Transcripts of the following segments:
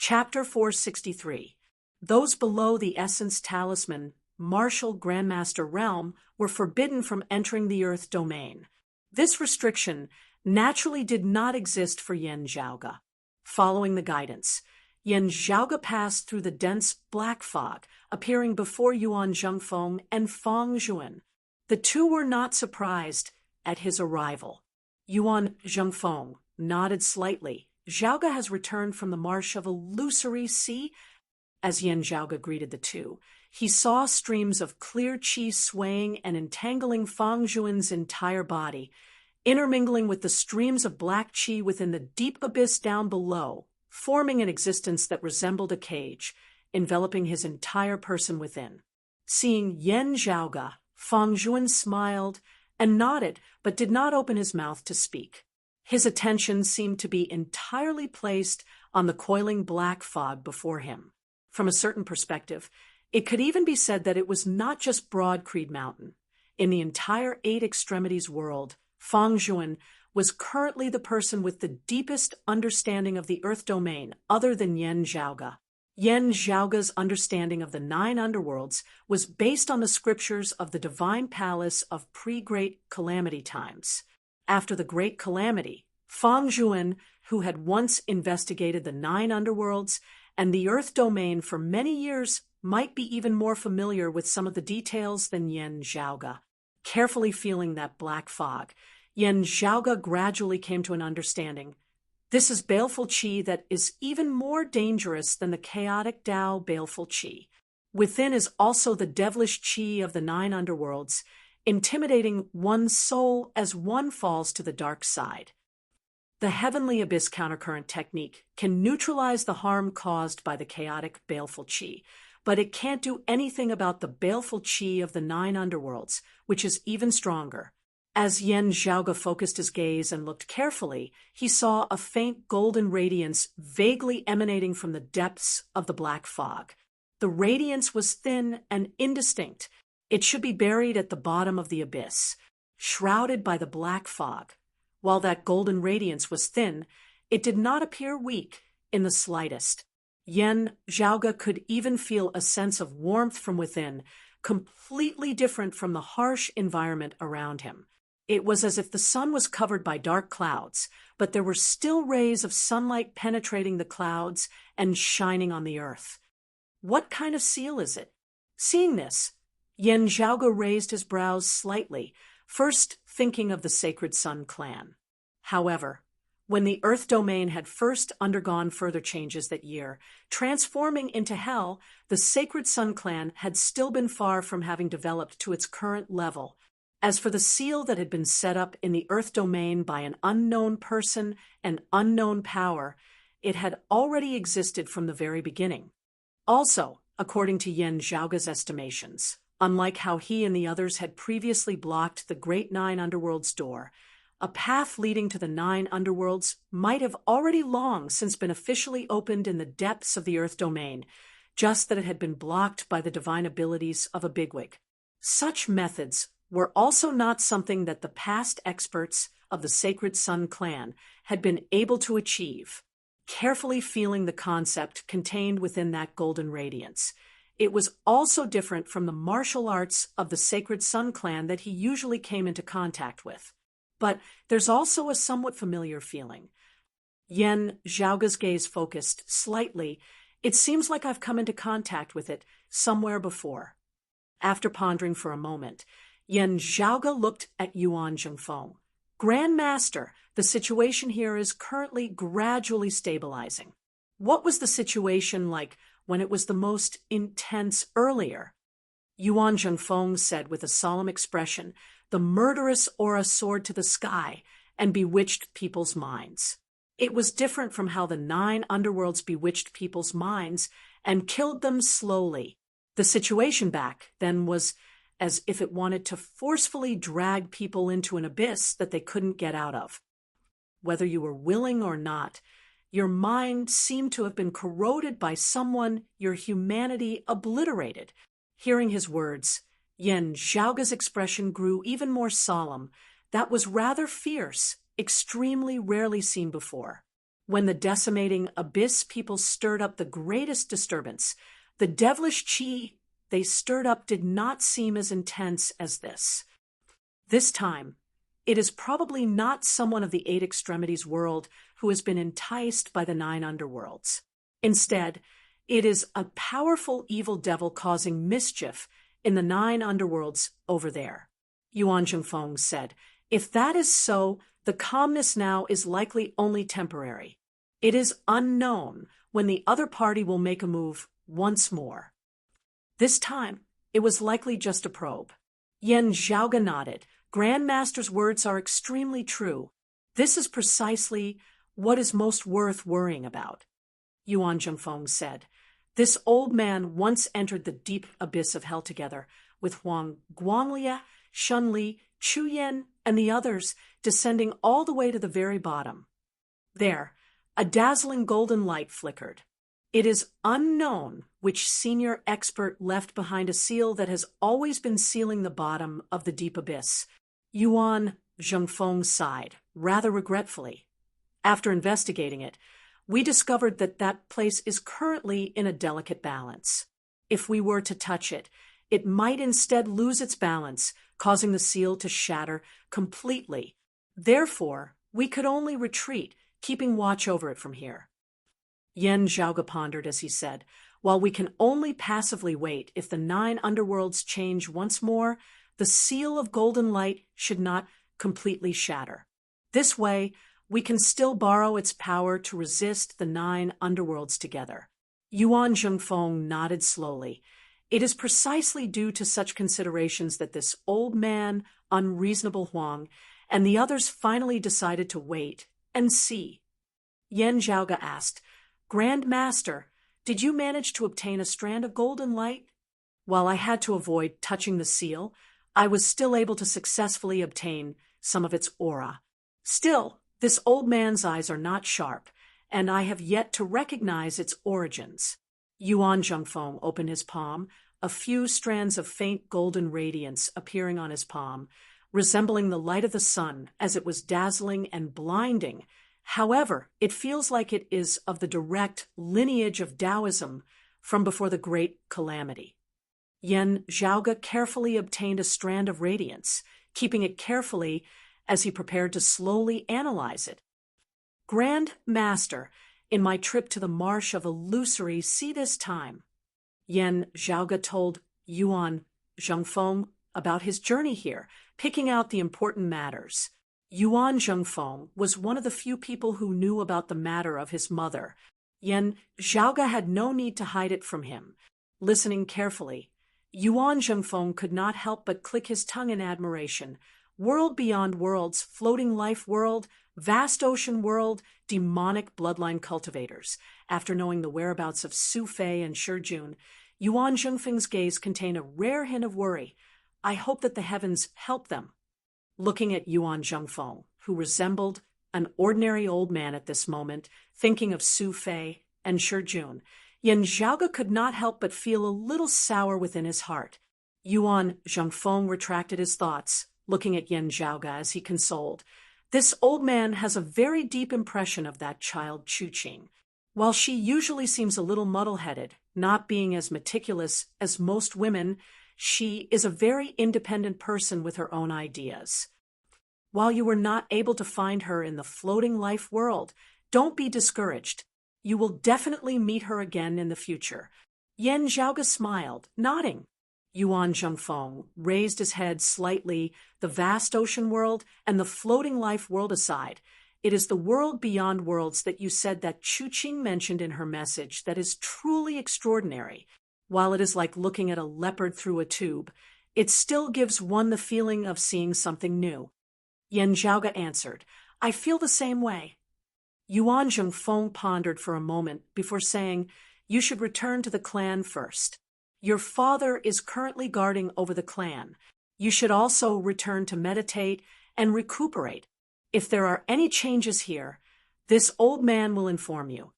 Chapter 463. Those below the Essence Talisman, Martial Grandmaster Realm, were forbidden from entering the Earth domain. This restriction naturally did not exist for Yan Zhaoge. Following the guidance, Yan Zhaoge passed through the dense black fog, appearing before Yuan Zhengfeng and Fang Zhuan. The two were not surprised at his arrival. Yuan Zhengfeng nodded slightly. Zhaoge has returned from the marsh of illusory sea. As Yan Zhaoge greeted the two, he saw streams of clear qi swaying and entangling Fang Zhuan's entire body, intermingling with the streams of black qi within the deep abyss down below, forming an existence that resembled a cage, enveloping his entire person within. Seeing Yan Zhaoge, Fang Zhuan smiled and nodded, but did not open his mouth to speak. His attention seemed to be entirely placed on the coiling black fog before him. From a certain perspective, it could even be said that it was not just Broad Creed Mountain. In the entire Eight Extremities world, Fang Zhuan was currently the person with the deepest understanding of the Earth domain other than Yan Zhaoge. Yan Zhaoge's understanding of the 9 underworlds was based on the scriptures of the divine palace of pre-Great Calamity times. After the Great Calamity, Fang Zhuan, who had once investigated the 9 underworlds and the Earth domain for many years, might be even more familiar with some of the details than Yan Zhaoge. Carefully feeling that black fog, Yan Zhaoge gradually came to an understanding. This is baleful qi that is even more dangerous than the chaotic Tao baleful qi. Within is also the devilish qi of the 9 underworlds, intimidating one's soul as one falls to the dark side. The Heavenly Abyss Countercurrent technique can neutralize the harm caused by the chaotic baleful qi, but it can't do anything about the baleful qi of the 9 underworlds, which is even stronger. As Yan Zhaoge focused his gaze and looked carefully, he saw a faint golden radiance vaguely emanating from the depths of the black fog. The radiance was thin and indistinct. It should be buried at the bottom of the abyss, shrouded by the black fog. While that golden radiance was thin, it did not appear weak in the slightest. Yan Zhaoge could even feel a sense of warmth from within, completely different from the harsh environment around him. It was as if the sun was covered by dark clouds, but there were still rays of sunlight penetrating the clouds and shining on the earth. What kind of seal is it? Seeing this, Yan Zhaoge raised his brows slightly, first thinking of the Sacred Sun clan. However, when the Earth domain had first undergone further changes that year, transforming into hell, the Sacred Sun clan had still been far from having developed to its current level. As for the seal that had been set up in the Earth domain by an unknown person and unknown power, it had already existed from the very beginning. Also, according to Yan Zhaoge's estimations, unlike how he and the others had previously blocked the Great 9 Underworlds door, a path leading to the 9 Underworlds might have already long since been officially opened in the depths of the Earth domain, just that it had been blocked by the divine abilities of a bigwig. Such methods were also not something that the past experts of the Sacred Sun clan had been able to achieve. Carefully feeling the concept contained within that golden radiance, it was also different from the martial arts of the Sacred Sun clan that he usually came into contact with. But there's also a somewhat familiar feeling. Yan Zhaoge's gaze focused slightly. It seems like I've come into contact with it somewhere before. After pondering for a moment, Yan Zhaoge looked at Yuan Zhengfeng. Grand Master, the situation here is currently gradually stabilizing. What was the situation like when it was the most intense earlier? Yuan Zhengfeng said with a solemn expression. The murderous aura soared to the sky and bewitched people's minds. It was different from how the 9 underworlds bewitched people's minds and killed them slowly. The situation back then was as if it wanted to forcefully drag people into an abyss that they couldn't get out of. Whether you were willing or not, your mind seemed to have been corroded by someone your humanity obliterated. Hearing his words, Yan Zhaoge's expression grew even more solemn. That was rather fierce, extremely rarely seen before. when the decimating abyss people stirred up the greatest disturbance, the devilish chi they stirred up did not seem as intense as this. This time, it is probably not someone of the eight extremities world who has been enticed by the nine underworlds. Instead, it is a powerful evil devil causing mischief in the nine underworlds over there. Yuan Zhengfeng said, "If that is so, the calmness now is likely only temporary. It is unknown when the other party will make a move once more." This time, it was likely just a probe. Yen Zhaoge nodded. "Grandmaster's words are extremely true. This is precisely what is most worth worrying about." Yuan Zhengfeng said, "This old man once entered the deep abyss of hell together with Huang Guanglia, Shunli, Chu Yen, and the others, descending all the way to the very bottom. There, a dazzling golden light flickered. It is unknown which senior expert left behind a seal that has always been sealing the bottom of the deep abyss." Yuan Zhengfeng sighed, rather regretfully. "After investigating it, we discovered that that place is currently in a delicate balance. If we were to touch it, it might instead lose its balance, causing the seal to shatter completely. Therefore, we could only retreat, keeping watch over it from here." Yen Zhaoge pondered as he said, "While we can only passively wait, if the nine underworlds change once more, the seal of golden light should not completely shatter. This way, we can still borrow its power to resist the nine underworlds together." Yuan Zhengfeng nodded slowly. "It is precisely due to such considerations that this old man, unreasonable Huang, and the others finally decided to wait and see." Yen Zhaoge asked, "Grand Master, did you manage to obtain a strand of golden light?" "While I had to avoid touching the seal, I was still able to successfully obtain some of its aura. Still, this old man's eyes are not sharp, and I have yet to recognize its origins." Yuan Zhengfeng opened his palm, a few strands of faint golden radiance appearing on his palm, resembling the light of the sun as it was dazzling and blinding. "However, it feels like it is of the direct lineage of Taoism from before the great calamity." Yen Zhaoge carefully obtained a strand of radiance, keeping it carefully as he prepared to slowly analyze it. "Grand Master, in my trip to the marsh of illusory sea this time." Yen Zhaoge told Yuan Zhengfeng about his journey here, picking out the important matters. Yuan Zhengfeng was one of the few people who knew about the matter of his mother. Yen Zhaoge had no need to hide it from him. Listening carefully, Yuan Zhengfeng could not help but click his tongue in admiration. World beyond worlds, floating life world, vast ocean world, demonic bloodline cultivators. After knowing the whereabouts of Su Fei and Shi Jun, Yuan Zhengfeng's gaze contained a rare hint of worry. "I hope that the heavens help them." Looking at Yuan Zhengfeng, who resembled an ordinary old man at this moment, thinking of Su Fei and Shi Jun, Yen Zhaoge could not help but feel a little sour within his heart. Yuan Zhengfeng retracted his thoughts, looking at Yen Zhaoge as he consoled. "This old man has a very deep impression of that child Chuqing. While she usually seems a little muddle-headed, not being as meticulous as most women, she is a very independent person with her own ideas. While you were not able to find her in the floating life world, don't be discouraged. You will definitely meet her again in the future." Yen Zhaoge smiled, nodding. Yuan Zhengfeng raised his head slightly, the vast ocean world and the floating life world aside. "It is the world beyond worlds that you said that Chuqing mentioned in her message that is truly extraordinary. While it is like looking at a leopard through a tube, it still gives one the feeling of seeing something new." Yen Zhaoge answered, "I feel the same way." Yuan Zhengfeng pondered for a moment before saying, "You should return to the clan first. Your father is currently guarding over the clan. You should also return to meditate and recuperate. If there are any changes here, this old man will inform you."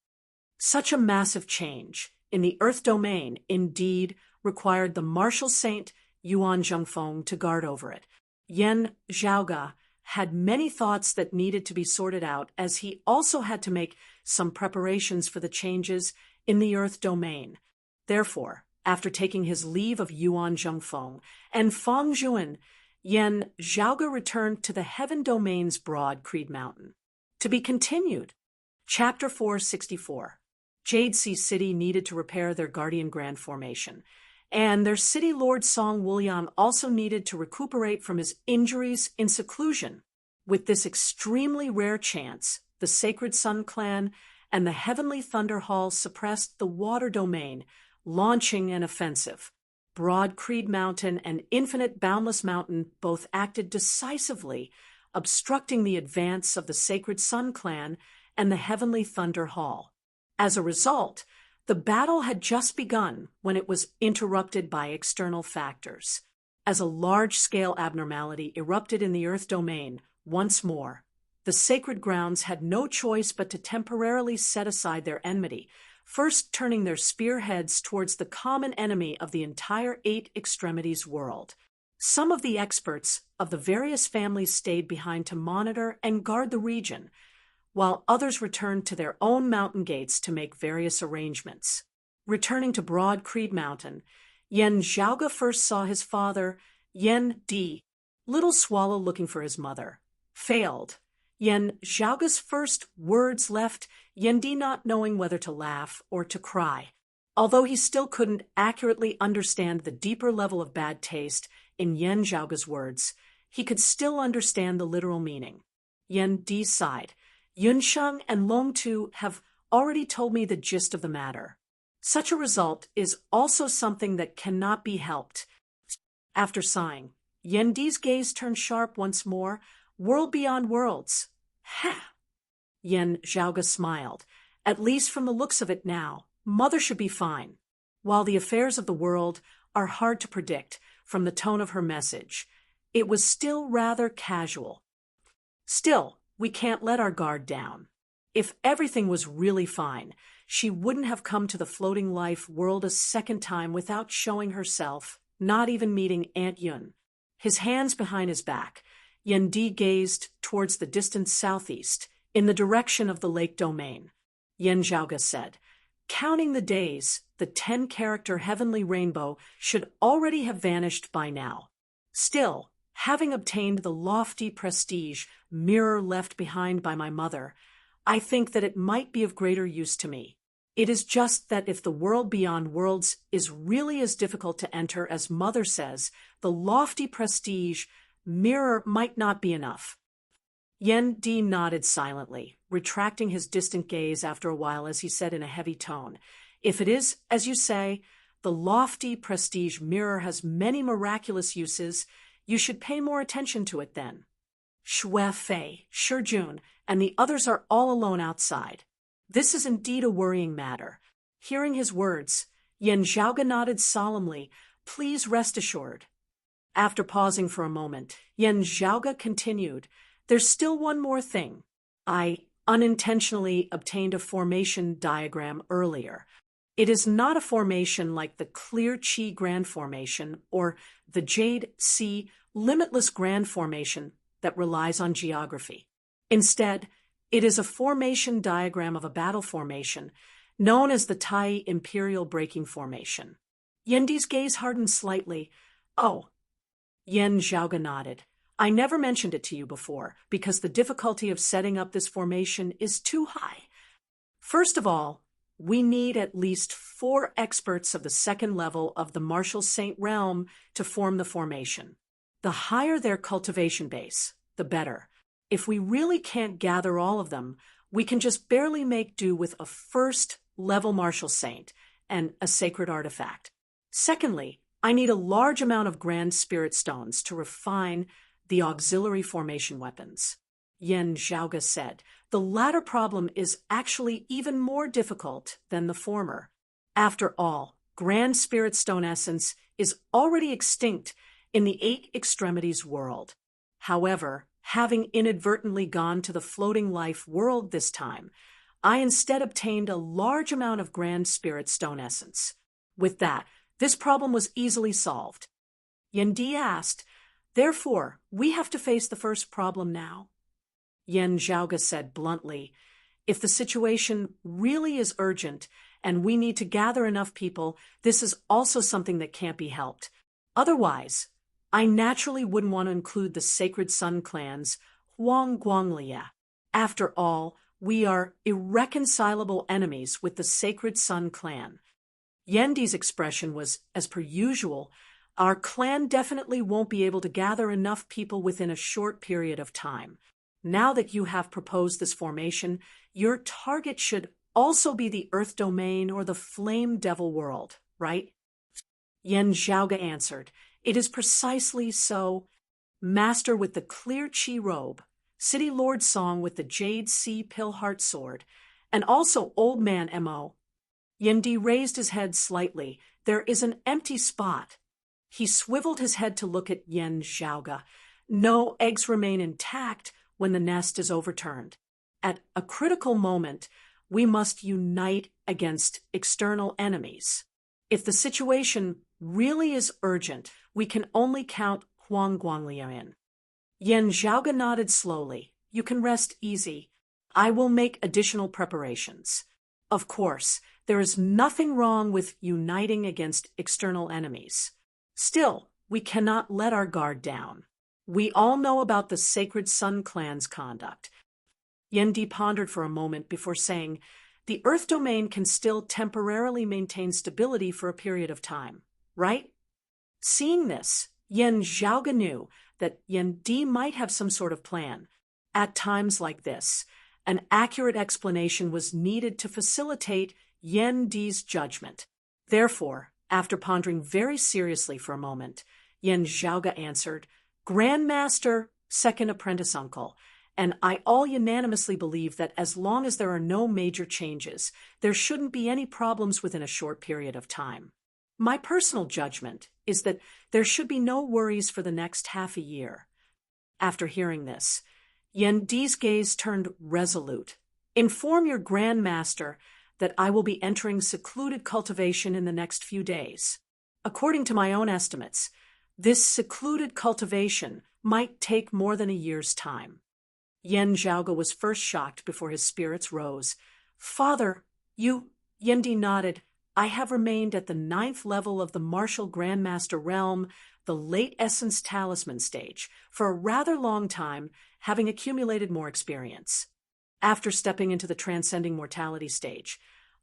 Such a massive change in the Earth domain indeed required the martial saint Yuan Zhengfeng to guard over it. Yen Zhaoge had many thoughts that needed to be sorted out, as he also had to make some preparations for the changes in the Earth domain. Therefore, after taking his leave of Yuan Zhengfeng and Feng Zhuan, Yan Zhaoge returned to the Heaven Domain's broad Creed Mountain. To be continued. Chapter 464. Jade Sea City needed to repair their Guardian Grand formation, and their city lord Song Wulyan also needed to recuperate from his injuries in seclusion. With this extremely rare chance, the Sacred Sun Clan and the Heavenly Thunder Hall suppressed the Water Domain, launching an offensive. Broad Creed Mountain and Infinite Boundless Mountain both acted decisively, obstructing the advance of the Sacred Sun Clan and the Heavenly Thunder Hall. As a result, the battle had just begun when it was interrupted by external factors. As a large-scale abnormality erupted in the Earth domain, once more, the sacred grounds had no choice but to temporarily set aside their enmity, first turning their spearheads towards the common enemy of the entire Eight Extremities world. Some of the experts of the various families stayed behind to monitor and guard the region, while others returned to their own mountain gates to make various arrangements. Returning to Broad Creed Mountain, Yan Zhaoge first saw his father, Yan Di, Little Swallow looking for his mother. Failed. Yan Zhaoge's first words left Yan Di not knowing whether to laugh or to cry. Although he still couldn't accurately understand the deeper level of bad taste in Yan Zhaoge's words, he could still understand the literal meaning. Yan Di sighed. Yunsheng and Long Tu have already told me the gist of the matter. Such a result is also something that cannot be helped. After sighing, Yan Di's gaze turned sharp once more. World beyond worlds. Ha! Yan Zhaoge smiled. At least from the looks of it now, Mother should be fine. While the affairs of the world are hard to predict from the tone of her message, it was still rather casual. Still, we can't let our guard down. If everything was really fine, she wouldn't have come to the floating life world a second time without showing herself, not even meeting Aunt Yun. His hands behind his back, Yan Di gazed towards the distant southeast, in the direction of the lake domain. Yan Zhaoge said, "Counting the days, the 10-character heavenly rainbow should already have vanished by now. Still, having obtained the lofty prestige mirror left behind by my mother, I think that it might be of greater use to me. It is just that if the world beyond worlds is really as difficult to enter as Mother says, the lofty prestige mirror might not be enough." Yan Di nodded silently, retracting his distant gaze after a while as he said in a heavy tone, "If it is, as you say, the lofty prestige mirror has many miraculous uses, you should pay more attention to it then." Xue Fei, Shijun, and the others are all alone outside. This is indeed a worrying matter. Hearing his words, Yan Zhaoge nodded solemnly. "Please rest assured." After pausing for a moment, Yan Zhaoge continued, "There's still one more thing. I unintentionally obtained a formation diagram earlier. It is not a formation like the Clear Chi Grand Formation or the Jade Sea Limitless Grand Formation that relies on geography. Instead, it is a formation diagram of a battle formation known as the Tai Imperial Breaking Formation." Yan Di's gaze hardened slightly. "Oh." Yan Zhaoge nodded. "I never mentioned it to you before because the difficulty of setting up this formation is too high. First of all, we need at least 4 experts of the second level of the Martial Saint realm to form the formation. The higher their cultivation base, the better. If we really can't gather all of them, we can just barely make do with a first-level Martial Saint and a sacred artifact. Secondly, I need a large amount of Grand Spirit Stones to refine the auxiliary formation weapons." Yan Zhaoge said, "The latter problem is actually even more difficult than the former. After all, Grand Spirit Stone essence is already extinct in the Eight Extremities world. However, having inadvertently gone to the floating life world this time, I instead obtained a large amount of Grand Spirit Stone essence. With that, this problem was easily solved." Yan Di asked, Therefore, we have to face the first problem now. Yen Zhaoge said bluntly, if the situation really is urgent and we need to gather enough people, this is also something that can't be helped. Otherwise, I naturally wouldn't want to include the Sacred Sun clans, Huang Guanglia. After all, we are irreconcilable enemies with the Sacred Sun clan. Yendi's expression was, as per usual, our clan definitely won't be able to gather enough people within a short period of time. Now that you have proposed this formation, your target should also be the Earth Domain or the Flame Devil world, right? Yen Zhaoge answered, it is precisely so. Master with the clear chi robe, City Lord Song with the Jade Sea Pillheart sword, and also Old Man Mo. Yendi raised his head slightly. There is an empty spot. He swiveled his head to look at Yen Zhaoge. No eggs remain intact when the nest is overturned. At a critical moment, we must unite against external enemies. If the situation really is urgent, we can only count Huang Guanglia in. Yen Zhaoge nodded slowly. You can rest easy. I will make additional preparations. Of course, there is nothing wrong with uniting against external enemies. Still, we cannot let our guard down. We all know about the Sacred Sun clan's conduct. Yendi pondered for a moment before saying, the Earth Domain can still temporarily maintain stability for a period of time, right? Seeing this, Yen Zhaoge knew that Yendi might have some sort of plan. At times like this, an accurate explanation was needed to facilitate Yendi's judgment. Therefore, after pondering very seriously for a moment, Yen Zhaoge answered, Grandmaster, second apprentice uncle, and I all unanimously believe that as long as there are no major changes, there shouldn't be any problems within a short period of time. My personal judgment is that there should be no worries for the next half a year. After hearing this, Yendi's gaze turned resolute. Inform your Grandmaster that I will be entering secluded cultivation in the next few days. According to my own estimates, this secluded cultivation might take more than a year's time. Yen Zhaoge was first shocked before his spirits rose. Father, Yendi nodded. I have remained at the 9th level of the Martial Grandmaster realm, the late Essence Talisman stage, for a rather long time, having accumulated more experience. After stepping into the Transcending Mortality stage,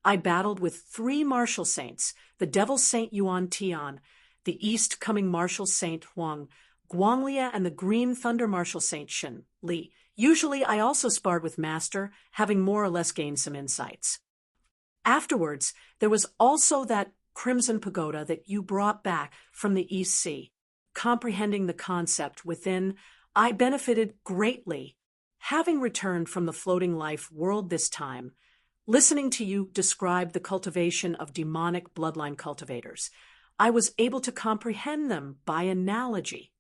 I battled with 3 Martial Saints, the Devil Saint Yuan Tian, the East Coming Martial Saint Huang Guanglia, and the Green Thunder Martial Saint Shen Li. Usually I also sparred with Master, having more or less gained some insights. Afterwards, there was also that Crimson Pagoda that you brought back from the East Sea. Comprehending the concept within, I benefited greatly. Having returned from the floating life world this time, listening to you describe the cultivation of demonic bloodline cultivators, I was able to comprehend them by analogy.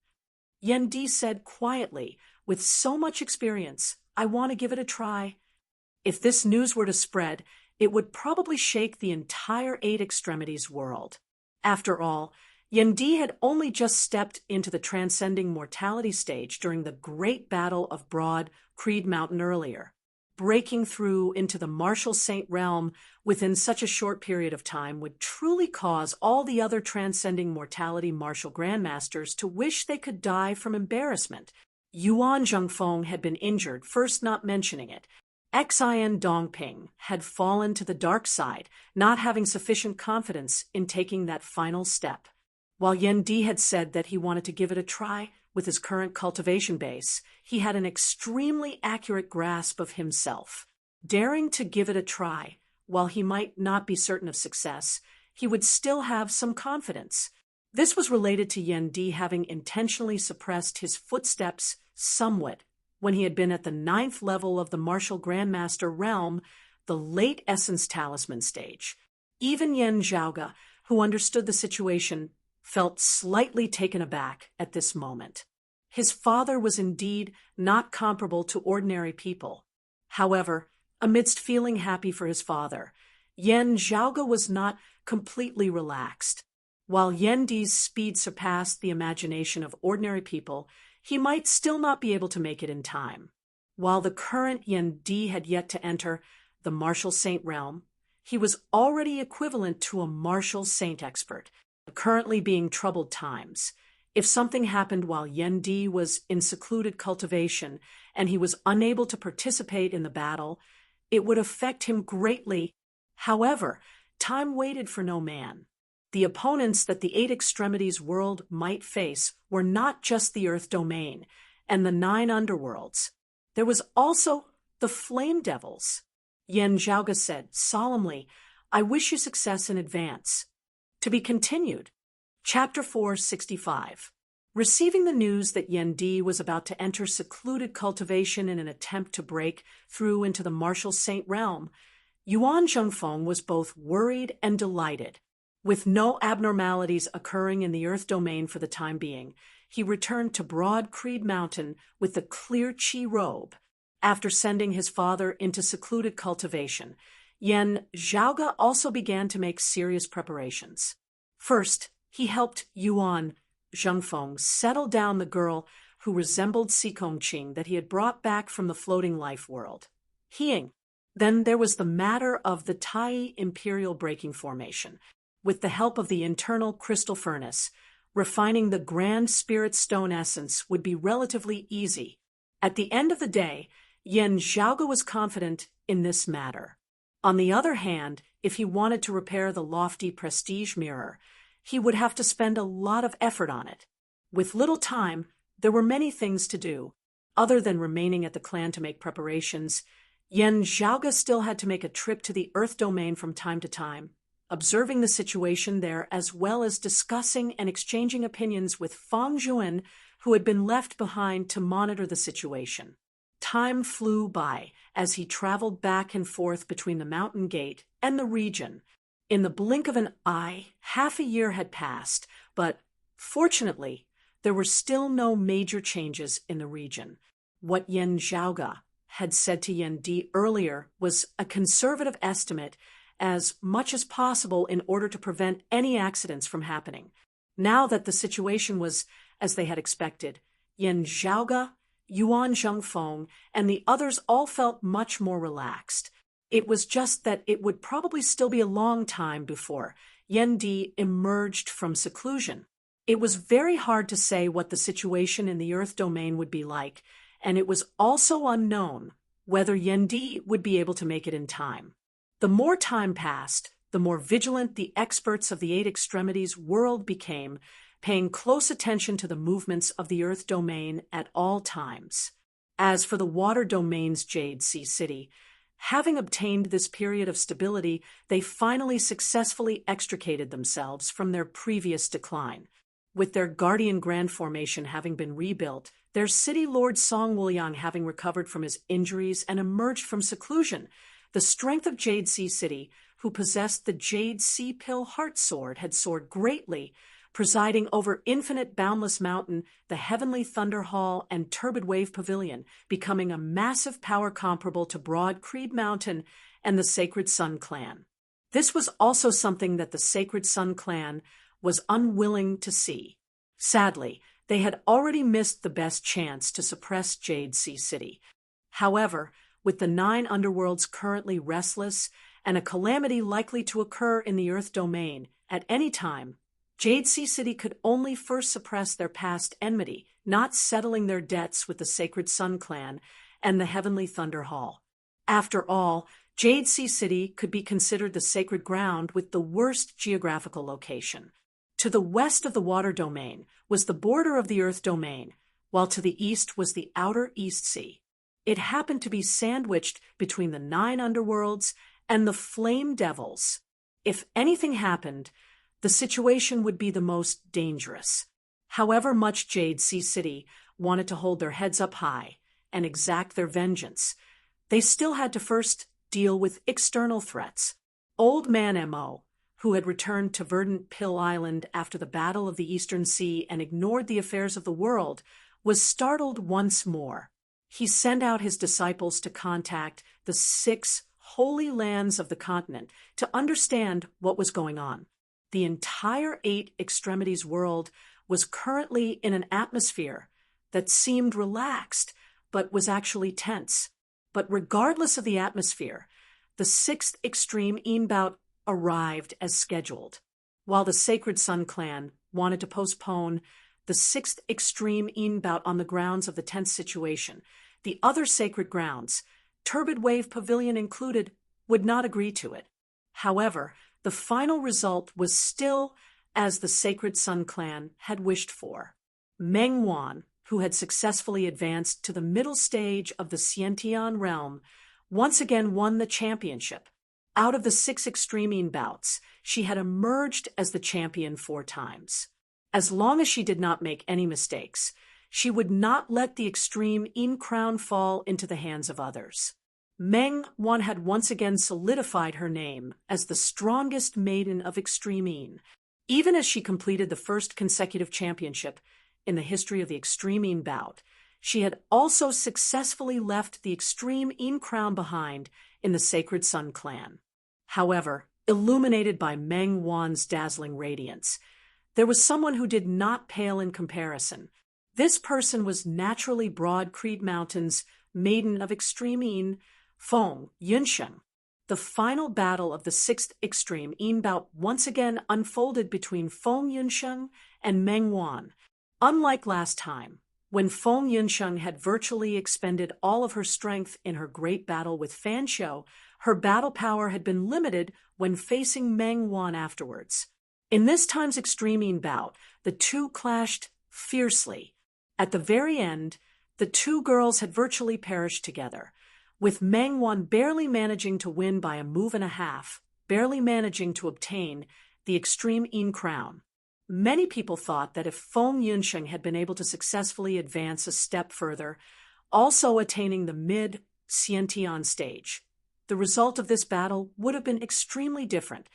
Yendi said quietly, with so much experience, I want to give it a try. If this news were to spread, it would probably shake the entire 8 Extremities world. After all, Yendi had only just stepped into the Transcending Mortality stage during the Great Battle of Broad Creed Mountain earlier. Breaking through into the Martial Saint realm within such a short period of time would truly cause all the other Transcending Mortality Martial Grandmasters to wish they could die from embarrassment. Yuan Zhengfeng had been injured, first not mentioning it. Xin Dongping had fallen to the dark side, not having sufficient confidence in taking that final step. While Yendi had said that he wanted to give it a try with his current cultivation base, he had an extremely accurate grasp of himself. Daring to give it a try, while he might not be certain of success, he would still have some confidence. This was related to Yendi having intentionally suppressed his footsteps somewhat when he had been at the 9th level of the Martial Grandmaster realm, the late Essence Talisman stage. Even Yen Zhaoge, who understood the situation, felt slightly taken aback at this moment. His father was indeed not comparable to ordinary people. However, amidst feeling happy for his father, Yen Zhaoge was not completely relaxed. While Yendi's speed surpassed the imagination of ordinary people, he might still not be able to make it in time. While the current Yendi had yet to enter the martial saint realm, he was already equivalent to a martial saint expert, currently being troubled times. If something happened while Yendi was in secluded cultivation and he was unable to participate in the battle, it would affect him greatly. However, time waited for no man. The opponents that the Eight Extremities world might face were not just the Earth Domain and the 9 underworlds. There was also the Flame Devils. Yen Zhaoge said solemnly, "I wish you success in advance." To be continued. Chapter 465. Receiving the news that Yendi was about to enter secluded cultivation in an attempt to break through into the martial saint realm, Yuan Zhengfeng was both worried and delighted. With no abnormalities occurring in the Earth Domain for the time being, he returned to Broad Creed Mountain with the clear Qi robe. After sending his father into secluded cultivation, Yen Zhaoge also began to make serious preparations. First, he helped Yuan Zhengfeng settle down the girl who resembled Sikongqing that he had brought back from the floating life world, Hiying. Then there was the matter of the Tai Imperial Breaking Formation. With the help of the internal crystal furnace, refining the Grand Spirit Stone essence would be relatively easy. At the end of the day, Yen Zhaoge was confident in this matter. On the other hand, if he wanted to repair the lofty prestige mirror, he would have to spend a lot of effort on it. With little time, there were many things to do. Other than remaining at the clan to make preparations, Yen Zhaoge still had to make a trip to the Earth Domain from time to time, observing the situation there as well as discussing and exchanging opinions with Fang Juan, who had been left behind to monitor the situation. Time flew by as he traveled back and forth between the mountain gate and the region. In the blink of an eye, half a year had passed, but fortunately, there were still no major changes in the region. What Yen Zhaoge had said to Yendi earlier was a conservative estimate, as much as possible in order to prevent any accidents from happening. Now that the situation was as they had expected, Yen Zhaoge, Yuan Zhengfeng, and the others all felt much more relaxed. It was just that it would probably still be a long time before Yendi emerged from seclusion. It was very hard to say what the situation in the Earth Domain would be like, and it was also unknown whether Yendi would be able to make it in time. The more time passed, the more vigilant the experts of the Eight Extremities world became, paying close attention to the movements of the Earth Domain at all times. As for the Water Domain's Jade Sea City, having obtained this period of stability, they finally successfully extricated themselves from their previous decline. With their Guardian Grand Formation having been rebuilt, their city lord Song Wuliang having recovered from his injuries and emerged from seclusion, the strength of Jade Sea City, who possessed the Jade Sea Pill Heart Sword, had soared greatly, presiding over Infinite Boundless Mountain, the Heavenly Thunder Hall, and Turbid Wave Pavilion, becoming a massive power comparable to Broad Creed Mountain and the Sacred Sun Clan. This was also something that the Sacred Sun Clan was unwilling to see. Sadly, they had already missed the best chance to suppress Jade Sea City. However, with the 9 underworlds currently restless and a calamity likely to occur in the Earth Domain at any time, Jade Sea City could only first suppress their past enmity, not settling their debts with the Sacred Sun Clan and the Heavenly Thunder Hall. After all, Jade Sea City could be considered the sacred ground with the worst geographical location. To the west of the Water Domain was the border of the Earth Domain, while to the east was the outer East Sea. It happened to be sandwiched between the 9 underworlds and the Flame Devils. If anything happened, the situation would be the most dangerous. However much Jade Sea City wanted to hold their heads up high and exact their vengeance, they still had to first deal with external threats. Old Man M.O., who had returned to Verdant Pill Island after the Battle of the Eastern Sea and ignored the affairs of the world, was startled once more. He sent out his disciples to contact the 6 holy lands of the continent to understand what was going on. The entire eight extremities world was currently in an atmosphere that seemed relaxed, but was actually tense. But regardless of the atmosphere, the sixth extreme Een bout arrived as scheduled. While the Sacred Sun clan wanted to postpone the sixth extreme Een bout on the grounds of the tense situation, the other sacred grounds, Turbid Wave Pavilion included, would not agree to it. However, the final result was still as the Sacred Sun clan had wished for. Meng Wan, who had successfully advanced to the middle stage of the Xiantian realm, once again won the championship. Out of the six extreme Een bouts, she had emerged as the champion 4 times. As long as she did not make any mistakes, she would not let the extreme Een crown fall into the hands of others. Meng Wan had once again solidified her name as the strongest maiden of Extreme Een, even as she completed the first consecutive championship in the history of the Extreme Een bout. She had also successfully left the Extreme Een crown behind in the Sacred Sun clan. However, illuminated by Meng Wan's dazzling radiance, there was someone who did not pale in comparison. This person was naturally Broad Creed Mountain's maiden of Extreme Een, Feng Yunsheng. The final battle of the sixth extreme Een bout once again unfolded between Feng Yunsheng and Meng Wan. Unlike last time, when Feng Yunsheng had virtually expended all of her strength in her great battle with Fan Shou, her battle power had been limited when facing Meng Wan afterwards. In this time's Extreme Een bout, the two clashed fiercely. At the very end, the two girls had virtually perished together, with Meng Wan barely managing to win by a move and a half, barely managing to obtain the Extreme Een crown. Many people thought that if Feng Yunsheng had been able to successfully advance a step further, also attaining the mid-Xiantian stage, the result of this battle would have been extremely different.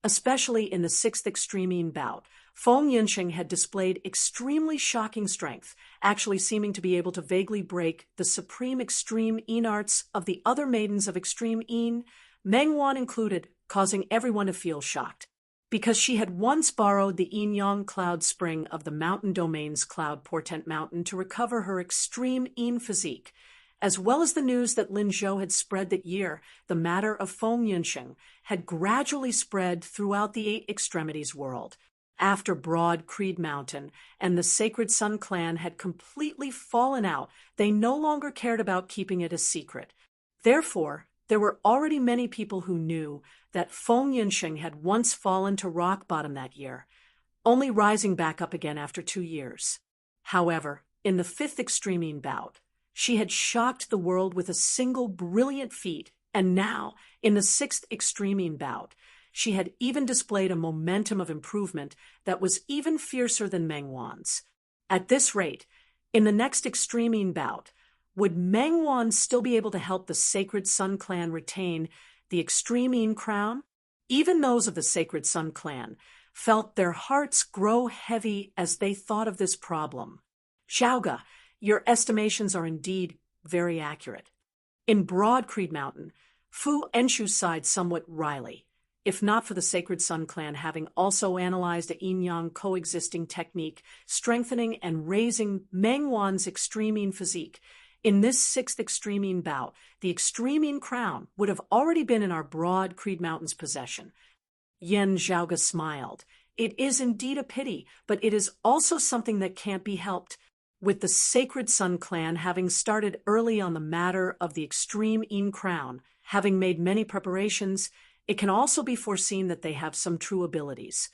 Especially in the sixth Extreme Een bout, Feng Yunsheng had displayed extremely shocking strength, actually seeming to be able to vaguely break the supreme Extreme Een arts of the other maidens of Extreme Een, Meng Wan included, causing everyone to feel shocked. Because she had once borrowed the Een cloud spring of the mountain domain's cloud portent mountain to recover her Extreme Een physique, as well as the news that Lin Zhou had spread that year, the matter of Feng Yunsheng had gradually spread throughout the eight extremities world. After Broad Creed Mountain and the Sacred Sun clan had completely fallen out, they no longer cared about keeping it a secret. Therefore, there were already many people who knew that Feng Yunsheng had once fallen to rock bottom that year, only rising back up again after 2 years. However, in the fifth Extreme Een bout, she had shocked the world with a single brilliant feat, and now, in the sixth Extreme Een bout, she had even displayed a momentum of improvement that was even fiercer than Meng Wan's. At this rate, in the next Extreme Een bout, would Meng Wan still be able to help the Sacred Sun clan retain the Extreme Een crown? Even those of the Sacred Sun clan felt their hearts grow heavy as they thought of this problem. Zhaoge, your estimations are indeed very accurate. In Broad Creed Mountain, Fu Enshu sighed somewhat wryly. If not for the Sacred Sun clan having also analyzed a yin-yang coexisting technique, strengthening and raising Meng Wan's Extreme Een physique, in this sixth Extreme Een bout, the Extreme Een crown would have already been in our Broad Creed Mountain's possession. Yen Zhaoge smiled. It is indeed a pity, but it is also something that can't be helped. With the Sacred Sun clan having started early on the matter of the Extreme Een crown, having made many preparations, it can also be foreseen that they have some true abilities.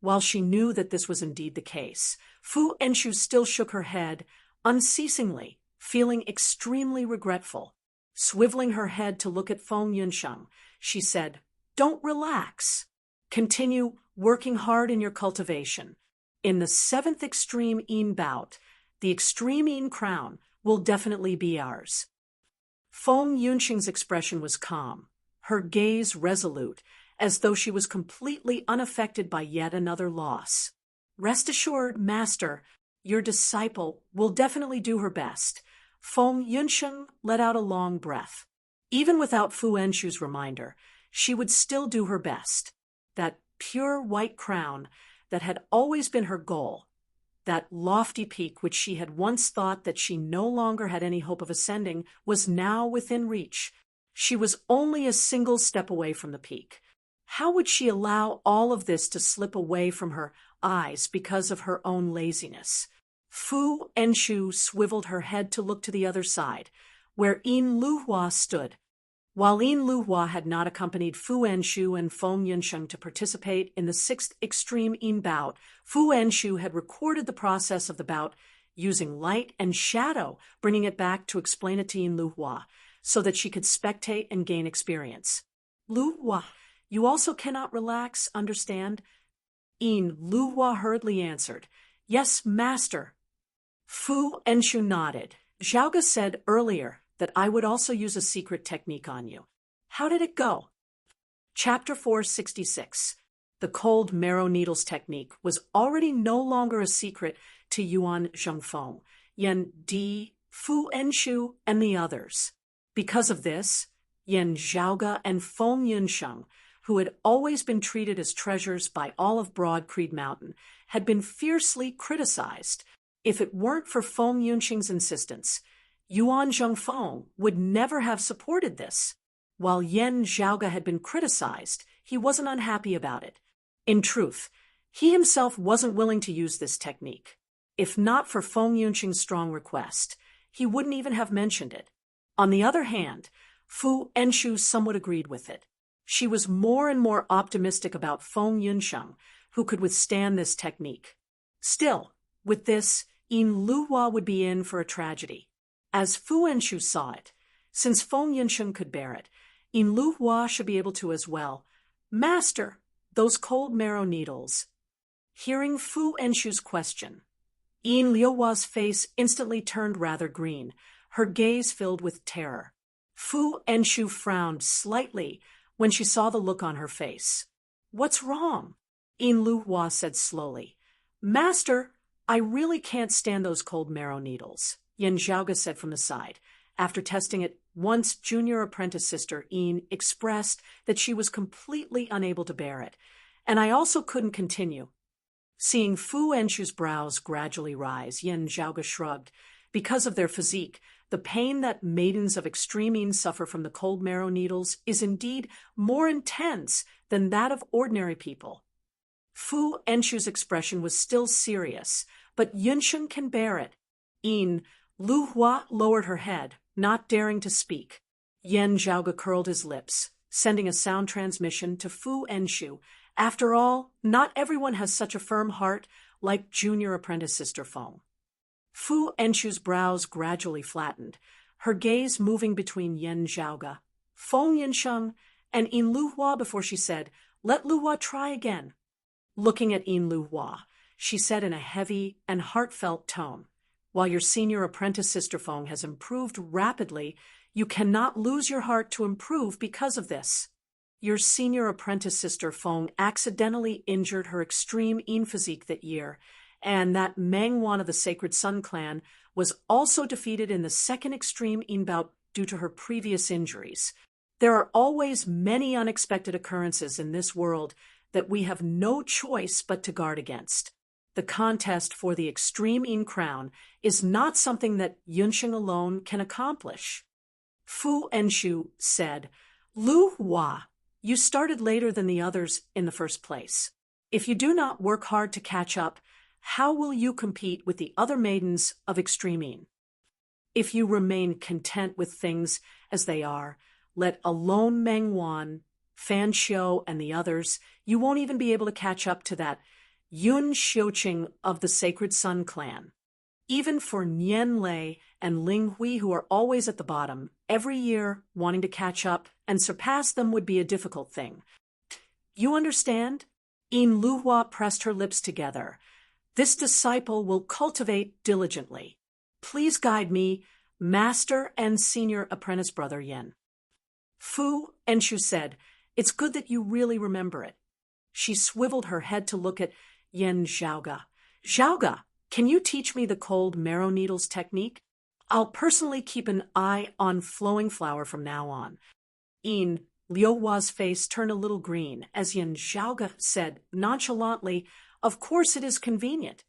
While she knew that this was indeed the case, Fu Enshu still shook her head, unceasingly, feeling extremely regretful. Swiveling her head to look at Feng Yunsheng, she said, "Don't relax. Continue working hard in your cultivation. In the seventh Extreme Een bout, the Extreme Een crown will definitely be ours." Feng Yunsheng's expression was calm, her gaze resolute, as though she was completely unaffected by yet another loss. "Rest assured, Master, your disciple will definitely do her best." Feng Yunsheng let out a long breath. Even without Fu Enshu's reminder, she would still do her best. That pure white crown that had always been her goal, that lofty peak which she had once thought that she no longer had any hope of ascending, was now within reach. She was only a single step away from the peak. How would she allow all of this to slip away from her eyes because of her own laziness? Fu Enshu swiveled her head to look to the other side, where Yin Luhua stood. While Yin Luhua had not accompanied Fu Enshu and Feng Yunsheng to participate in the 6th Extreme Yin bout, Fu Enshu had recorded the process of the bout using light and shadow, bringing it back to explain it to Yin Luhua, so that she could spectate and gain experience. Luhua, you also cannot relax, understand? Yin Luhua hurriedly answered, Yes, master. Fu Enshu nodded. Zhaoga said earlier that I would also use a secret technique on you. How did it go? Chapter 466. The cold marrow needles technique was already no longer a secret to Yuan Zhengfeng, Yan Di, Fu Enshu, and the others. Because of this, Yan Zhaoga and Feng Yunsheng, who had always been treated as treasures by all of Broad Creed Mountain, had been fiercely criticized. If it weren't for Feng Yunsheng's insistence, Yuan Zhengfeng would never have supported this. While Yan Zhaoga had been criticized, he wasn't unhappy about it. In truth, he himself wasn't willing to use this technique. If not for Feng Yunsheng's strong request, he wouldn't even have mentioned it. On the other hand, Fu Enshu somewhat agreed with it. She was more and more optimistic about Feng Yunsheng, who could withstand this technique. Still, with this, Yin Luhua would be in for a tragedy. As Fu Enshu saw it, since Feng Yunsheng could bear it, Yin Luhua should be able to as well. Master, those cold marrow needles. Hearing Fu Enshu's question, Yin Luhua's face instantly turned rather green, her gaze filled with terror. Fu Enshu frowned slightly when she saw the look on her face. What's wrong? Yin Luhua said slowly. Master, I really can't stand those cold marrow needles, Yan Zhaoga said from the side. After testing it once, junior apprentice sister Yin expressed that she was completely unable to bear it, and I also couldn't continue. Seeing Fu Enshu's brows gradually rise, Yan Zhaoga shrugged. Because of their physique, the pain that maidens of extreme Yin suffer from the cold marrow needles is indeed more intense than that of ordinary people. Fu Enshu's expression was still serious, but Yunsheng can bear it. Yin Luhua lowered her head, not daring to speak. Yan Zhaoga curled his lips, sending a sound transmission to Fu Enshu. After all, not everyone has such a firm heart like junior apprentice sister Feng. Fu Enshu's brows gradually flattened, her gaze moving between Yan Zhaoga, Feng Yunsheng, and Yin Luhua before she said, Let Luhua try again. Looking at Yin Luhua, she said in a heavy and heartfelt tone, While your senior apprentice sister Feng has improved rapidly, you cannot lose your heart to improve because of this. Your senior apprentice sister Feng accidentally injured her extreme Yin physique that year, and that Mangwan of the Sacred Sun clan was also defeated in the 2nd Extreme Yin bout due to her previous injuries. There are always many unexpected occurrences in this world that we have no choice but to guard against. The contest for the Extreme Yin crown is not something that Yunsheng alone can accomplish. Fu Enshu said, Luhua, you started later than the others in the first place. If you do not work hard to catch up, how will you compete with the other maidens of Extreme Yin? If you remain content with things as they are, let alone Mengwan, Fan Xiu, and the others, you won't even be able to catch up to that Yun Xiuqing of the Sacred Sun clan. Even for Nian Lei and Ling Hui, who are always at the bottom, every year wanting to catch up and surpass them would be a difficult thing. You understand? Yin Luhua pressed her lips together. This disciple will cultivate diligently. Please guide me, master and senior apprentice brother Yen. Fu Enshu said, It's good that you really remember it. She swiveled her head to look at Yan Zhaoga. Zhaoga, can you teach me the cold marrow needles technique? I'll personally keep an eye on Flowing Flower from now on. Yin Liu Hua's face turned a little green as Yin Zhaoge said nonchalantly, "Of course it is convenient."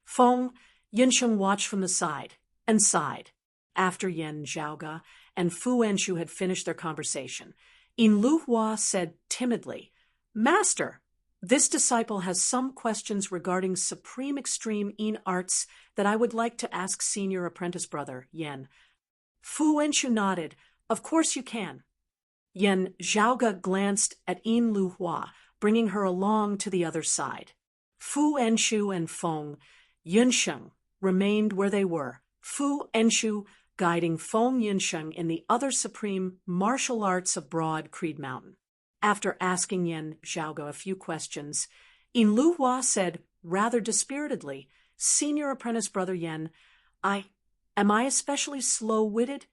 Feng Yinsheng watched from the side and sighed. After Yin Zhaoge and Fu Enchu had finished their conversation, Yin Luhua said timidly, "Master, this disciple has some questions regarding supreme extreme Yin arts that I would like to ask senior apprentice brother Yen." Fu Enchu nodded. "Of course you can." Yen Zhaoge glanced at Yin Luhua, bringing her along to the other side. Fu Enchu and Feng Yinsheng remained where they were, Fu Enchu guiding Feng Yinsheng in the other supreme martial arts of Broad Creed Mountain. After asking Yen Zhaoge a few questions, Yin Luhua said rather dispiritedly, "Senior apprentice brother Yen, am I especially slow-witted?"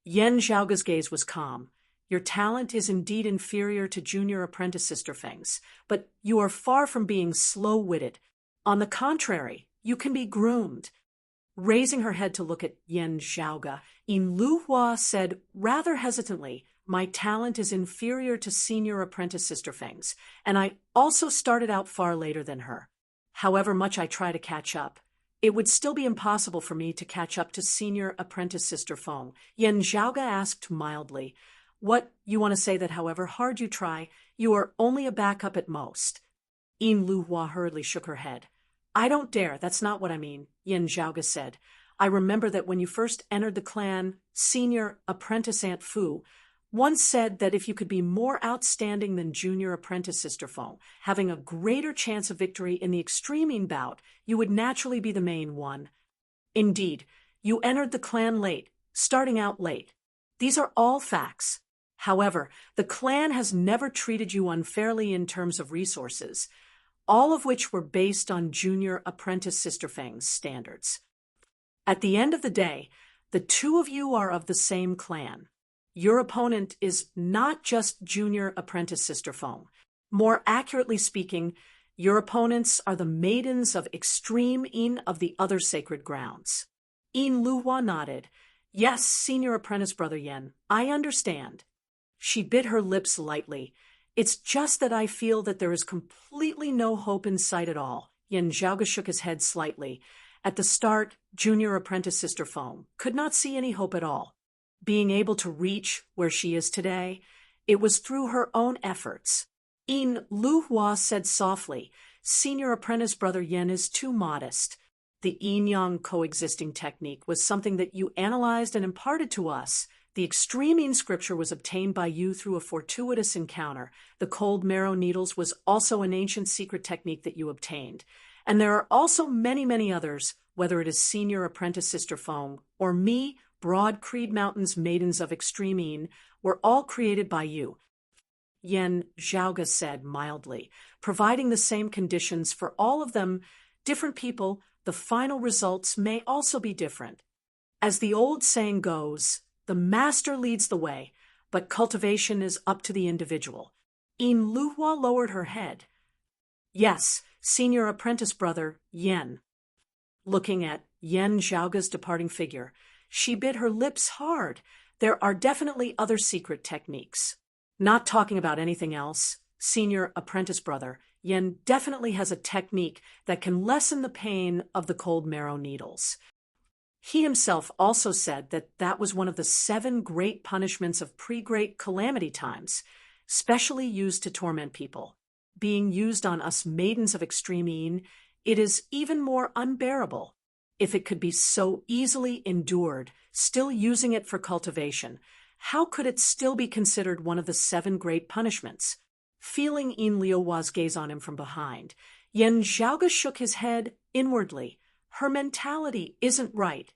Yen Zhaoge's gaze was calm. "Your talent is indeed inferior to junior apprentice Sister Feng's, but you are far from being slow-witted. On the contrary, you can be groomed." Raising her head to look at Yen Zhaoge, Yin Luhua said rather hesitantly, "My talent is inferior to senior apprentice Sister Feng's, and I also started out far later than her. However much I try to catch up, it would still be impossible for me to catch up to senior apprentice Sister Feng." Yen Zhaoge asked mildly, "What, you want to say that however hard you try, you are only a backup at most?" Yin Luhua hurriedly shook her head. "I don't dare, that's not what I mean," Yen Zhaoge said. "I remember that when you first entered the clan, senior apprentice Aunt Fu once said that if you could be more outstanding than junior apprentice Sister Feng, having a greater chance of victory in the extreme bout, you would naturally be the main one. Indeed, you entered the clan late, starting out late. These are all facts. However, the clan has never treated you unfairly in terms of resources, all of which were based on junior apprentice Sister Feng's standards. At the end of the day, the two of you are of the same clan. Your opponent is not just junior apprentice Sister Feng. More accurately speaking, your opponents are the maidens of extreme Yin of the other sacred grounds." Yin Luhua nodded. "Yes, senior apprentice brother Yen, I understand." She bit her lips lightly. "It's just that I feel that there is completely no hope in sight at all." Yen Zhaoge shook his head slightly. At the start, junior apprentice Sister Feng could not see any hope at all. Being able to reach where she is today, it was through her own efforts. Yin Luhua said softly, "Senior apprentice brother Yen is too modest. The yin-yang coexisting technique was something that you analyzed and imparted to us. The extreme Yin scripture was obtained by you through a fortuitous encounter. The cold marrow needles was also an ancient secret technique that you obtained. And there are also many, many others, whether it is senior apprentice Sister Feng or me, Broad Creed Mountain's maidens of extreme Yin, were all created by you." Yen Zhaoge said mildly, "Providing the same conditions for all of them, different people, the final results may also be different. As the old saying goes, the master leads the way, but cultivation is up to the individual." Yin Luhua lowered her head. "Yes, senior apprentice brother Yen." Looking at Yen Zhaoge's departing figure, she bit her lips hard. "There are definitely other secret techniques. Not talking about anything else, senior apprentice brother Yen definitely has a technique that can lessen the pain of the cold marrow needles. He himself also said that that was one of the 7 great punishments of pre-great calamity times, specially used to torment people. Being used on us maidens of extreme Yin, it is even more unbearable. If it could be so easily endured, still using it for cultivation, how could it still be considered one of the 7 great punishments?" Feeling Yin Liuhua's gaze on him from behind, Yen Zhaoge shook his head inwardly. Her mentality isn't right.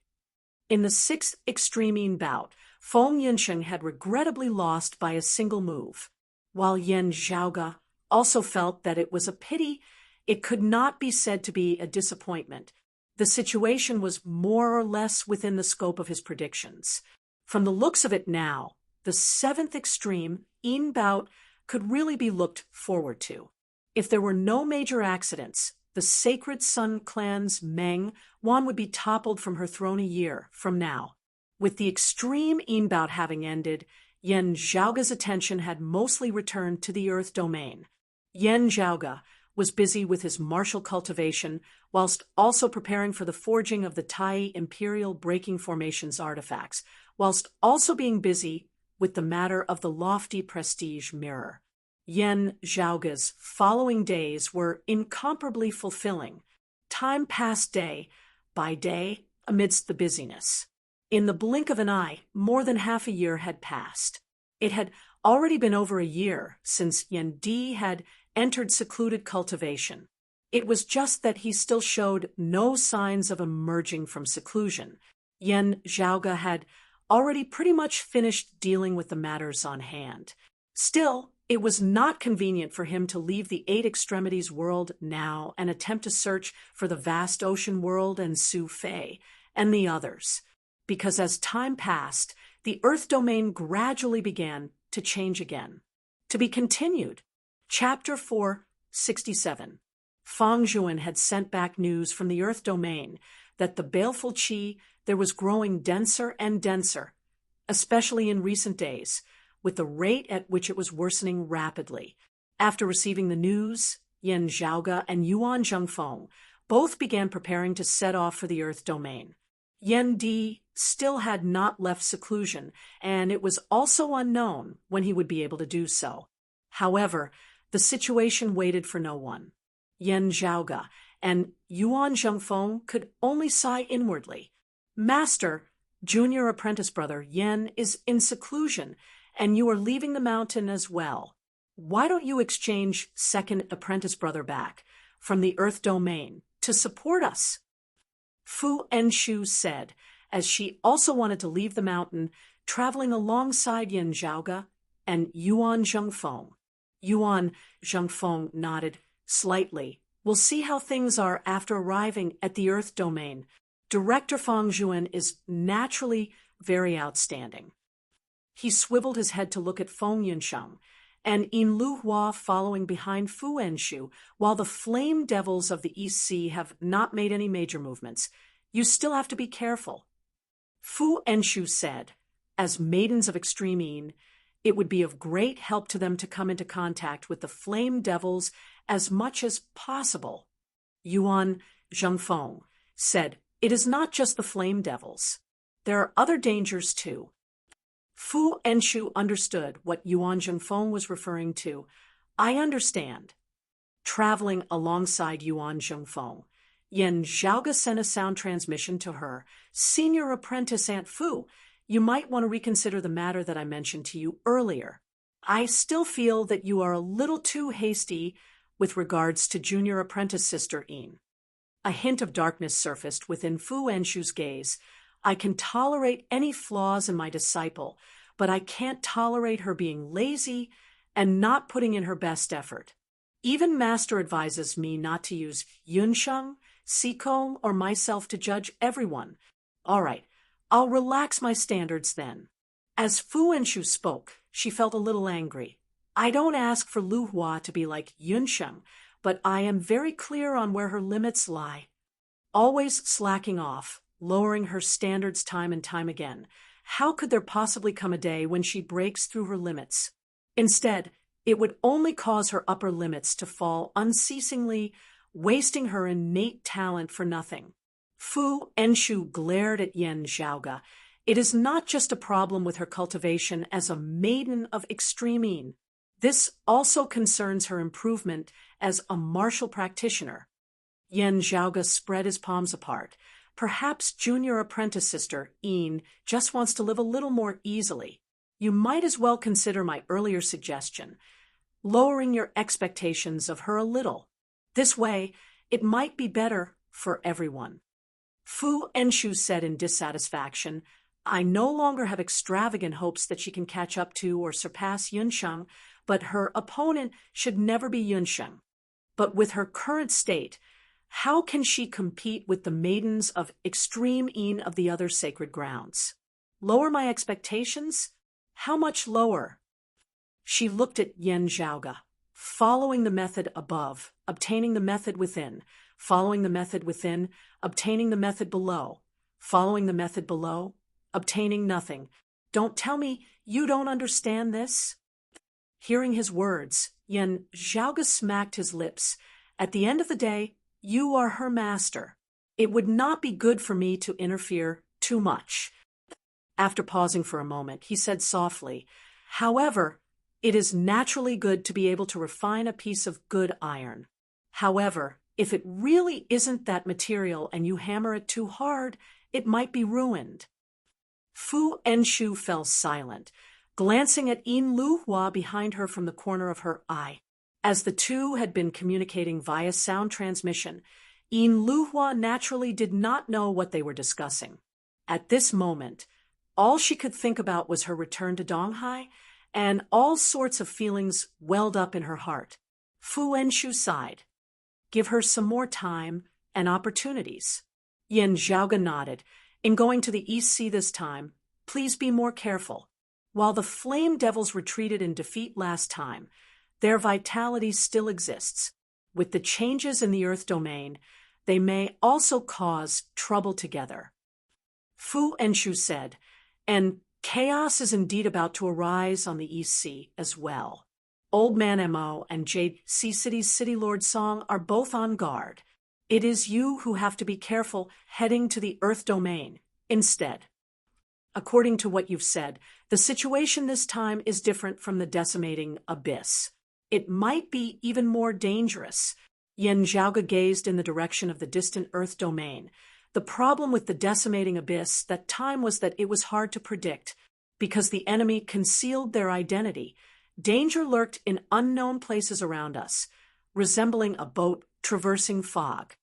In the 6th extreme Yin bout, Feng Yinsheng had regrettably lost by a single move. While Yen Zhaoge also felt that it was a pity, it could not be said to be a disappointment. The situation was more or less within the scope of his predictions. From the looks of it now, the 7th extreme Yin bout could really be looked forward to. If there were no major accidents, the Sacred Sun Clan's Meng Wan would be toppled from her throne a year from now. With the extreme Yin bout having ended, Yen Zhaoga's attention had mostly returned to the earth domain. Yen Zhaoga was busy with his martial cultivation whilst also preparing for the forging of the Tai Imperial Breaking Formations artifacts, whilst also being busy with the matter of the lofty prestige mirror. Yen Zhaoga's following days were incomparably fulfilling. Time passed day by day amidst the busyness. In the blink of an eye, more than half a year had passed. It had already been over a year since Yen Di had entered secluded cultivation. It was just that he still showed no signs of emerging from seclusion. Yen Zhaoga had already pretty much finished dealing with the matters on hand. Still, it was not convenient for him to leave the Eight Extremities world now and attempt to search for the vast ocean world and Su Fei and the others, because as time passed, the Earth domain gradually began to change again. To be continued. Chapter 467. Fang Zhuan had sent back news from the Earth domain that the baleful qi there was growing denser and denser, especially in recent days, with the rate at which it was worsening rapidly. After receiving the news, Yen Zhaoga and Yuan Zhengfeng both began preparing to set off for the Earth domain. Yen Di still had not left seclusion, and it was also unknown when he would be able to do so. However, the situation waited for no one. Yen Zhaoga and Yuan Zhengfeng could only sigh inwardly. Master, junior apprentice brother Yen is in seclusion, and you are leaving the mountain as well. Why don't you exchange second apprentice brother back from the Earth domain to support us? Fu Enshu said, as she also wanted to leave the mountain, traveling alongside Yen Zhaoga and Yuan Zhengfeng. Yuan Zhengfeng nodded slightly. We'll see how things are after arriving at the Earth domain. Director Fang Zhuan is naturally very outstanding. He swiveled his head to look at Feng Yunsheng and Yin Luhua following behind Fu Enshu, while the flame devils of the East Sea have not made any major movements. You still have to be careful. Fu Enshu said, as maidens of extreme Yin, it would be of great help to them to come into contact with the flame devils as much as possible. Yuan Zhengfeng said, it is not just the flame devils. There are other dangers too. Fu Enshu understood what Yuan Zhengfeng was referring to. I understand. Traveling alongside Yuan Zhengfeng, Yen Zhaoga sent a sound transmission to her. Senior apprentice Aunt Fu, you might want to reconsider the matter that I mentioned to you earlier. I still feel that you are a little too hasty with regards to junior apprentice sister Yin. A hint of darkness surfaced within Fu Enshu's gaze. I can tolerate any flaws in my disciple, but I can't tolerate her being lazy and not putting in her best effort. Even Master advises me not to use Yunsheng, Sikong, or myself to judge everyone. All right, I'll relax my standards then. As Fu Enshu spoke, she felt a little angry. I don't ask for Lu Hua to be like Yunsheng, but I am very clear on where her limits lie. Always slacking off, lowering her standards time and time again. How could there possibly come a day when she breaks through her limits? Instead, it would only cause her upper limits to fall unceasingly, wasting her innate talent for nothing. Fu Enshu glared at Yen Zhaoga. It is not just a problem with her cultivation as a maiden of extreme Yin. This also concerns her improvement as a martial practitioner. Yen Zhaoga spread his palms apart. Perhaps junior apprentice sister Yin just wants to live a little more easily. You might as well consider my earlier suggestion, lowering your expectations of her a little. This way, it might be better for everyone. Fu Enshu said in dissatisfaction, I no longer have extravagant hopes that she can catch up to or surpass Yunsheng, but her opponent should never be Yunsheng. But with her current state, how can she compete with the maidens of extreme Yin of the other sacred grounds? Lower my expectations? How much lower? She looked at Yen Zhaoga, following the method above, obtaining the method within, following the method within, obtaining the method below, following the method below, obtaining nothing. Don't tell me you don't understand this." Hearing his words, Yen Zhaoga smacked his lips. "At the end of the day, you are her master. It would not be good for me to interfere too much." After pausing for a moment, he said softly, "However, it is naturally good to be able to refine a piece of good iron. However, if it really isn't that material and you hammer it too hard, it might be ruined." Fu Enshu fell silent, glancing at Yin Luhua behind her from the corner of her eye. As the two had been communicating via sound transmission, Yin Luhua naturally did not know what they were discussing. At this moment, all she could think about was her return to Donghai, and all sorts of feelings welled up in her heart. Fu Enshu sighed. "Give her some more time and opportunities." Yen Zhaoga nodded. "In going to the East Sea this time, please be more careful. While the flame devils retreated in defeat last time, their vitality still exists. With the changes in the Earth domain, they may also cause trouble together." Fu Enshu said, "And chaos is indeed about to arise on the East Sea as well. Old Man Mo and Jade Sea City's City Lord Song are both on guard. It is you who have to be careful heading to the Earth domain instead. According to what you've said, the situation this time is different from the decimating abyss. It might be even more dangerous." Yen Zhaoga gazed in the direction of the distant Earth domain. The problem with the decimating abyss that time was that it was hard to predict. Because the enemy concealed their identity, danger lurked in unknown places around us, resembling a boat traversing fog.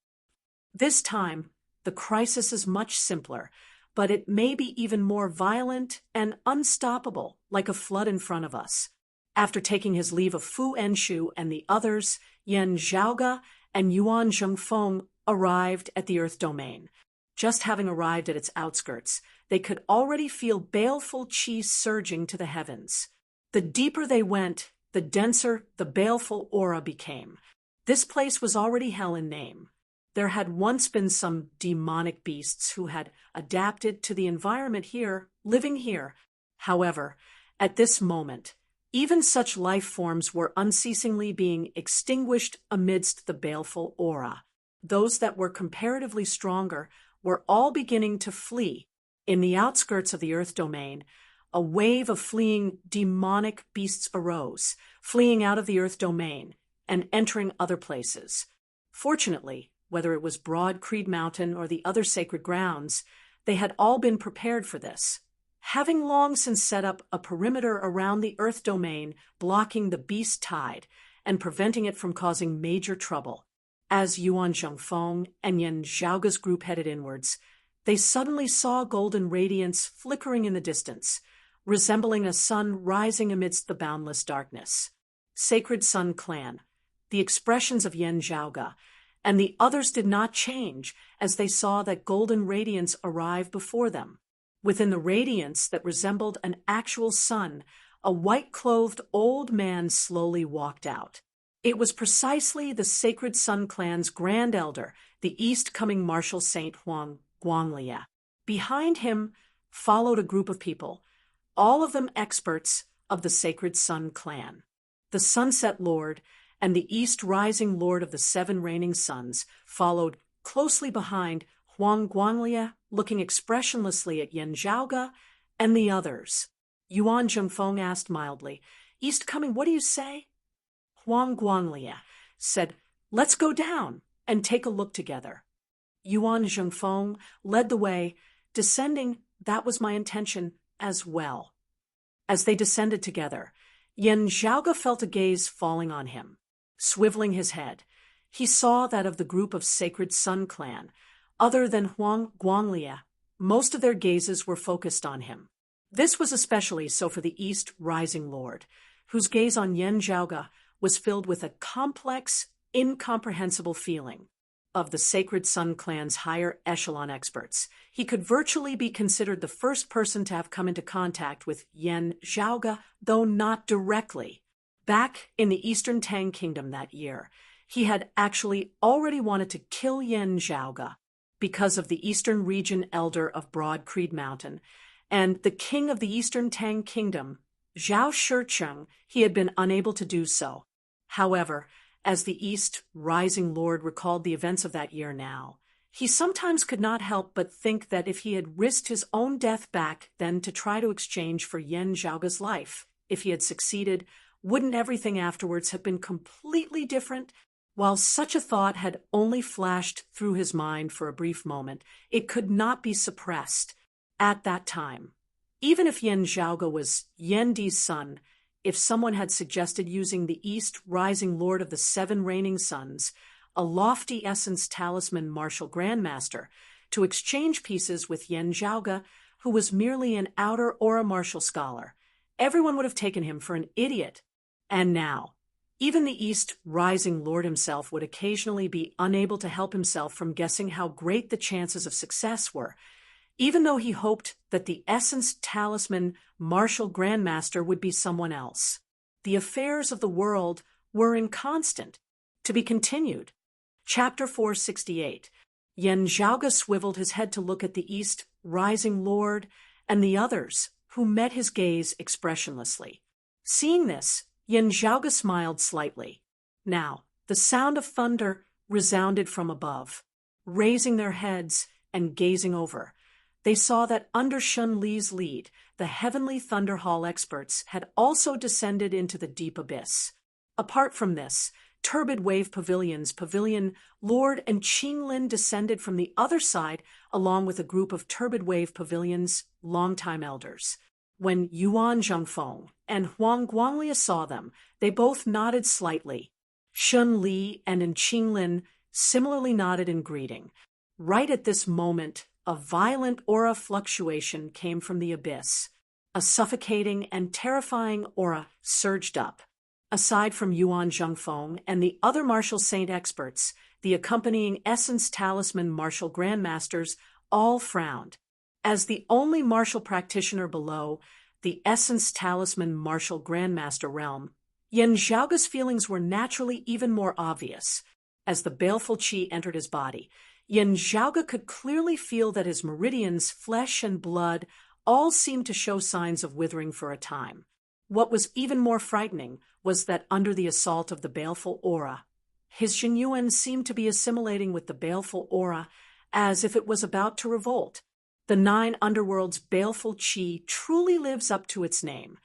This time, the crisis is much simpler, but it may be even more violent and unstoppable, like a flood in front of us. After taking his leave of Fu Enshu and the others, Yen Zhaoga and Yuan Zhengfeng arrived at the Earth domain. Just having arrived at its outskirts, they could already feel baleful qi surging to the heavens. The deeper they went, the denser the baleful aura became. This place was already hell in name. There had once been some demonic beasts who had adapted to the environment here, living here. However, at this moment, even such life forms were unceasingly being extinguished amidst the baleful aura. Those that were comparatively stronger were all beginning to flee. In the outskirts of the Earth domain, a wave of fleeing demonic beasts arose, fleeing out of the Earth domain and entering other places. Fortunately, whether it was Broad Creed Mountain or the other sacred grounds, they had all been prepared for this, having long since set up a perimeter around the Earth domain, blocking the beast tide and preventing it from causing major trouble. As Yuan Zhengfeng and Yen Zhaoga's group headed inwards, they suddenly saw golden radiance flickering in the distance, resembling a sun rising amidst the boundless darkness. Sacred Sun Clan, the expressions of Yen Zhaoga, and the others did not change as they saw that golden radiance arrive before them. Within the radiance that resembled an actual sun, a white-clothed old man slowly walked out. It was precisely the Sacred Sun Clan's Grand Elder, the East-coming Marshal Saint Huang Guanglia. Behind him followed a group of people, all of them experts of the Sacred Sun Clan. The Sunset Lord and the East Rising Lord of the Seven Reigning Suns followed closely behind Huang Guanglia, looking expressionlessly at Yen Zhaoga and the others. Yuan Zhengfeng asked mildly, "East coming, what do you say?" Huang Guanglia said, "Let's go down and take a look together." Yuan Zhengfeng led the way, descending. That was my intention as well. As they descended together, Yen Zhaoga felt a gaze falling on him. Swiveling his head, he saw that of the group of Sacred Sun Clan, other than Huang Guanglia, most of their gazes were focused on him. This was especially so for the East Rising Lord, whose gaze on Yen Zhaoga was filled with a complex, incomprehensible feeling. Of the Sacred Sun Clan's higher echelon experts, he could virtually be considered the first person to have come into contact with Yen Zhaoga, though not directly. Back in the Eastern Tang Kingdom that year, he had actually already wanted to kill Yen Zhaoga because of the Eastern Region Elder of Broad Creed Mountain, and the king of the Eastern Tang Kingdom, Zhao Shicheng, he had been unable to do so. However, as the East Rising Lord recalled the events of that year now, he sometimes could not help but think that if he had risked his own death back then to try to exchange for Yan Zhaoge's life, if he had succeeded, wouldn't everything afterwards have been completely different? While such a thought had only flashed through his mind for a brief moment, it could not be suppressed at that time. Even if Yan Zhaoge was Yan Di's son, if someone had suggested using the East Rising Lord of the Seven Reigning Suns, a lofty essence talisman martial grandmaster, to exchange pieces with Yan Zhaoge, who was merely an outer aura martial scholar, everyone would have taken him for an idiot. And now, even the East Rising Lord himself would occasionally be unable to help himself from guessing how great the chances of success were, even though he hoped that the essence talisman martial grandmaster would be someone else. The affairs of the world were inconstant. To be continued. Chapter 468. Yan Zhaoge swiveled his head to look at the East Rising Lord and the others, who met his gaze expressionlessly. Seeing this, Yan Zhaoge smiled slightly. Now, the sound of thunder resounded from above. Raising their heads and gazing over, they saw that under Shun Li's lead, the Heavenly Thunder Hall experts had also descended into the deep abyss. Apart from this, Turbid Wave Pavilion's Pavilion Lord and Qinglin descended from the other side along with a group of Turbid Wave Pavilion's longtime elders. When Yuan Zhengfeng and Huang Guanglia saw them, they both nodded slightly. Shun Li and Qinglin similarly nodded in greeting. Right at this moment, a violent aura fluctuation came from the abyss. A suffocating and terrifying aura surged up. Aside from Yuan Zhengfeng and the other martial saint experts, the accompanying essence talisman martial grandmasters all frowned. As the only martial practitioner below the essence talisman martial grandmaster realm, Yan Zhaoge's feelings were naturally even more obvious. As the baleful qi entered his body, Yan Zhaoge could clearly feel that his meridians, flesh and blood, all seemed to show signs of withering for a time. What was even more frightening was that under the assault of the baleful aura, his Xingyuan seemed to be assimilating with the baleful aura as if it was about to revolt. The nine underworld's baleful qi truly lives up to its name.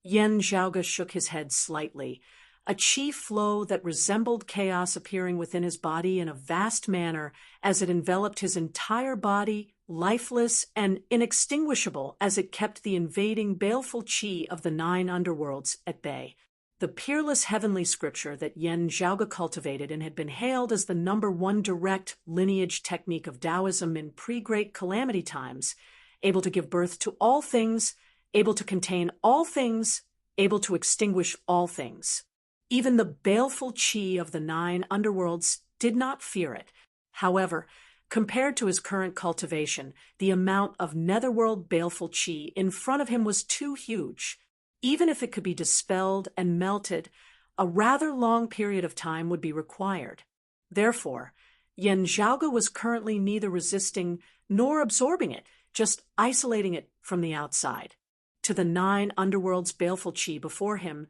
Yan Zhaoge shook his head slightly, a qi flow that resembled chaos appearing within his body in a vast manner as it enveloped his entire body, lifeless and inextinguishable as it kept the invading baleful qi of the nine underworlds at bay. The peerless heavenly scripture that Yan Zhaoge cultivated and had been hailed as the #1 direct lineage technique of Taoism in pre-Great Calamity times, able to give birth to all things, able to contain all things, able to extinguish all things. Even the baleful qi of the nine underworlds did not fear it. However, compared to his current cultivation, the amount of netherworld baleful qi in front of him was too huge. Even if it could be dispelled and melted, a rather long period of time would be required. Therefore, Yan Zhaoge was currently neither resisting nor absorbing it, just isolating it from the outside. To the nine underworld's baleful qi before him,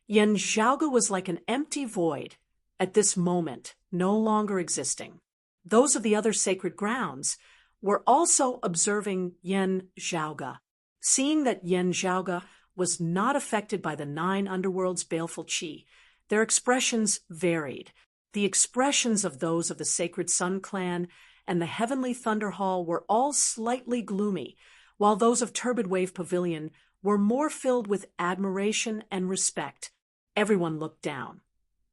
Yan Zhaoge was like an empty void, at this moment no longer existing. Those of the other sacred grounds were also observing Yan Zhaoge. Seeing that Yan Zhaoge was not affected by the nine underworld's baleful qi, their expressions varied. The expressions of those of the Sacred Sun clan and the Heavenly Thunder Hall were all slightly gloomy, while those of Turbid Wave Pavilion were more filled with admiration and respect. Everyone looked down,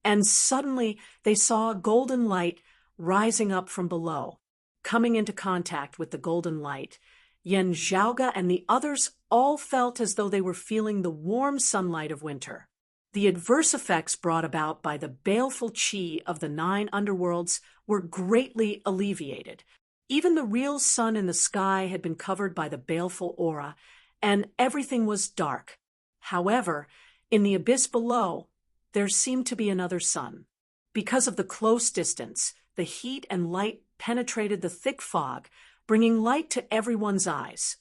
and suddenly they saw a golden light rising up from below. Coming into contact with the golden light, Yan Zhaoge and the others all felt as though they were feeling the warm sunlight of winter. The adverse effects brought about by the baleful qi of the nine underworlds were greatly alleviated. Even the real sun in the sky had been covered by the baleful aura, and everything was dark. However, in the abyss below, there seemed to be another sun. Because of the close distance, the heat and light penetrated the thick fog, bringing light to everyone's eyes.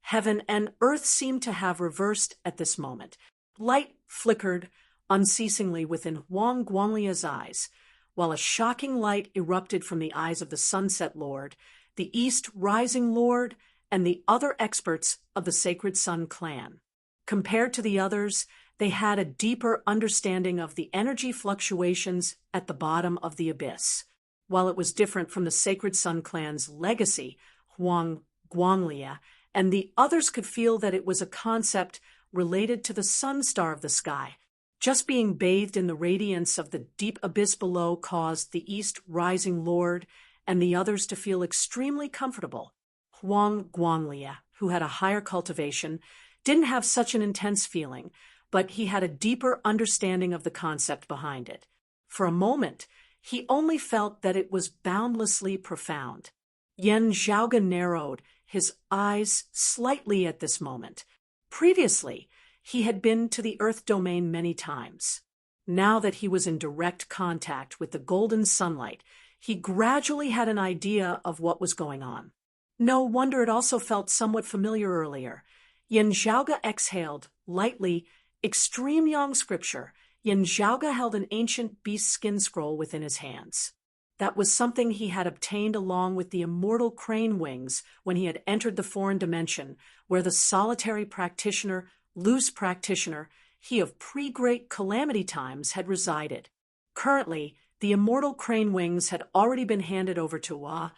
Heaven and earth seemed to have reversed at this moment. Light flickered unceasingly within Huang Guanglia's eyes, while a shocking light erupted from the eyes of the Sunset Lord, the East Rising Lord, and the other experts of the Sacred Sun clan. Compared to the others, they had a deeper understanding of the energy fluctuations at the bottom of the abyss. While it was different from the Sacred Sun clan's legacy, Huang Guanglia, and the others could feel that it was a concept related to the sun star of the sky. Just being bathed in the radiance of the deep abyss below caused the East Rising Lord and the others to feel extremely comfortable. Huang Guanglia, who had a higher cultivation, didn't have such an intense feeling, but he had a deeper understanding of the concept behind it. For a moment, he only felt that it was boundlessly profound. Yan Zhaoga narrowed his eyes slightly at this moment. Previously, he had been to the Earth domain many times. Now that he was in direct contact with the golden sunlight, he gradually had an idea of what was going on. No wonder it also felt somewhat familiar earlier. Yan Zhaoga exhaled, lightly, extreme yang scripture. Yan Zhaoga held an ancient beast skin scroll within his hands. That was something he had obtained along with the immortal crane wings when he had entered the foreign dimension, where the solitary practitioner, loose practitioner, he of pre-great calamity times had resided. Currently, the immortal crane wings had already been handed over to Wa,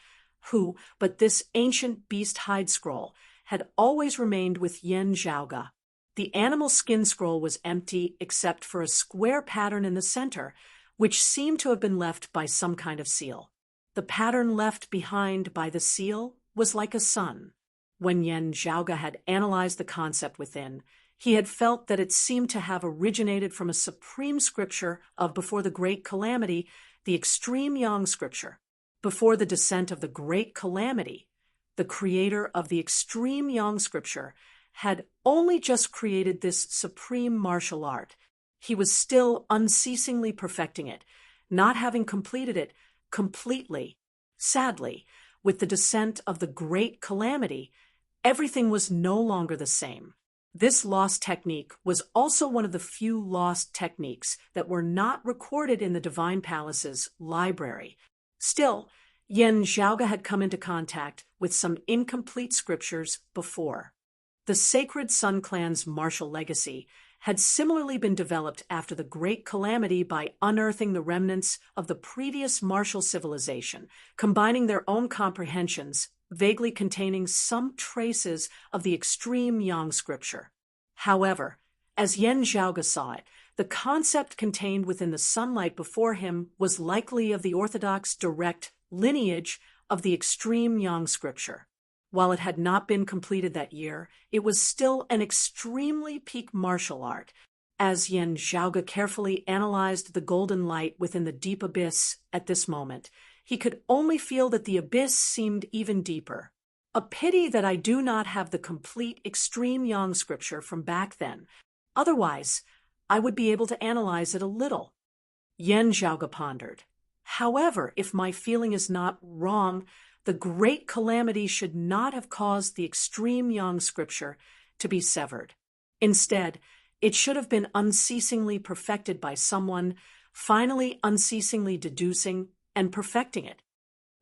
but this ancient beast hide scroll had always remained with Yan Zhaoga. The animal skin scroll was empty except for a square pattern in the center, which seemed to have been left by some kind of seal. The pattern left behind by the seal was like a sun. When Yan Zhaoga had analyzed the concept within, he had felt that it seemed to have originated from a supreme scripture of before the Great Calamity, the extreme yang scripture. Before the descent of the Great Calamity, the creator of the extreme yang scripture had only just created this supreme martial art. He was still unceasingly perfecting it, not having completed it completely. Sadly, with the descent of the Great Calamity, everything was no longer the same. This lost technique was also one of the few lost techniques that were not recorded in the Divine Palace's library. Still, Yan Zhaoga had come into contact with some incomplete scriptures before. The Sacred Sun clan's martial legacy had similarly been developed after the Great Calamity by unearthing the remnants of the previous martial civilization, combining their own comprehensions, vaguely containing some traces of the extreme yang scripture. However, as Yan Zhaoga saw it, the concept contained within the sunlight before him was likely of the orthodox direct lineage of the extreme yang scripture. While it had not been completed that year, it was still an extremely peak martial art. As Yan Zhaoga carefully analyzed the golden light within the deep abyss at this moment, he could only feel that the abyss seemed even deeper. A pity that I do not have the complete extreme yang scripture from back then. Otherwise, I would be able to analyze it a little. Yan Zhaoga pondered. However, if my feeling is not wrong, the Great Calamity should not have caused the extreme yang scripture to be severed. Instead, it should have been unceasingly perfected by someone, finally unceasingly deducing and perfecting it.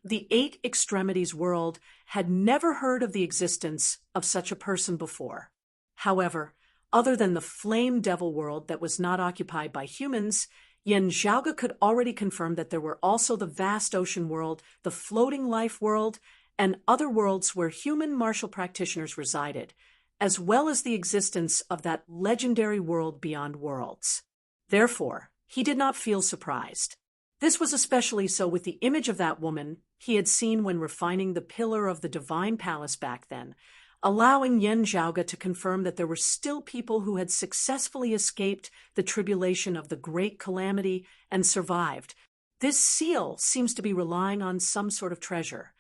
The Eight Extremities world had never heard of the existence of such a person before. However, other than the Flame Devil world that was not occupied by humans, Yan Zhaoga could already confirm that there were also the vast ocean world, the floating life world, and other worlds where human martial practitioners resided, as well as the existence of that legendary world beyond worlds. Therefore, he did not feel surprised. This was especially so with the image of that woman he had seen when refining the pillar of the Divine Palace back then, allowing Yan Zhaoga to confirm that there were still people who had successfully escaped the tribulation of the Great Calamity and survived. This seal seems to be relying on some sort of treasure.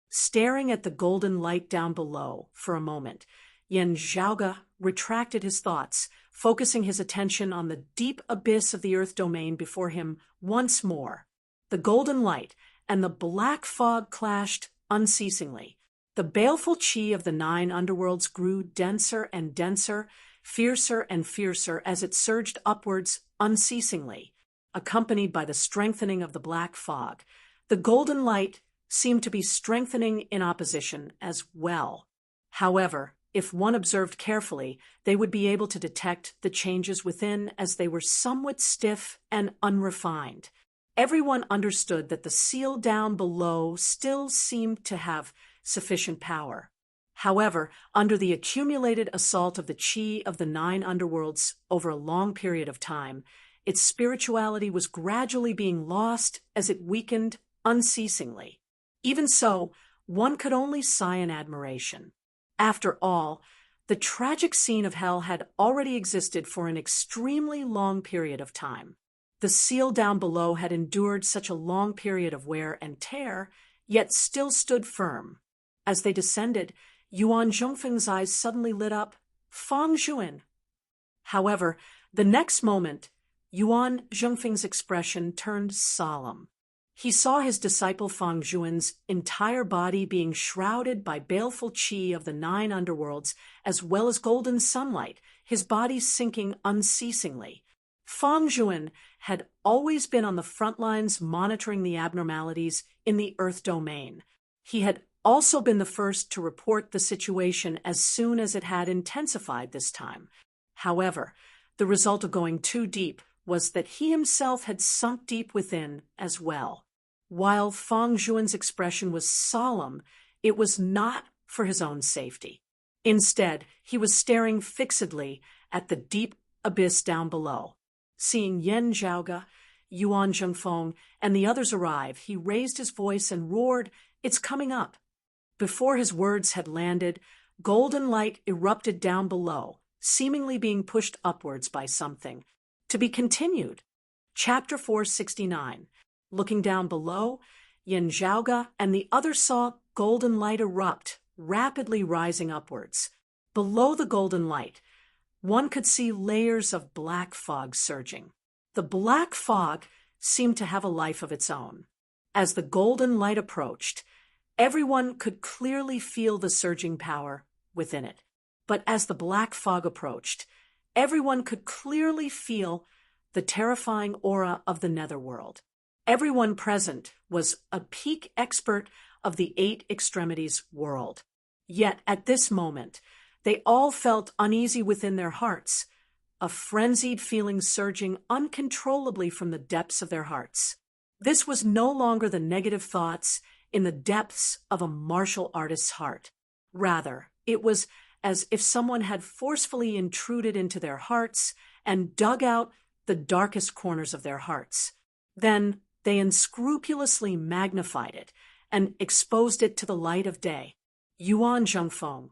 Staring at the golden light down below for a moment, Yan Zhaoga retracted his thoughts, focusing his attention on the deep abyss of the earth domain before him once more. The golden light and the black fog clashed unceasingly. The baleful chi of the 9 underworlds grew denser and denser, fiercer and fiercer as it surged upwards unceasingly, accompanied by the strengthening of the black fog. The golden light seemed to be strengthening in opposition as well. However, if one observed carefully, they would be able to detect the changes within as they were somewhat stiff and unrefined. Everyone understood that the seal down below still seemed to have sufficient power. However, under the accumulated assault of the chi of the 9 underworlds over a long period of time, its spirituality was gradually being lost as it weakened unceasingly. Even so, one could only sigh in admiration. After all, the tragic scene of hell had already existed for an extremely long period of time. The seal down below had endured such a long period of wear and tear, yet still stood firm. As they descended, Yuan Zhongfeng's eyes suddenly lit up. Fang Zhuan. However, the next moment, Yuan Zhongfeng's expression turned solemn. He saw his disciple Fang Zhuan's entire body being shrouded by baleful chi of the 9 underworlds, as well as golden sunlight, his body sinking unceasingly. Fang Zhuan had always been on the front lines monitoring the abnormalities in the Earth domain. He had also been the first to report the situation as soon as it had intensified this time. However, the result of going too deep was that he himself had sunk deep within as well. While Fang Zhuan's expression was solemn, it was not for his own safety. Instead, he was staring fixedly at the deep abyss down below. Seeing Yan Zhaoge, Yuan Zhongfeng, and the others arrive, he raised his voice and roared, "It's coming up!" Before his words had landed, golden light erupted down below, seemingly being pushed upwards by something. To be continued. Chapter 469. Looking down below, Yan Zhaoge and the others saw golden light erupt, rapidly rising upwards. Below the golden light, one could see layers of black fog surging. The black fog seemed to have a life of its own. As the golden light approached, everyone could clearly feel the surging power within it. But as the black fog approached, everyone could clearly feel the terrifying aura of the netherworld. Everyone present was a peak expert of the 8 extremities world. Yet at this moment, they all felt uneasy within their hearts, a frenzied feeling surging uncontrollably from the depths of their hearts. This was no longer the negative thoughts in the depths of a martial artist's heart. Rather, it was as if someone had forcefully intruded into their hearts and dug out the darkest corners of their hearts. Then they unscrupulously magnified it and exposed it to the light of day. Yuan Zhongfeng,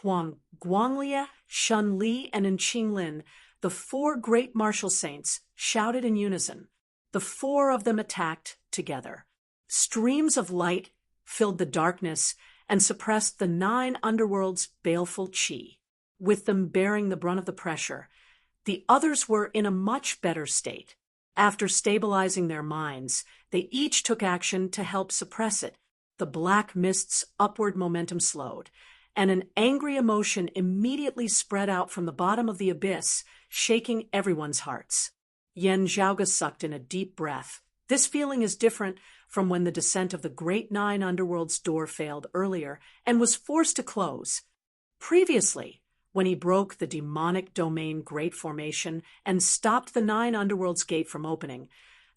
Huang Guanglie, Shun Li, and Enqing Lin, the 4 great martial saints, shouted in unison. The 4 of them attacked together. Streams of light filled the darkness and suppressed the 9 underworld's baleful chi. With them bearing the brunt of the pressure, the others were in a much better state. After stabilizing their minds, they each took action to help suppress it. The black mist's upward momentum slowed, and an angry emotion immediately spread out from the bottom of the abyss, shaking everyone's hearts. Yan Zhaoge sucked in a deep breath. This feeling is different from when the descent of the Great 9 Underworld's door failed earlier and was forced to close. Previously, when he broke the demonic domain Great Formation and stopped the 9 Underworld's gate from opening,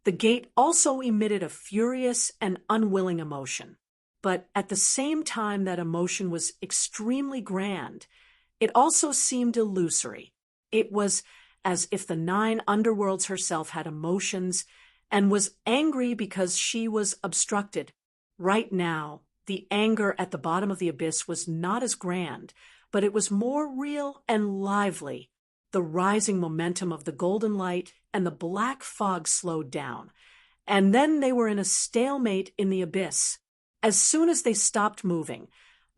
the gate also emitted a furious and unwilling emotion. But at the same time that emotion was extremely grand, it also seemed illusory. It was as if the 9 Underworlds herself had emotions and was angry because she was obstructed. Right now, the anger at the bottom of the abyss was not as grand, but it was more real and lively. The rising momentum of the golden light and the black fog slowed down, and then they were in a stalemate in the abyss. As soon as they stopped moving,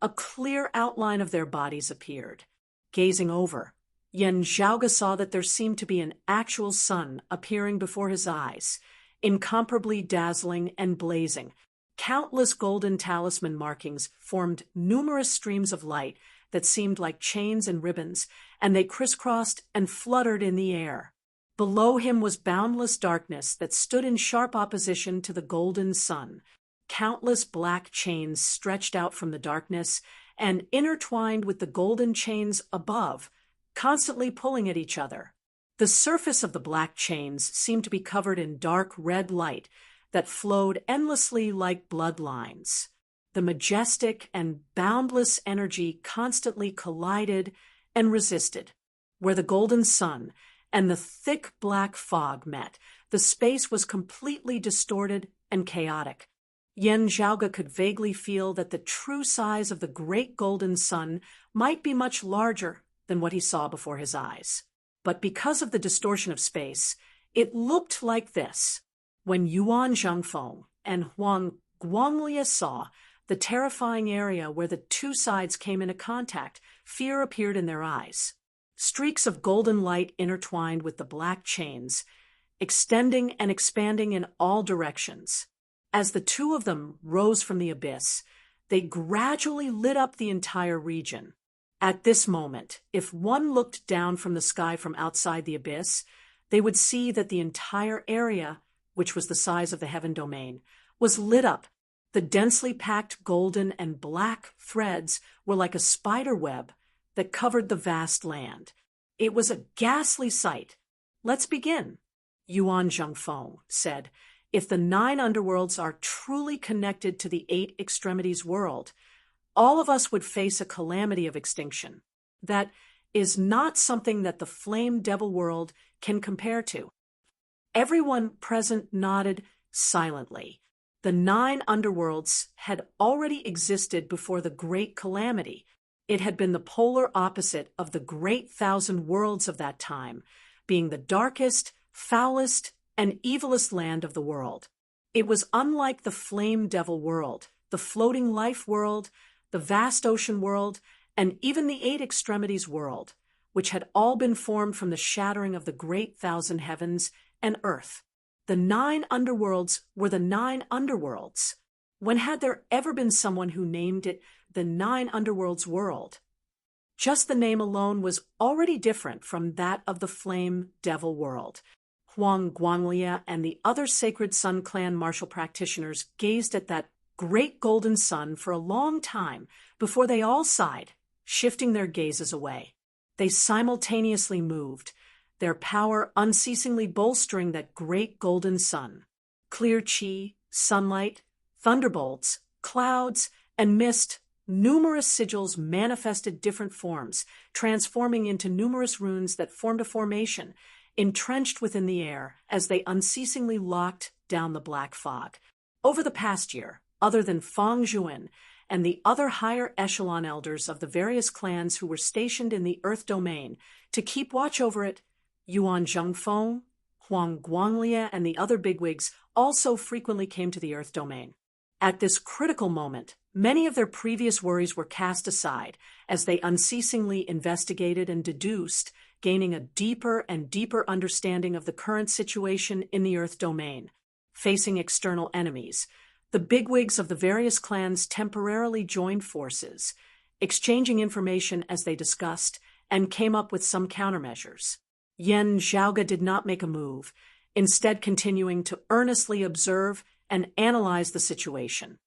a clear outline of their bodies appeared. Gazing over, Yan Zhaoge saw that there seemed to be an actual sun appearing before his eyes, incomparably dazzling and blazing. Countless golden talisman markings formed numerous streams of light that seemed like chains and ribbons, and they crisscrossed and fluttered in the air. Below him was boundless darkness that stood in sharp opposition to the golden sun. Countless black chains stretched out from the darkness and intertwined with the golden chains above, constantly pulling at each other. The surface of the black chains seemed to be covered in dark red light that flowed endlessly like bloodlines. The majestic and boundless energy constantly collided and resisted. Where the golden sun and the thick black fog met, the space was completely distorted and chaotic. Yan Zhaoge could vaguely feel that the true size of the great golden sun might be much larger than what he saw before his eyes. But because of the distortion of space, it looked like this. When Yuan Zhengfeng and Huang Guanglie saw the terrifying area where the two sides came into contact, fear appeared in their eyes. Streaks of golden light intertwined with the black chains, extending and expanding in all directions. As the two of them rose from the abyss, they gradually lit up the entire region. At this moment, if one looked down from the sky from outside the abyss, they would see that the entire area, which was the size of the heaven domain, was lit up. The densely packed golden and black threads were like a spider web that covered the vast land. It was a ghastly sight. "Let's begin," Yuan Zhengfeng said. "If the 9 underworlds are truly connected to the 8 extremities world, all of us would face a calamity of extinction. That is not something that the flame devil world can compare to." Everyone present nodded silently. The 9 underworlds had already existed before the great calamity. It had been the polar opposite of the great 1,000 worlds of that time, being the darkest, foulest, and evilest land of the world. It was unlike the flame devil world, the floating life world, the vast ocean world, and even the 8 extremities world, which had all been formed from the shattering of the great 1,000 heavens and earth. The 9 underworlds were the 9 underworlds. When had there ever been someone who named it the 9 underworlds world? Just the name alone was already different from that of the flame devil world. Huang Guanglie and the other sacred Sun Clan martial practitioners gazed at that great golden sun for a long time before they all sighed, shifting their gazes away. They simultaneously moved, their power unceasingly bolstering that great golden sun. Clear chi, sunlight, thunderbolts, clouds, and mist, numerous sigils manifested different forms, transforming into numerous runes that formed a formation, entrenched within the air as they unceasingly locked down the black fog. Over the past year, other than Fang Zhuan and the other higher echelon elders of the various clans who were stationed in the Earth domain to keep watch over it, Yuan Zhengfeng, Huang Guanglie, and the other bigwigs also frequently came to the Earth domain. At this critical moment, many of their previous worries were cast aside as they unceasingly investigated and deduced, gaining a deeper and deeper understanding of the current situation in the Earth domain. Facing external enemies, the bigwigs of the various clans temporarily joined forces, exchanging information as they discussed, and came up with some countermeasures. Yan Zhaoge did not make a move, instead continuing to earnestly observe and analyze the situation.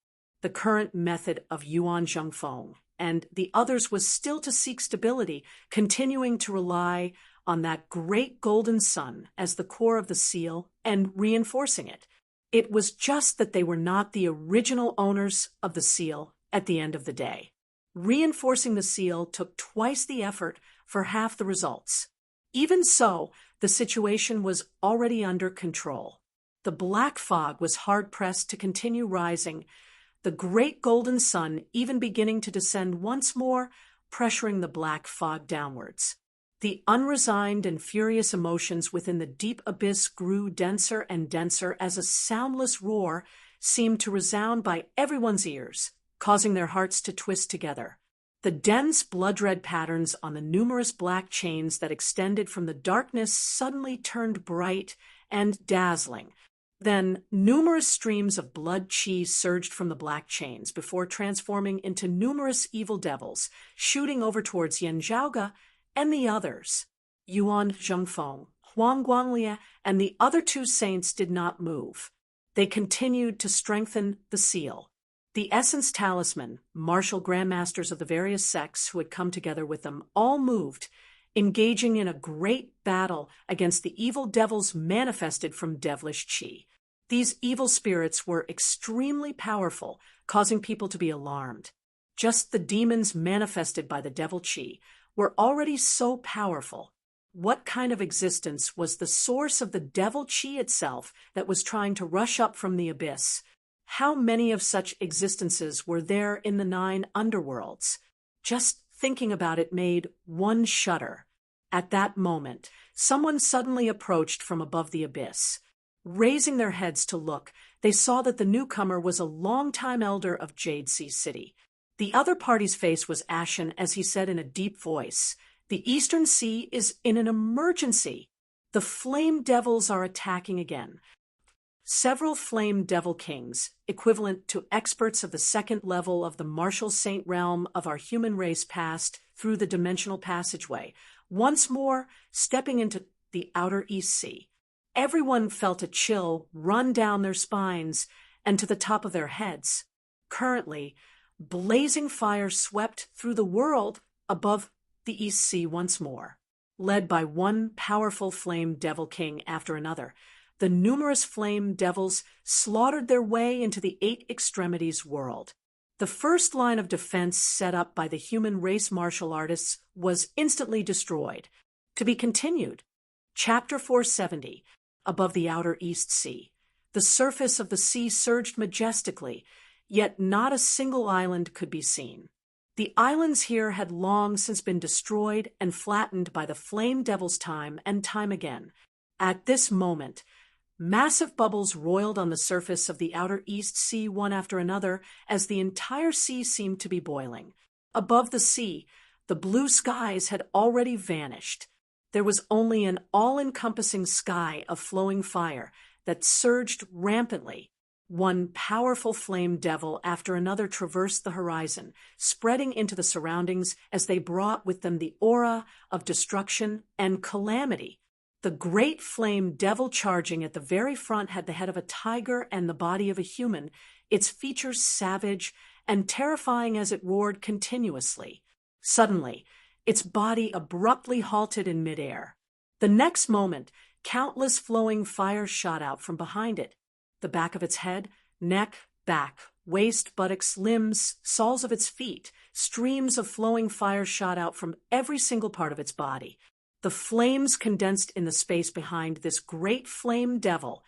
The current method of Yuan Zhengfeng and the others was still to seek stability, continuing to rely on that great golden sun as the core of the seal and reinforcing it. It was just that they were not the original owners of the seal at the end of the day. Reinforcing the seal took twice the effort for half the results. Even so, the situation was already under control. The black fog was hard-pressed to continue rising, the great golden sun even beginning to descend once more, pressuring the black fog downwards. The unresigned and furious emotions within the deep abyss grew denser and denser as a soundless roar seemed to resound by everyone's ears, causing their hearts to twist together. The dense blood-red patterns on the numerous black chains that extended from the darkness suddenly turned bright and dazzling, Then numerous streams of blood chi surged from the black chains before transforming into numerous evil devils, shooting over towards Yan Zhaoge and the others. Yuan Zhengfeng, Huang Guanglie, and the other two saints did not move. They continued to strengthen the seal. The Essence Talisman, martial grandmasters of the various sects who had come together with them, all moved, engaging in a great battle against the evil devils manifested from devilish chi. These evil spirits were extremely powerful, causing people to be alarmed. Just the demons manifested by the devil chi were already so powerful. What kind of existence was the source of the devil chi itself that was trying to rush up from the abyss? How many of such existences were there in the 9 underworlds? Just thinking about it made one shudder. At that moment, someone suddenly approached from above the abyss. Raising their heads to look, they saw that the newcomer was a longtime elder of Jade Sea City. The other party's face was ashen as he said in a deep voice, "The Eastern Sea is in an emergency. The flame devils are attacking again." Several flame devil kings, equivalent to experts of the 2nd level of the martial saint realm of our human race, passed through the dimensional passageway, once more stepping into the outer East Sea. Everyone felt a chill run down their spines and to the top of their heads. Currently, blazing fire swept through the world above the East Sea once more. Led by one powerful flame devil king after another, the numerous flame devils slaughtered their way into the 8 extremities world. The first line of defense set up by the human race martial artists was instantly destroyed. To be continued. Chapter 470, above the outer East Sea. The surface of the sea surged majestically, yet not a single island could be seen. The islands here had long since been destroyed and flattened by the flame devils time and time again. At this moment, massive bubbles roiled on the surface of the outer East Sea one after another as the entire sea seemed to be boiling. Above the sea, the blue skies had already vanished. There was only an all-encompassing sky of flowing fire that surged rampantly. One powerful flame devil after another traversed the horizon, spreading into the surroundings as they brought with them the aura of destruction and calamity. The great flame devil charging at the very front had the head of a tiger and the body of a human, its features savage and terrifying as it roared continuously. Suddenly, its body abruptly halted in midair. The next moment, countless flowing fire shot out from behind it. The back of its head, neck, back, waist, buttocks, limbs, soles of its feet, streams of flowing fire shot out from every single part of its body. The flames condensed in the space behind this great flame devil,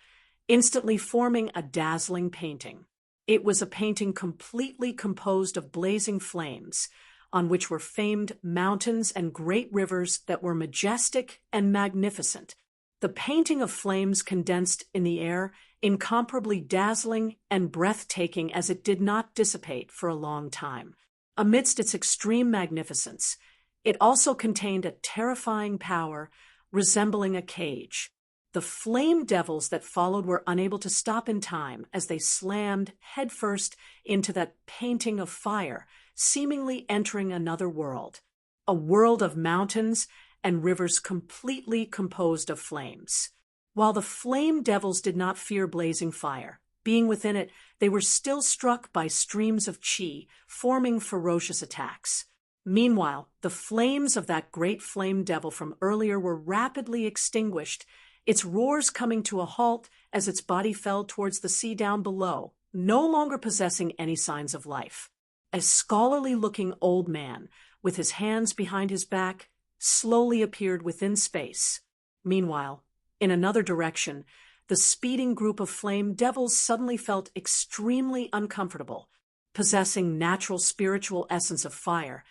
instantly forming a dazzling painting. It was a painting completely composed of blazing flames, on which were famed mountains and great rivers that were majestic and magnificent. The painting of flames condensed in the air, incomparably dazzling and breathtaking as it did not dissipate for a long time. Amidst its extreme magnificence, it also contained a terrifying power resembling a cage. The flame devils that followed were unable to stop in time as they slammed headfirst into that painting of fire, seemingly entering another world, a world of mountains and rivers completely composed of flames. While the flame devils did not fear blazing fire, being within it, they were still struck by streams of chi, forming ferocious attacks. Meanwhile, the flames of that great flame devil from earlier were rapidly extinguished, its roars coming to a halt as its body fell towards the sea down below, no longer possessing any signs of life. A scholarly-looking old man, with his hands behind his back, slowly appeared within space. Meanwhile, in another direction, the speeding group of flame devils suddenly felt extremely uncomfortable. Possessing natural spiritual essence of fire,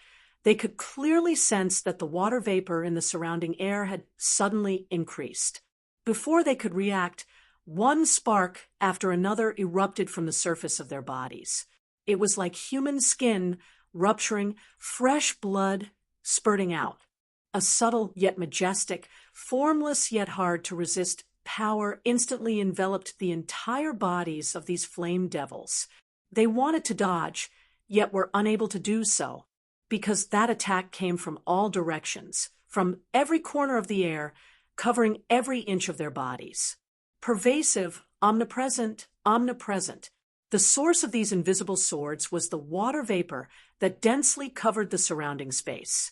they could clearly sense that the water vapor in the surrounding air had suddenly increased. Before they could react, one spark after another erupted from the surface of their bodies. It was like human skin rupturing, fresh blood spurting out. A subtle yet majestic, formless yet hard to resist power instantly enveloped the entire bodies of these flame devils. They wanted to dodge, yet were unable to do so, because that attack came from all directions, from every corner of the air, covering every inch of their bodies. Pervasive, omnipresent. The source of these invisible swords was the water vapor that densely covered the surrounding space.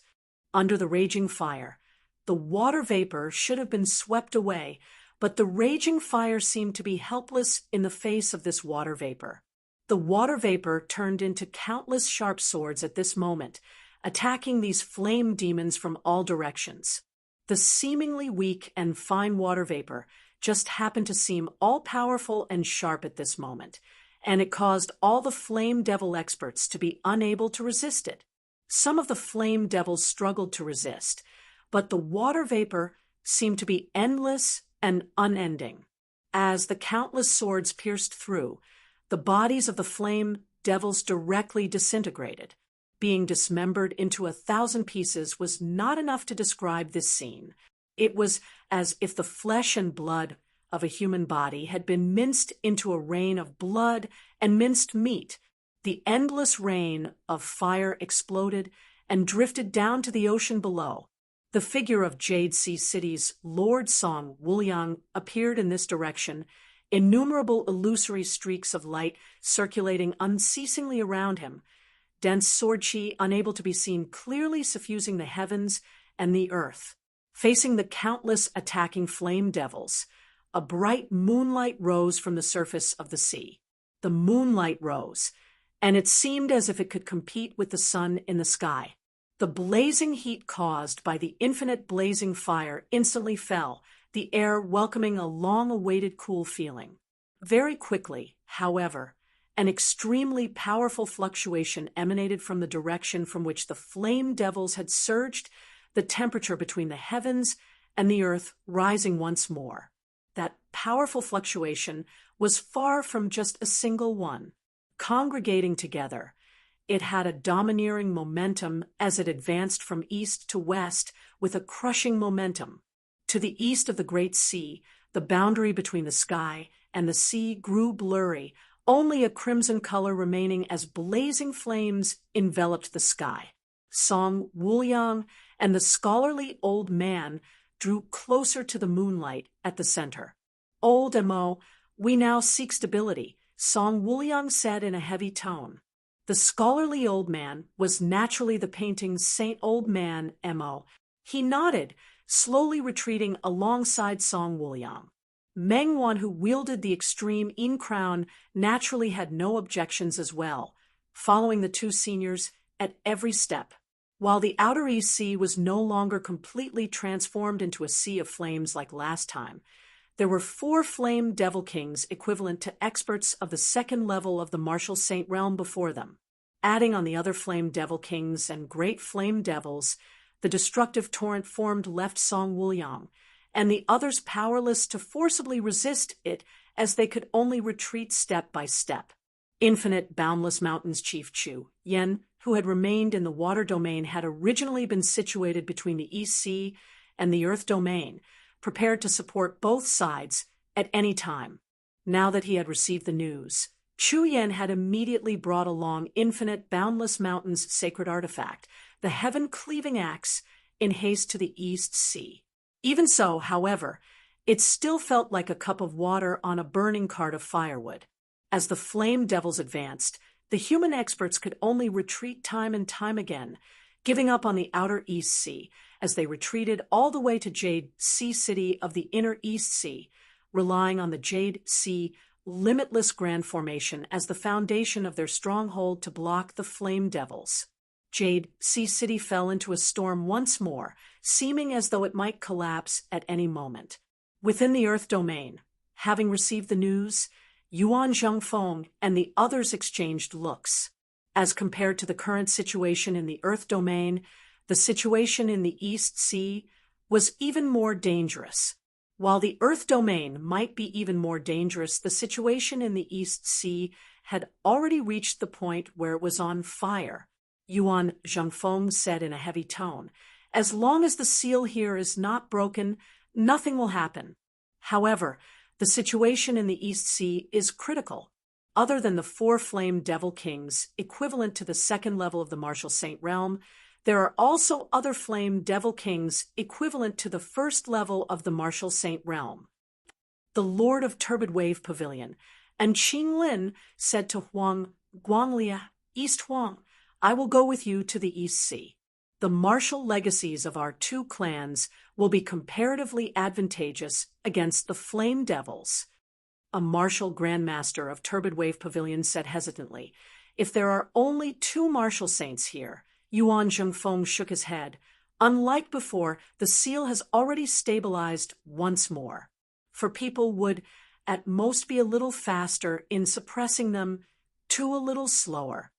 Under the raging fire, the water vapor should have been swept away, but the raging fire seemed to be helpless in the face of this water vapor. The water vapor turned into countless sharp swords at this moment, attacking these flame demons from all directions. The seemingly weak and fine water vapor just happened to seem all-powerful and sharp at this moment, and it caused all the flame devil experts to be unable to resist it. Some of the flame devils struggled to resist, but the water vapor seemed to be endless and unending. As the countless swords pierced through, the bodies of the flame devils directly disintegrated. Being dismembered into 1,000 pieces was not enough to describe this scene. It was as if the flesh and blood of a human body had been minced into a rain of blood and minced meat. The endless rain of fire exploded and drifted down to the ocean below. The figure of Jade Sea City's Lord Song Wuliang appeared in this direction, innumerable illusory streaks of light circulating unceasingly around him, dense sword chi unable to be seen clearly suffusing the heavens and the earth. Facing the countless attacking flame devils, a bright moonlight rose from the surface of the sea. The moonlight rose, and it seemed as if it could compete with the sun in the sky. The blazing heat caused by the infinite blazing fire instantly fell, the air welcoming a long-awaited cool feeling. Very quickly, however, an extremely powerful fluctuation emanated from the direction from which the flame devils had surged, the temperature between the heavens and the earth rising once more. That powerful fluctuation was far from just a single one. Congregating together, it had a domineering momentum as it advanced from east to west with a crushing momentum. To the east of the Great Sea, the boundary between the sky and the sea grew blurry, only a crimson color remaining as blazing flames enveloped the sky. Song Wuliang and the scholarly old man drew closer to the moonlight at the center. "Old Mo, we now seek stability," Song Wuliang said in a heavy tone. The scholarly old man was naturally the painting's Saint Old Man Mo. He nodded, slowly retreating alongside Song Wuliang. Meng Wan, who wielded the extreme Yin crown, naturally had no objections as well, following the two seniors at every step. While the outer East Sea was no longer completely transformed into a sea of flames like last time, there were 4 flame devil kings equivalent to experts of the second level of the martial saint realm before them. Adding on the other flame devil kings and great flame devils, the destructive torrent formed left Song Wuliang, and the others powerless to forcibly resist it as they could only retreat step by step. Infinite Boundless Mountains Chief Chu Yen, who had remained in the water domain, had originally been situated between the East Sea and the Earth domain, prepared to support both sides at any time. Now that he had received the news, Chu Yen had immediately brought along Infinite Boundless Mountains' sacred artifact, the heaven-cleaving axe, in haste to the East Sea. Even so, however, it still felt like a cup of water on a burning cart of firewood. As the flame devils advanced, the human experts could only retreat time and time again, giving up on the outer East Sea as they retreated all the way to Jade Sea City of the inner East Sea, relying on the Jade Sea limitless grand formation as the foundation of their stronghold to block the flame devils. Jade Sea City fell into a storm once more, seeming as though it might collapse at any moment. Within the Earth domain, having received the news, Yuan Zhengfeng and the others exchanged looks. As compared to the current situation in the Earth domain, the situation in the East Sea was even more dangerous. While the Earth domain might be even more dangerous, the situation in the East Sea had already reached the point where it was on fire. Yuan Zhengfeng said in a heavy tone, "As long as the seal here is not broken, nothing will happen." However, the situation in the East Sea is critical. Other than the 4 flame devil kings, equivalent to the 2nd level of the Martial Saint realm, there are also other flame devil kings equivalent to the 1st level of the Martial Saint realm. The Lord of Turbid Wave Pavilion, and Qing Lin said to Huang Guanglia, East Huang, I will go with you to the East Sea. The martial legacies of our 2 clans will be comparatively advantageous against the Flame Devils. A martial grandmaster of Turbid Wave Pavilion said hesitantly, If there are only 2 martial saints here, Yuan Zhengfeng shook his head. Unlike before, the seal has already stabilized once more. For people would at most be a little faster in suppressing them to a little slower.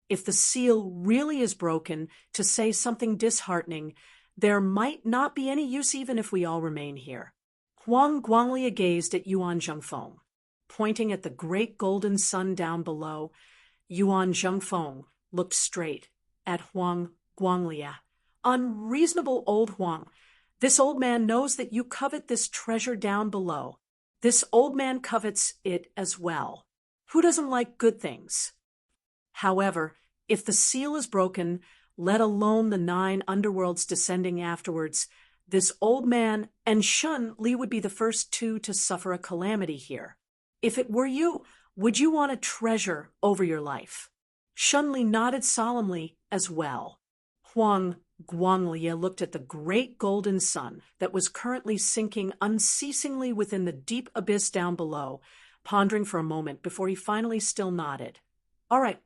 If the seal really is broken, to say something disheartening, there might not be any use even if we all remain here. Huang Guanglia gazed at Yuan Zhengfeng. Pointing at the great golden sun down below, Yuan Zhengfeng looked straight at Huang Guanglia. Unreasonable old Huang, this old man knows that you covet this treasure down below. This old man covets it as well. Who doesn't like good things? However, if the seal is broken, let alone the 9 underworlds descending afterwards, this old man and Shun Li would be the first 2 to suffer a calamity here. If it were you, would you want a treasure over your life? Shun Li nodded solemnly as well. Huang Guanglia looked at the great golden sun that was currently sinking unceasingly within the deep abyss down below, pondering for a moment before he finally still nodded. All right.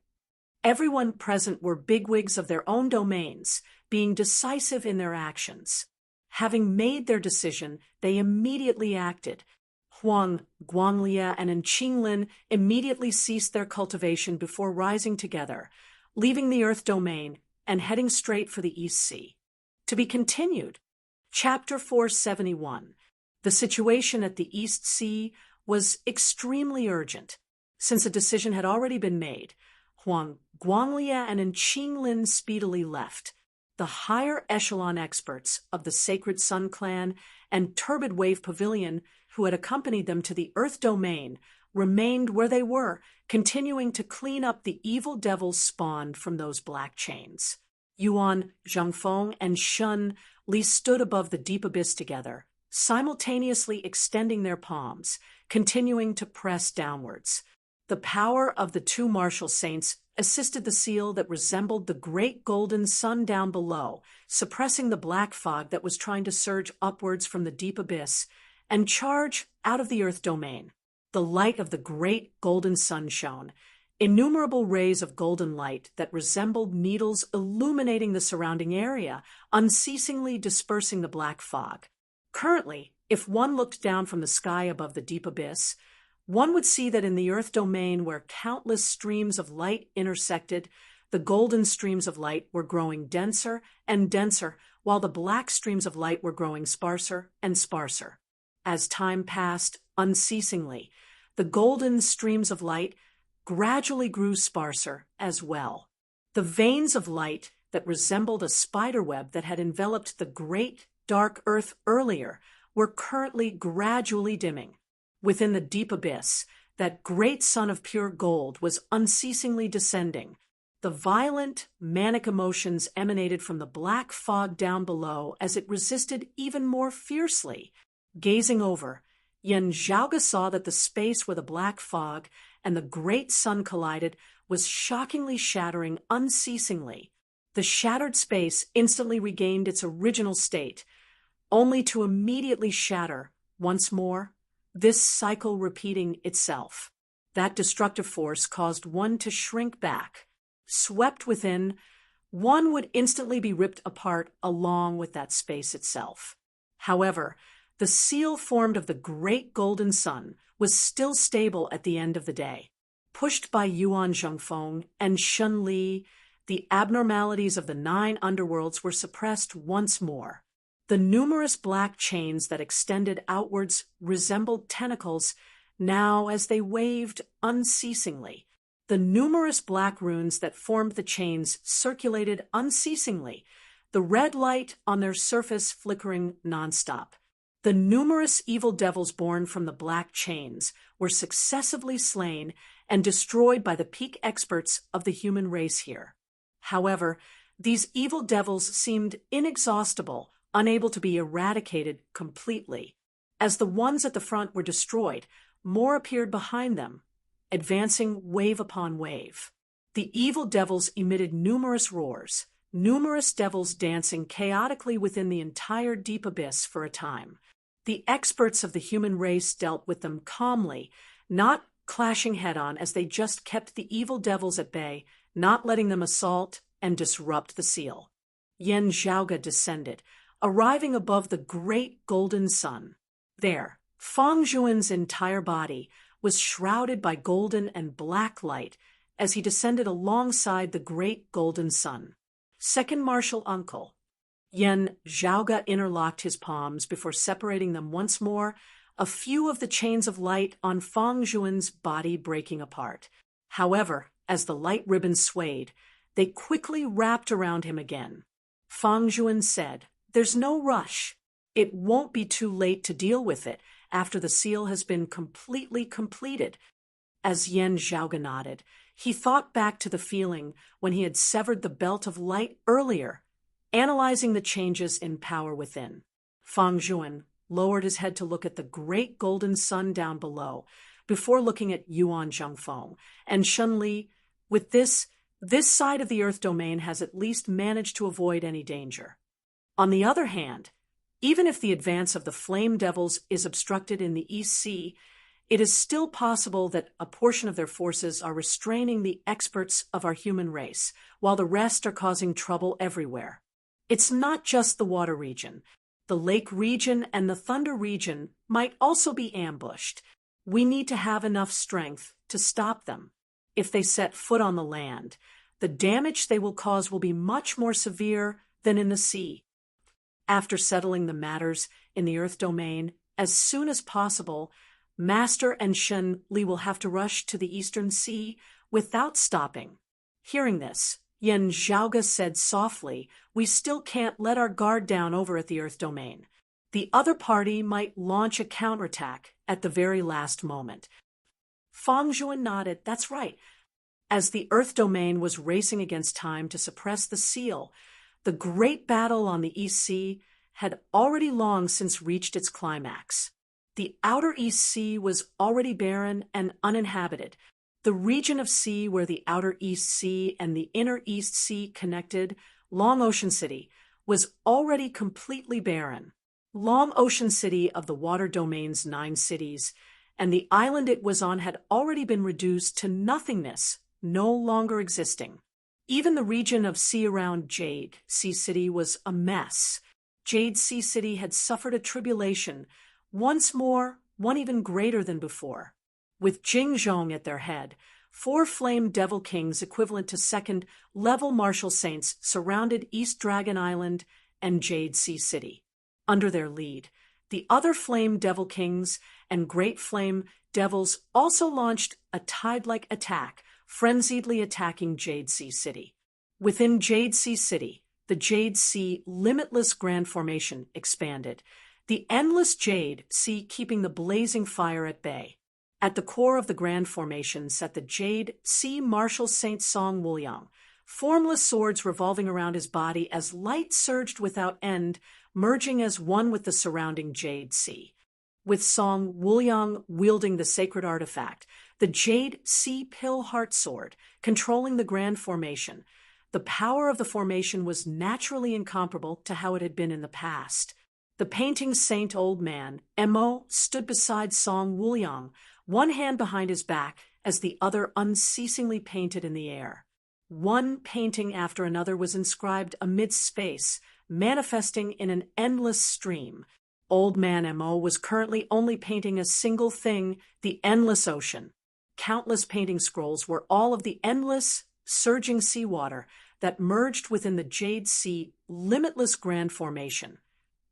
Everyone present were bigwigs of their own domains, being decisive in their actions. Having made their decision, they immediately acted. Huang Guanglia and Qinglin immediately ceased their cultivation before rising together, leaving the Earth domain and heading straight for the East Sea. To be continued. Chapter 471. The situation at the East Sea was extremely urgent. Since a decision had already been made, Huang Guanglia and Qinglin speedily left. The higher echelon experts of the Sacred Sun Clan and Turbid Wave Pavilion, who had accompanied them to the Earth domain, remained where they were, continuing to clean up the evil devils spawned from those black chains. Yuan Zhengfeng and Shun Li stood above the deep abyss together, simultaneously extending their palms, continuing to press downwards. The power of the 2 martial saints assisted the seal that resembled the great golden sun down below, suppressing the black fog that was trying to surge upwards from the deep abyss and charge out of the Earth domain. The light of the great golden sun shone, innumerable rays of golden light that resembled needles illuminating the surrounding area, unceasingly dispersing the black fog. Currently, if one looked down from the sky above the deep abyss, one would see that in the Earth domain where countless streams of light intersected, the golden streams of light were growing denser and denser, while the black streams of light were growing sparser and sparser. As time passed unceasingly, the golden streams of light gradually grew sparser as well. The veins of light that resembled a spider web that had enveloped the great dark Earth earlier were currently gradually dimming. Within the deep abyss, that great sun of pure gold was unceasingly descending. The violent, manic emotions emanated from the black fog down below as it resisted even more fiercely. Gazing over, Yen Zhaoge saw that the space where the black fog and the great sun collided was shockingly shattering unceasingly. The shattered space instantly regained its original state, only to immediately shatter once more, this cycle repeating itself. That destructive force caused one to shrink back. Swept within, one would instantly be ripped apart along with that space itself. However, the seal formed of the great golden sun was still stable at the end of the day. Pushed by Yuan Zhengfeng and Shun Li, the abnormalities of the 9 underworlds were suppressed once more. The numerous black chains that extended outwards resembled tentacles now as they waved unceasingly. The numerous black runes that formed the chains circulated unceasingly, the red light on their surface flickering nonstop. The numerous evil devils born from the black chains were successively slain and destroyed by the peak experts of the human race here. However, these evil devils seemed inexhaustible, unable to be eradicated completely. As the ones at the front were destroyed, more appeared behind them, advancing wave upon wave. The evil devils emitted numerous roars, numerous devils dancing chaotically within the entire deep abyss for a time. The experts of the human race dealt with them calmly, not clashing head-on as they just kept the evil devils at bay, not letting them assault and disrupt the seal. Yen Zhaoge descended, arriving above the great golden sun. There, Fang Zhuan's entire body was shrouded by golden and black light as he descended alongside the great golden sun. Second martial uncle. Yen Zhaoge interlocked his palms before separating them once more, a few of the chains of light on Fang Zhuan's body breaking apart. However, as the light ribbons swayed, they quickly wrapped around him again. Fang Zhuan said, "There's no rush. It won't be too late to deal with it after the seal has been completely completed." As Yen Zhaoge nodded, he thought back to the feeling when he had severed the belt of light earlier, analyzing the changes in power within. Fang Zhuan lowered his head to look at the great golden sun down below, before looking at Yuan Zhongfeng and Shen Li. With this side of the Earth domain has at least managed to avoid any danger. On the other hand, even if the advance of the flame devils is obstructed in the East Sea, it is still possible that a portion of their forces are restraining the experts of our human race, while the rest are causing trouble everywhere. It's not just the water region. The lake region and the thunder region might also be ambushed. We need to have enough strength to stop them. If they set foot on the land, the damage they will cause will be much more severe than in the sea. After settling the matters in the Earth domain as soon as possible, Master and Shen Li will have to rush to the Eastern Sea without stopping. Hearing this, Yen Zhaoge said softly, "We still can't let our guard down over at the Earth domain. The other party might launch a counterattack at the very last moment." Fang Zhuan nodded, "That's right." As the Earth domain was racing against time to suppress the seal, the great battle on the East Sea had already long since reached its climax. The outer East Sea was already barren and uninhabited. The region of sea where the outer East Sea and the inner East Sea connected, Long Ocean City, was already completely barren. Long Ocean City of the water domain's 9 cities, and the island it was on had already been reduced to nothingness, no longer existing. Even the region of sea around Jade Sea City was a mess. Jade Sea City had suffered a tribulation, once more, one even greater than before. With Jingzhong at their head, 4 flame devil kings equivalent to second-level martial saints surrounded East Dragon Island and Jade Sea City. Under their lead, the other flame devil kings and great flame devils also launched a tide-like attack, frenziedly attacking Jade Sea City. Within Jade Sea City, the Jade Sea Limitless Grand Formation expanded, the endless Jade Sea keeping the blazing fire at bay. At the core of the Grand Formation sat the Jade Sea Martial Saint Song Wuliang, formless swords revolving around his body as light surged without end, merging as one with the surrounding Jade Sea. With Song Wuliang wielding the sacred artifact, the Jade Sea Pill Heart Sword, controlling the Grand Formation, the power of the formation was naturally incomparable to how it had been in the past. The painting saint old man, Mo, stood beside Song Wuliang, one hand behind his back as the other unceasingly painted in the air. One painting after another was inscribed amidst space, manifesting in an endless stream. Old man Mo was currently only painting a single thing, the endless ocean. Countless painting scrolls were all of the endless, surging seawater that merged within the Jade Sea Limitless Grand Formation,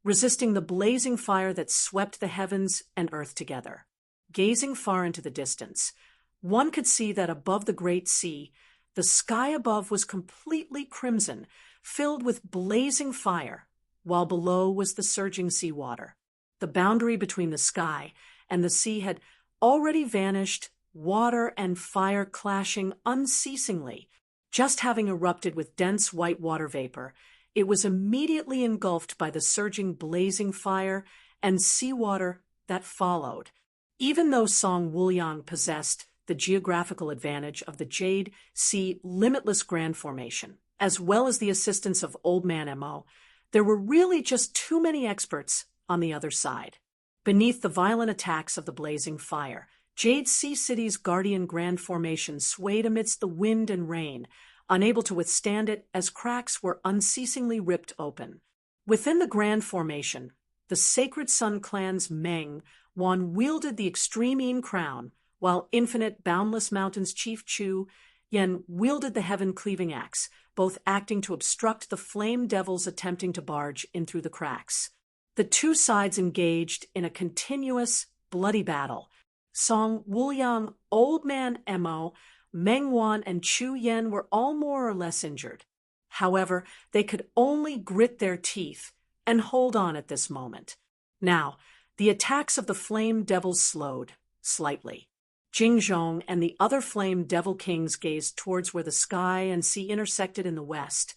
resisting the blazing fire that swept the heavens and earth together. Gazing far into the distance, one could see that above the great sea, the sky above was completely crimson, filled with blazing fire, while below was the surging seawater. The boundary between the sky and the sea had already vanished, water and fire clashing unceasingly. Just having erupted with dense white water vapor, it was immediately engulfed by the surging blazing fire and seawater that followed. Even though Song Wuliang possessed the geographical advantage of the Jade Sea limitless Grand Formation, as well as the assistance of Old Man Mo, there were really just too many experts on the other side. Beneath the violent attacks of the blazing fire, Jade Sea City's guardian Grand Formation swayed amidst the wind and rain, unable to withstand it as cracks were unceasingly ripped open. Within the Grand Formation, the Sacred Sun Clan's Meng Wan wielded the Extreme Yin Crown, while Infinite Boundless Mountain's Chief Chu Yen wielded the Heaven-Cleaving Axe, both acting to obstruct the flame devils attempting to barge in through the cracks. The two sides engaged in a continuous, bloody battle. Song Wuliang, Old Man Mo, Meng Wan, and Chu Yen were all more or less injured. However, they could only grit their teeth and hold on at this moment. Now, the attacks of the Flame Devils slowed, slightly. Jingzhong and the other Flame Devil Kings gazed towards where the sky and sea intersected in the west,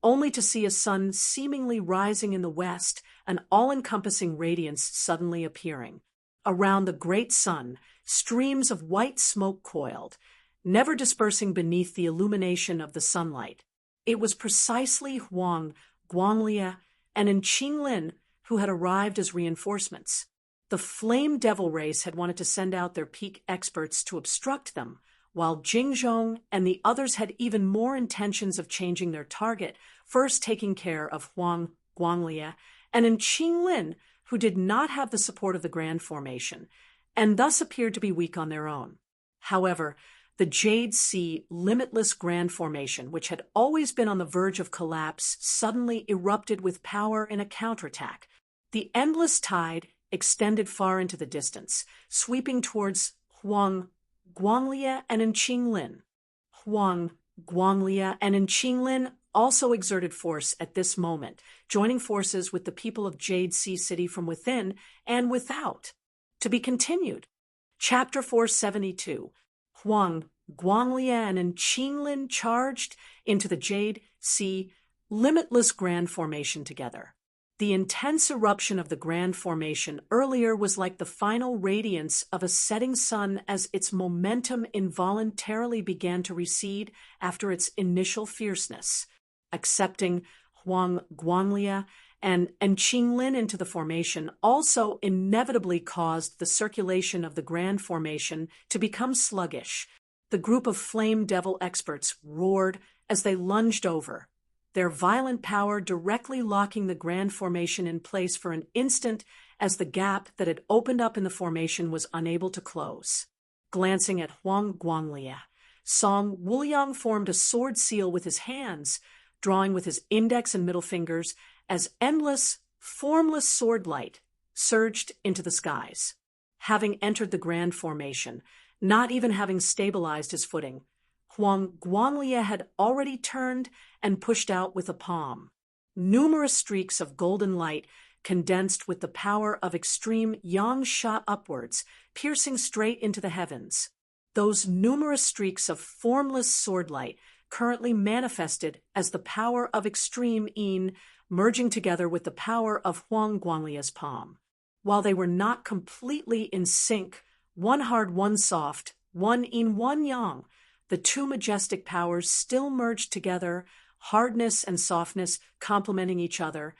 only to see a sun seemingly rising in the west, an all-encompassing radiance suddenly appearing. Around the great sun, streams of white smoke coiled, never dispersing beneath the illumination of the sunlight. It was precisely Huang, Guanglia, and Qinglin who had arrived as reinforcements. The Flame Devil race had wanted to send out their peak experts to obstruct them, while Jingzhong and the others had even more intentions of changing their target, first taking care of Huang, Guanglia, and Qinglin, who did not have the support of the Grand Formation, and thus appeared to be weak on their own. However, the Jade Sea limitless Grand Formation, which had always been on the verge of collapse, suddenly erupted with power in a counterattack. The endless tide extended far into the distance, sweeping towards Huang, Guanglia, and Qinglin. Huang, Guanglia, and Qinglin also exerted force at this moment, joining forces with the people of Jade Sea City from within and without. To be continued. Chapter 472. Huang, Guanglia, and Qinglin charged into the Jade Sea limitless Grand Formation together. The intense eruption of the Grand Formation earlier was like the final radiance of a setting sun as its momentum involuntarily began to recede after its initial fierceness. Accepting Huang, Guanglia, and Qinglin into the formation also inevitably caused the circulation of the Grand Formation to become sluggish. The group of Flame Devil experts roared as they lunged over, their violent power directly locking the Grand Formation in place for an instant as the gap that had opened up in the formation was unable to close. Glancing at Huang Guanglia, Song Wuliang formed a sword seal with his hands, drawing with his index and middle fingers as endless, formless sword light surged into the skies. Having entered the Grand Formation, not even having stabilized his footing, Huang Guanglia had already turned and pushed out with a palm. Numerous streaks of golden light condensed with the power of extreme yang shot upwards, piercing straight into the heavens. Those numerous streaks of formless sword light currently manifested as the power of extreme yin, merging together with the power of Huang Guanglia's palm. While they were not completely in sync, one hard, one soft, one yin, one yang, the two majestic powers still merged together, hardness and softness complementing each other,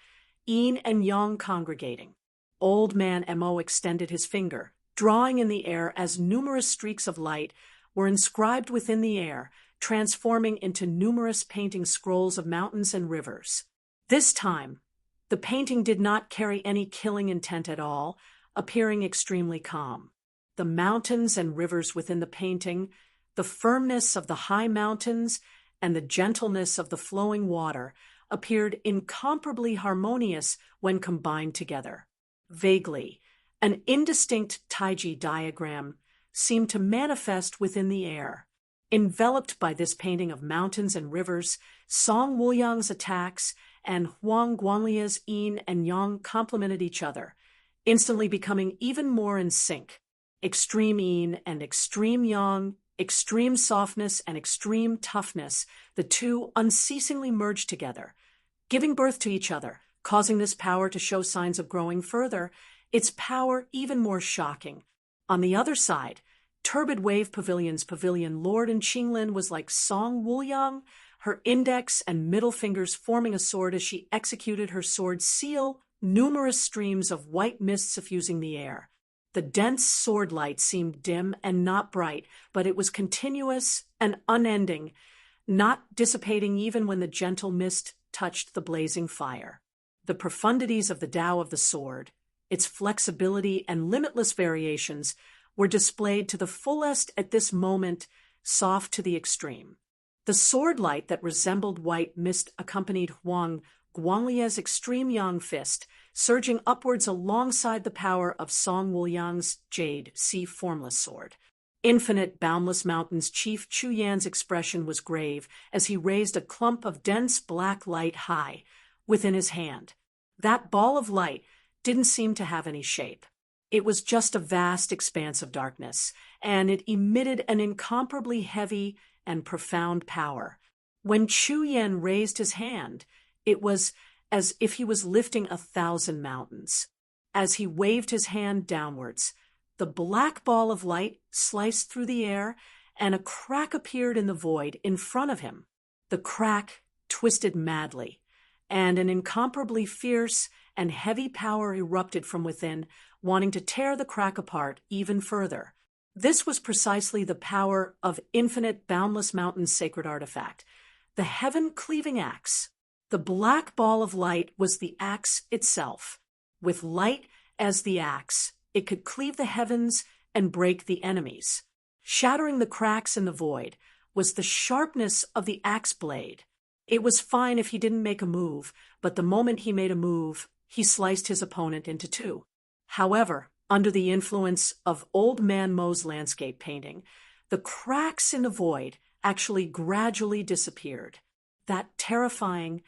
yin and yang congregating. Old Man Mo extended his finger, drawing in the air as numerous streaks of light were inscribed within the air, transforming into numerous painting scrolls of mountains and rivers. This time, the painting did not carry any killing intent at all, appearing extremely calm. The mountains and rivers within the painting, the firmness of the high mountains, and the gentleness of the flowing water appeared incomparably harmonious when combined together. Vaguely, an indistinct Taiji diagram seemed to manifest within the air. Enveloped by this painting of mountains and rivers, Song Wuliang's attacks and Huang Guanglia's yin and yang complemented each other, instantly becoming even more in sync. Extreme yin and extreme yang, extreme softness and extreme toughness, the two unceasingly merged together, giving birth to each other, causing this power to show signs of growing further, its power even more shocking. On the other side, Turbid Wave Pavilion's pavilion lord in Qinglin was like Song Wuliang, her index and middle fingers forming a sword as she executed her sword seal, numerous streams of white mist suffusing the air. The dense sword light seemed dim and not bright, but it was continuous and unending, not dissipating even when the gentle mist touched the blazing fire. The profundities of the Tao of the sword, its flexibility and limitless variations, were displayed to the fullest at this moment, soft to the extreme. The sword light that resembled white mist accompanied Huang Guanglia's extreme yang fist, surging upwards alongside the power of Song Wuliang's jade sea formless sword. Infinite Boundless Mountain's chief Chu Yan's expression was grave as he raised a clump of dense black light high within his hand. That ball of light didn't seem to have any shape. It was just a vast expanse of darkness, and it emitted an incomparably heavy and profound power. When Chu Yan raised his hand, it was as if he was lifting 1,000 mountains. As he waved his hand downwards, the black ball of light sliced through the air, and a crack appeared in the void in front of him. The crack twisted madly, and an incomparably fierce and heavy power erupted from within, wanting to tear the crack apart even further. This was precisely the power of Infinite Boundless Mountain's sacred artifact, the heaven-cleaving axe. The black ball of light was the axe itself. With light as the axe, it could cleave the heavens and break the enemies. Shattering the cracks in the void was the sharpness of the axe blade. It was fine if he didn't make a move, but the moment he made a move, he sliced his opponent into two. However, under the influence of Old Man Mo's landscape painting, the cracks in the void actually gradually disappeared. That terrifying,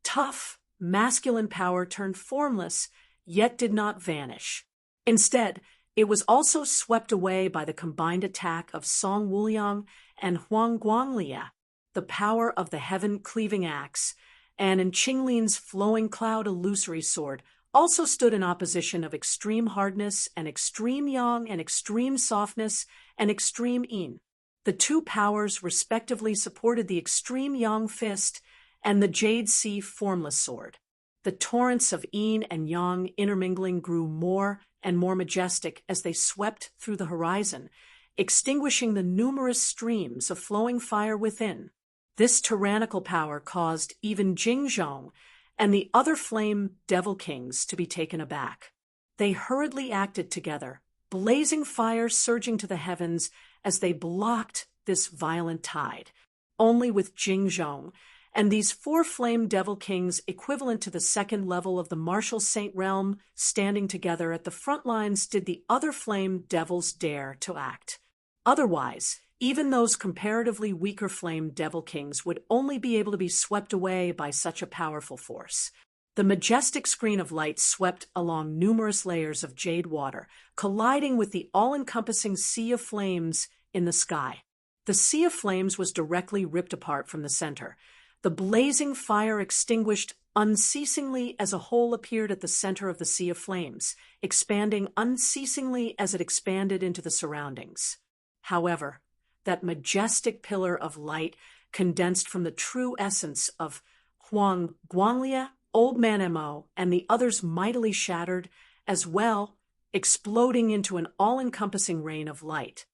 tough, masculine power turned formless, yet did not vanish. Instead, it was also swept away by the combined attack of Song Wuliang and Huang Guanglia, the power of the heaven-cleaving axe, and in Qinglin's flowing cloud illusory sword also stood in opposition of extreme hardness and extreme yang and extreme softness and extreme yin. The two powers respectively supported the extreme yang fist and the jade sea formless sword. The torrents of yin and yang intermingling grew more and more majestic as they swept through the horizon, extinguishing the numerous streams of flowing fire within. This tyrannical power caused even Jingzhong and the other flame devil kings to be taken aback. They hurriedly acted together, blazing fire surging to the heavens as they blocked this violent tide. Only with Jingzhong and these four flame devil kings equivalent to the second level of the martial saint realm standing together at the front lines did the other flame devils dare to act. Otherwise, even those comparatively weaker flame devil kings would only be able to be swept away by such a powerful force. The majestic screen of light swept along numerous layers of jade water, colliding with the all-encompassing sea of flames in the sky. The sea of flames was directly ripped apart from the center. The blazing fire extinguished unceasingly as a hole appeared at the center of the sea of flames, expanding unceasingly as it expanded into the surroundings. However, that majestic pillar of light condensed from the true essence of Huang Guanglia, Old Man Mo, and the others mightily shattered as well, exploding into an all-encompassing rain of light.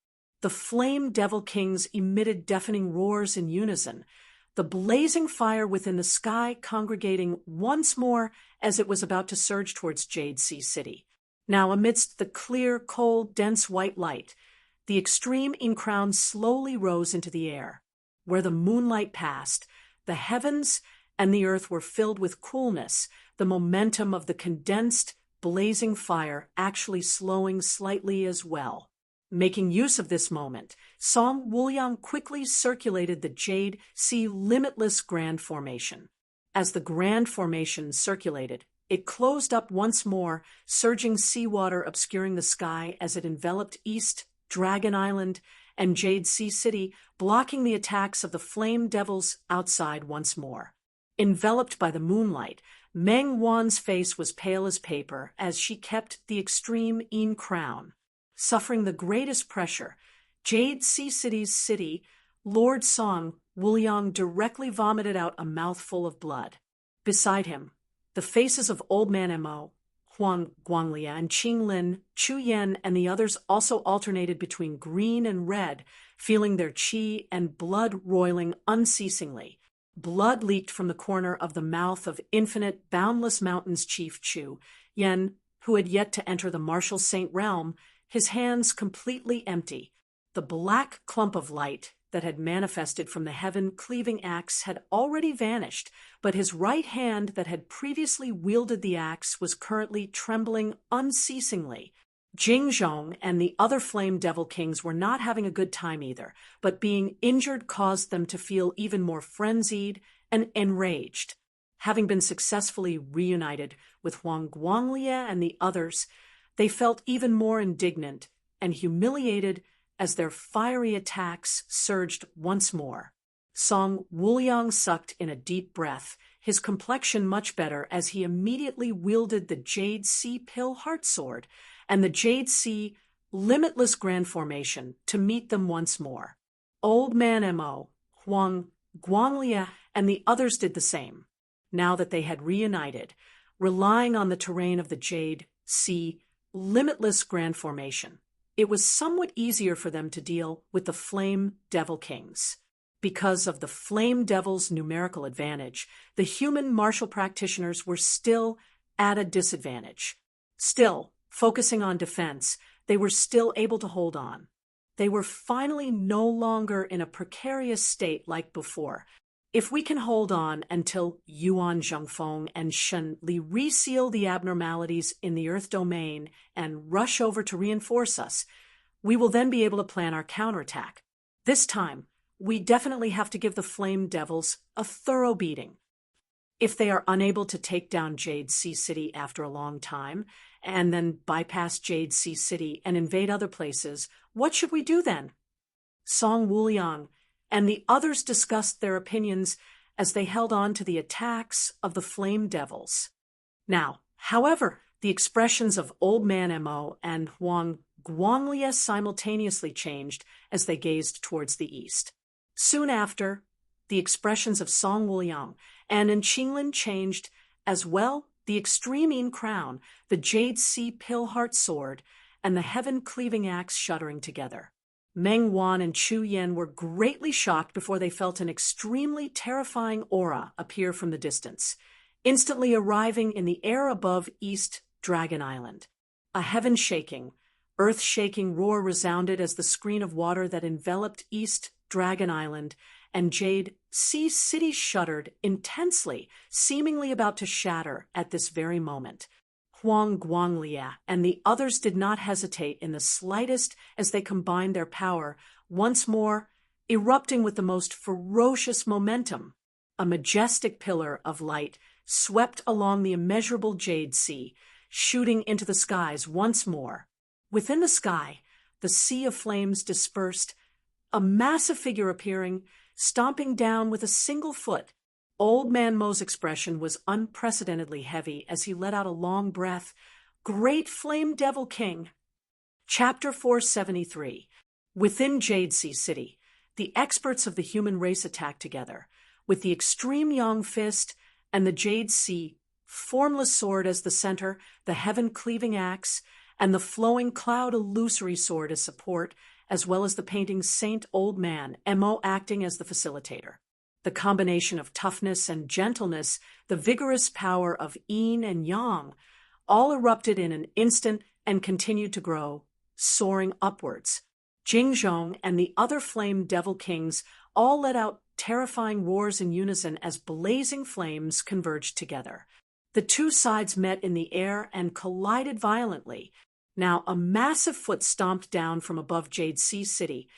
The flame devil kings emitted deafening roars in unison, the blazing fire within the sky congregating once more as it was about to surge towards Jade Sea City. Now, amidst the clear, cold, dense white light, the extreme yin crown slowly rose into the air. Where the moonlight passed, the heavens and the earth were filled with coolness, the momentum of the condensed, blazing fire actually slowing slightly as well. Making use of this moment, Song Wuliang quickly circulated the Jade Sea Limitless Grand Formation. As the Grand Formation circulated, it closed up once more, surging seawater obscuring the sky as it enveloped East Dragon Island and Jade Sea City, blocking the attacks of the flame devils outside once more. Enveloped by the moonlight, Meng Wan's face was pale as paper as she kept the extreme Yin crown. Suffering the greatest pressure, Jade Sea City's city, Lord Song Wuliang directly vomited out a mouthful of blood. Beside him, the faces of Old Man Mo, Huang Guanglia, and Qing Lin, Chu Yan, and the others also alternated between green and red, feeling their qi and blood roiling unceasingly. Blood leaked from the corner of the mouth of Infinite Boundless Mountains Chief Chu Yan, who had yet to enter the martial saint realm, his hands completely empty. The black clump of light that had manifested from the heaven-cleaving axe had already vanished, but his right hand that had previously wielded the axe was currently trembling unceasingly. Jingzhong and the other flame devil kings were not having a good time either, but being injured caused them to feel even more frenzied and enraged. Having been successfully reunited with Huang Guanglia and the others, they felt even more indignant and humiliated as their fiery attacks surged once more. Song Wuliang sucked in a deep breath, his complexion much better as he immediately wielded the Jade Sea Pill Heart Sword and the Jade Sea Limitless Grand Formation to meet them once more. Old Man Mo, Huang Guanglia, and the others did the same, now that they had reunited, relying on the terrain of the Jade Sea Limitless Grand Formation. It was somewhat easier for them to deal with the Flame Devil Kings. Because of the Flame Devil's numerical advantage, the human martial practitioners were still at a disadvantage. Still, focusing on defense, they were still able to hold on. They were finally no longer in a precarious state like before. If we can hold on until Yuan Zhengfeng and Shen Li reseal the abnormalities in the Earth domain and rush over to reinforce us, we will then be able to plan our counterattack. This time, we definitely have to give the Flame Devils a thorough beating. If they are unable to take down Jade Sea City after a long time, and then bypass Jade Sea City and invade other places, what should we do then? Song Wuliang and the others discussed their opinions as they held on to the attacks of the Flame Devils. Now, however, the expressions of Old Man Mo and Huang Guanglia simultaneously changed as they gazed towards the east. Soon after, the expressions of Song Wuliang and Qinglin changed as well. The extreme Yin crown, the Jade Sea Pill Heart Sword, and the heaven-cleaving axe shuddering together. Meng Wan and Chu Yan were greatly shocked before they felt an extremely terrifying aura appear from the distance, instantly arriving in the air above East Dragon Island. A heaven-shaking, earth-shaking roar resounded as the screen of water that enveloped East Dragon Island and Jade Sea City shuddered intensely, seemingly about to shatter at this very moment. Huang Guanglia and the others did not hesitate in the slightest as they combined their power, once more erupting with the most ferocious momentum. A majestic pillar of light swept along the immeasurable Jade Sea, shooting into the skies once more. Within the sky, the sea of flames dispersed, a massive figure appearing, stomping down with a single foot. Old Man Mo's expression was unprecedentedly heavy as he let out a long breath. Great Flame Devil King! Chapter 473. Within Jade Sea City, the experts of the human race attacked together, with the extreme Yang Fist and the Jade Sea Formless Sword as the center, the heaven-cleaving axe, and the flowing Cloud Illusory Sword as support, as well as the painting Saint Old Man, Mo acting as the facilitator. The combination of toughness and gentleness, the vigorous power of Yin and Yang, all erupted in an instant and continued to grow, soaring upwards. Jingzhong and the other Flame Devil Kings all let out terrifying roars in unison as blazing flames converged together. The two sides met in the air and collided violently. Now a massive foot stomped down from above Jade Sea City,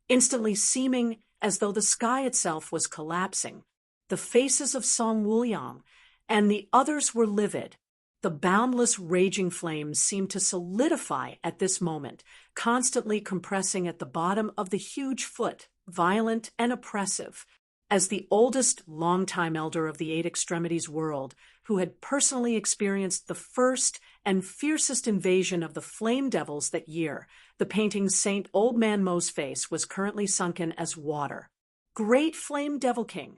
instantly seeming as though the sky itself was collapsing. The faces of Song Wuliang and the others were livid. The boundless raging flames seemed to solidify at this moment, constantly compressing at the bottom of the huge foot, violent and oppressive. As the oldest longtime elder of the Eight Extremities world, who had personally experienced the first and fiercest invasion of the flame devils that year, the painting's Saint Old Man Mo's face was currently sunken as water. Great Flame Devil King!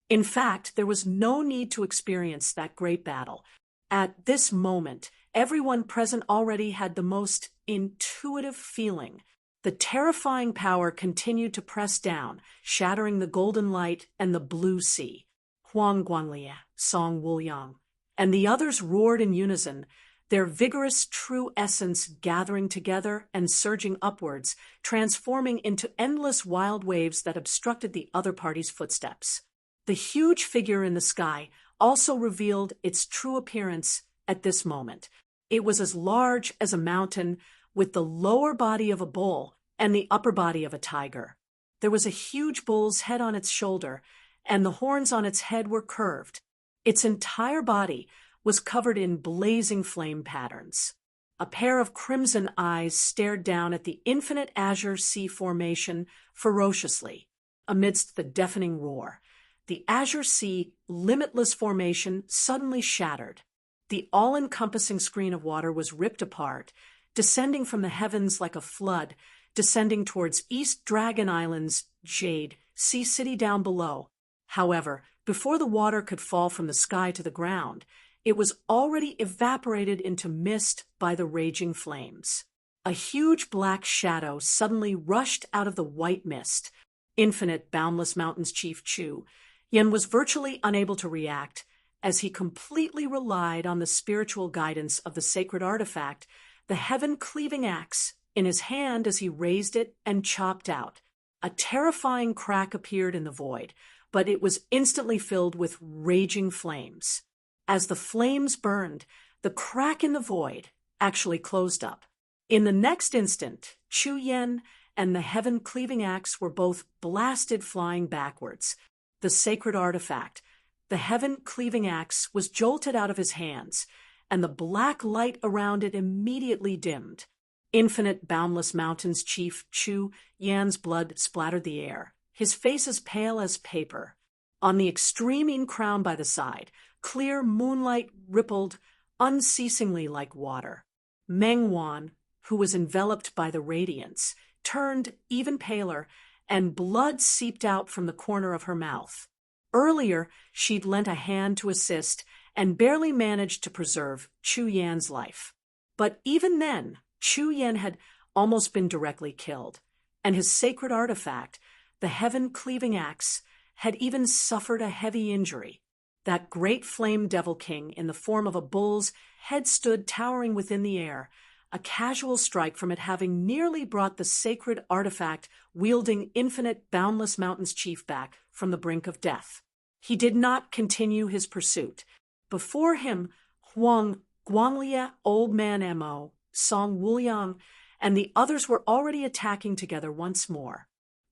In fact, there was no need to experience that great battle. At this moment, everyone present already had the most intuitive feeling. The terrifying power continued to press down, shattering the golden light and the blue sea. Huang Guanglia, Song Wuliang, and the others roared in unison, their vigorous true essence gathering together and surging upwards, transforming into endless wild waves that obstructed the other party's footsteps. The huge figure in the sky also revealed its true appearance at this moment. It was as large as a mountain, with the lower body of a bull and the upper body of a tiger. There was a huge bull's head on its shoulder, and the horns on its head were curved. Its entire body was covered in blazing flame patterns. A pair of crimson eyes stared down at the infinite azure sea formation ferociously, amidst the deafening roar. The azure sea, limitless formation suddenly shattered. The all-encompassing screen of water was ripped apart, descending from the heavens like a flood, descending towards East Dragon Island's Jade Sea City down below. However, before the water could fall from the sky to the ground, it was already evaporated into mist by the raging flames. A huge black shadow suddenly rushed out of the white mist. Infinite Boundless Mountains Chief Chu Yen was virtually unable to react, as he completely relied on the spiritual guidance of the sacred artifact, the heaven-cleaving axe, in his hand as he raised it and chopped out. A terrifying crack appeared in the void, but it was instantly filled with raging flames. As the flames burned, the crack in the void actually closed up. In the next instant, Chu Yen and the heaven-cleaving axe were both blasted flying backwards. The sacred artifact, the heaven-cleaving axe, was jolted out of his hands, and the black light around it immediately dimmed. Infinite Boundless Mountains Chief Chu Yan's blood splattered the air, his face as pale as paper. On the extreme crown by the side, clear moonlight rippled unceasingly like water. Meng Wan, who was enveloped by the radiance, turned even paler, and blood seeped out from the corner of her mouth. Earlier, she'd lent a hand to assist and barely managed to preserve Chu Yan's life. But even then, Chu Yan had almost been directly killed, and his sacred artifact, the heaven-cleaving axe, had even suffered a heavy injury. That great flame devil king in the form of a bull's head stood towering within the air, a casual strike from it having nearly brought the sacred artifact wielding Infinite Boundless Mountains chief back from the brink of death. He did not continue his pursuit. Before him, Huang Guanglia, Old Man Mo, Song Wuliang, and the others were already attacking together once more.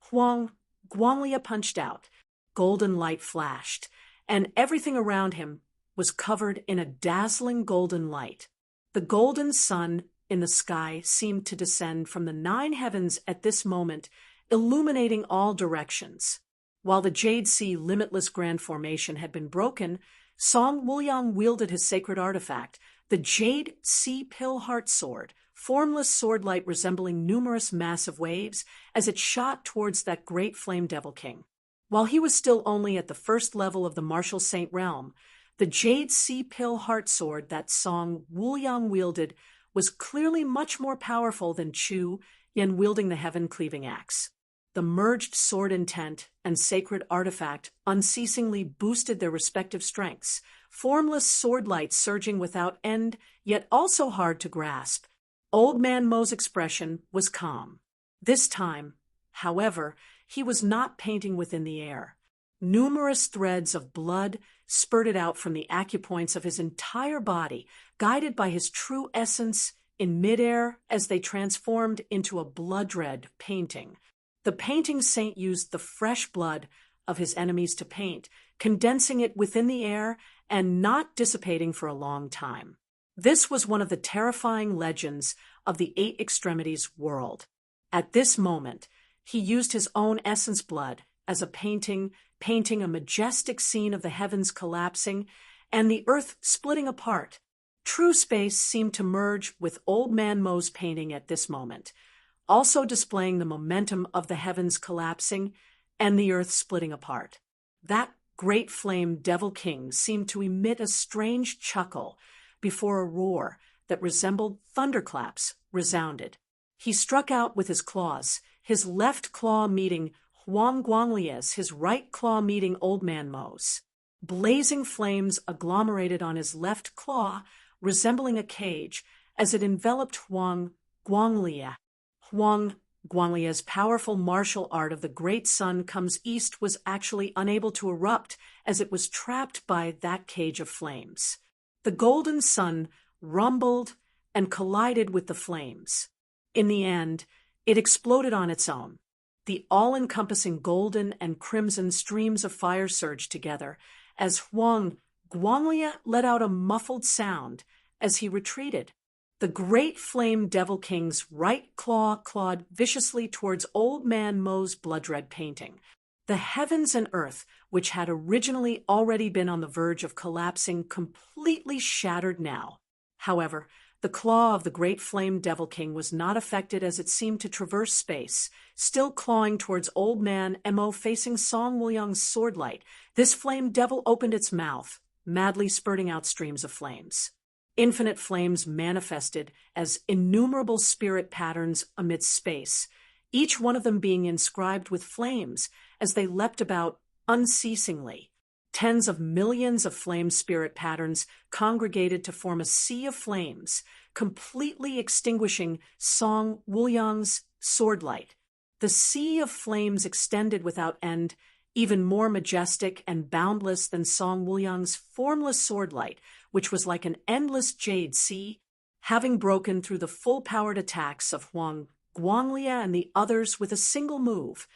Huang Guanglia punched out. Golden light flashed, and everything around him was covered in a dazzling golden light. The golden sun in the sky seemed to descend from the 9 heavens at this moment, illuminating all directions. While the Jade Sea limitless grand formation had been broken, Song Wuliang wielded his sacred artifact, the Jade Sea Pill Heart Sword, formless sword-light resembling numerous massive waves, as it shot towards that great flame devil king. While he was still only at the first level of the martial saint realm, the Jade Sea Pill Heart Sword that Song Wuliang wielded was clearly much more powerful than Chu Yen wielding the heaven-cleaving axe. The merged sword intent and sacred artifact unceasingly boosted their respective strengths, formless sword light surging without end, yet also hard to grasp. Old Man Mo's expression was calm. This time, however, he was not painting within the air. Numerous threads of blood spurted out from the acupoints of his entire body, guided by his true essence in midair as they transformed into a blood-red painting. The painting saint used the fresh blood of his enemies to paint, condensing it within the air and not dissipating for a long time. This was one of the terrifying legends of the Eight Extremities world. At this moment, he used his own essence blood as a painting a majestic scene of the heavens collapsing and the earth splitting apart. True space seemed to merge with Old Man Mo's painting at this moment, also displaying the momentum of the heavens collapsing and the earth splitting apart. That great flame Devil King seemed to emit a strange chuckle before a roar that resembled thunderclaps resounded. He struck out with his claws, his left claw meeting Huang Guanglia's, his right claw meeting Old Man Mo's. Blazing flames agglomerated on his left claw, resembling a cage, as it enveloped Huang Guanglia. Huang Guanglia's powerful martial art of the Great Sun Comes East was actually unable to erupt as it was trapped by that cage of flames. The golden sun rumbled and collided with the flames. In the end, it exploded on its own. The all-encompassing golden and crimson streams of fire surged together as Huang Guanglia let out a muffled sound as he retreated. The great flame Devil King's right claw clawed viciously towards Old Man Mo's blood-red painting. The heavens and earth, which had originally already been on the verge of collapsing, completely shattered now. However, the claw of the great flame Devil King was not affected as it seemed to traverse space, still clawing towards Old Man Mo facing Song Wuliang's sword light. This flame devil opened its mouth, madly spurting out streams of flames. Infinite flames manifested as innumerable spirit patterns amidst space, each one of them being inscribed with flames as they leapt about unceasingly. Tens of millions of flame spirit patterns congregated to form a sea of flames, completely extinguishing Song Wuliang's sword light. The sea of flames extended without end, even more majestic and boundless than Song Wuliang's formless sword light, which was like an endless jade sea, having broken through the full-powered attacks of Huang Guanglia and the others with a single move.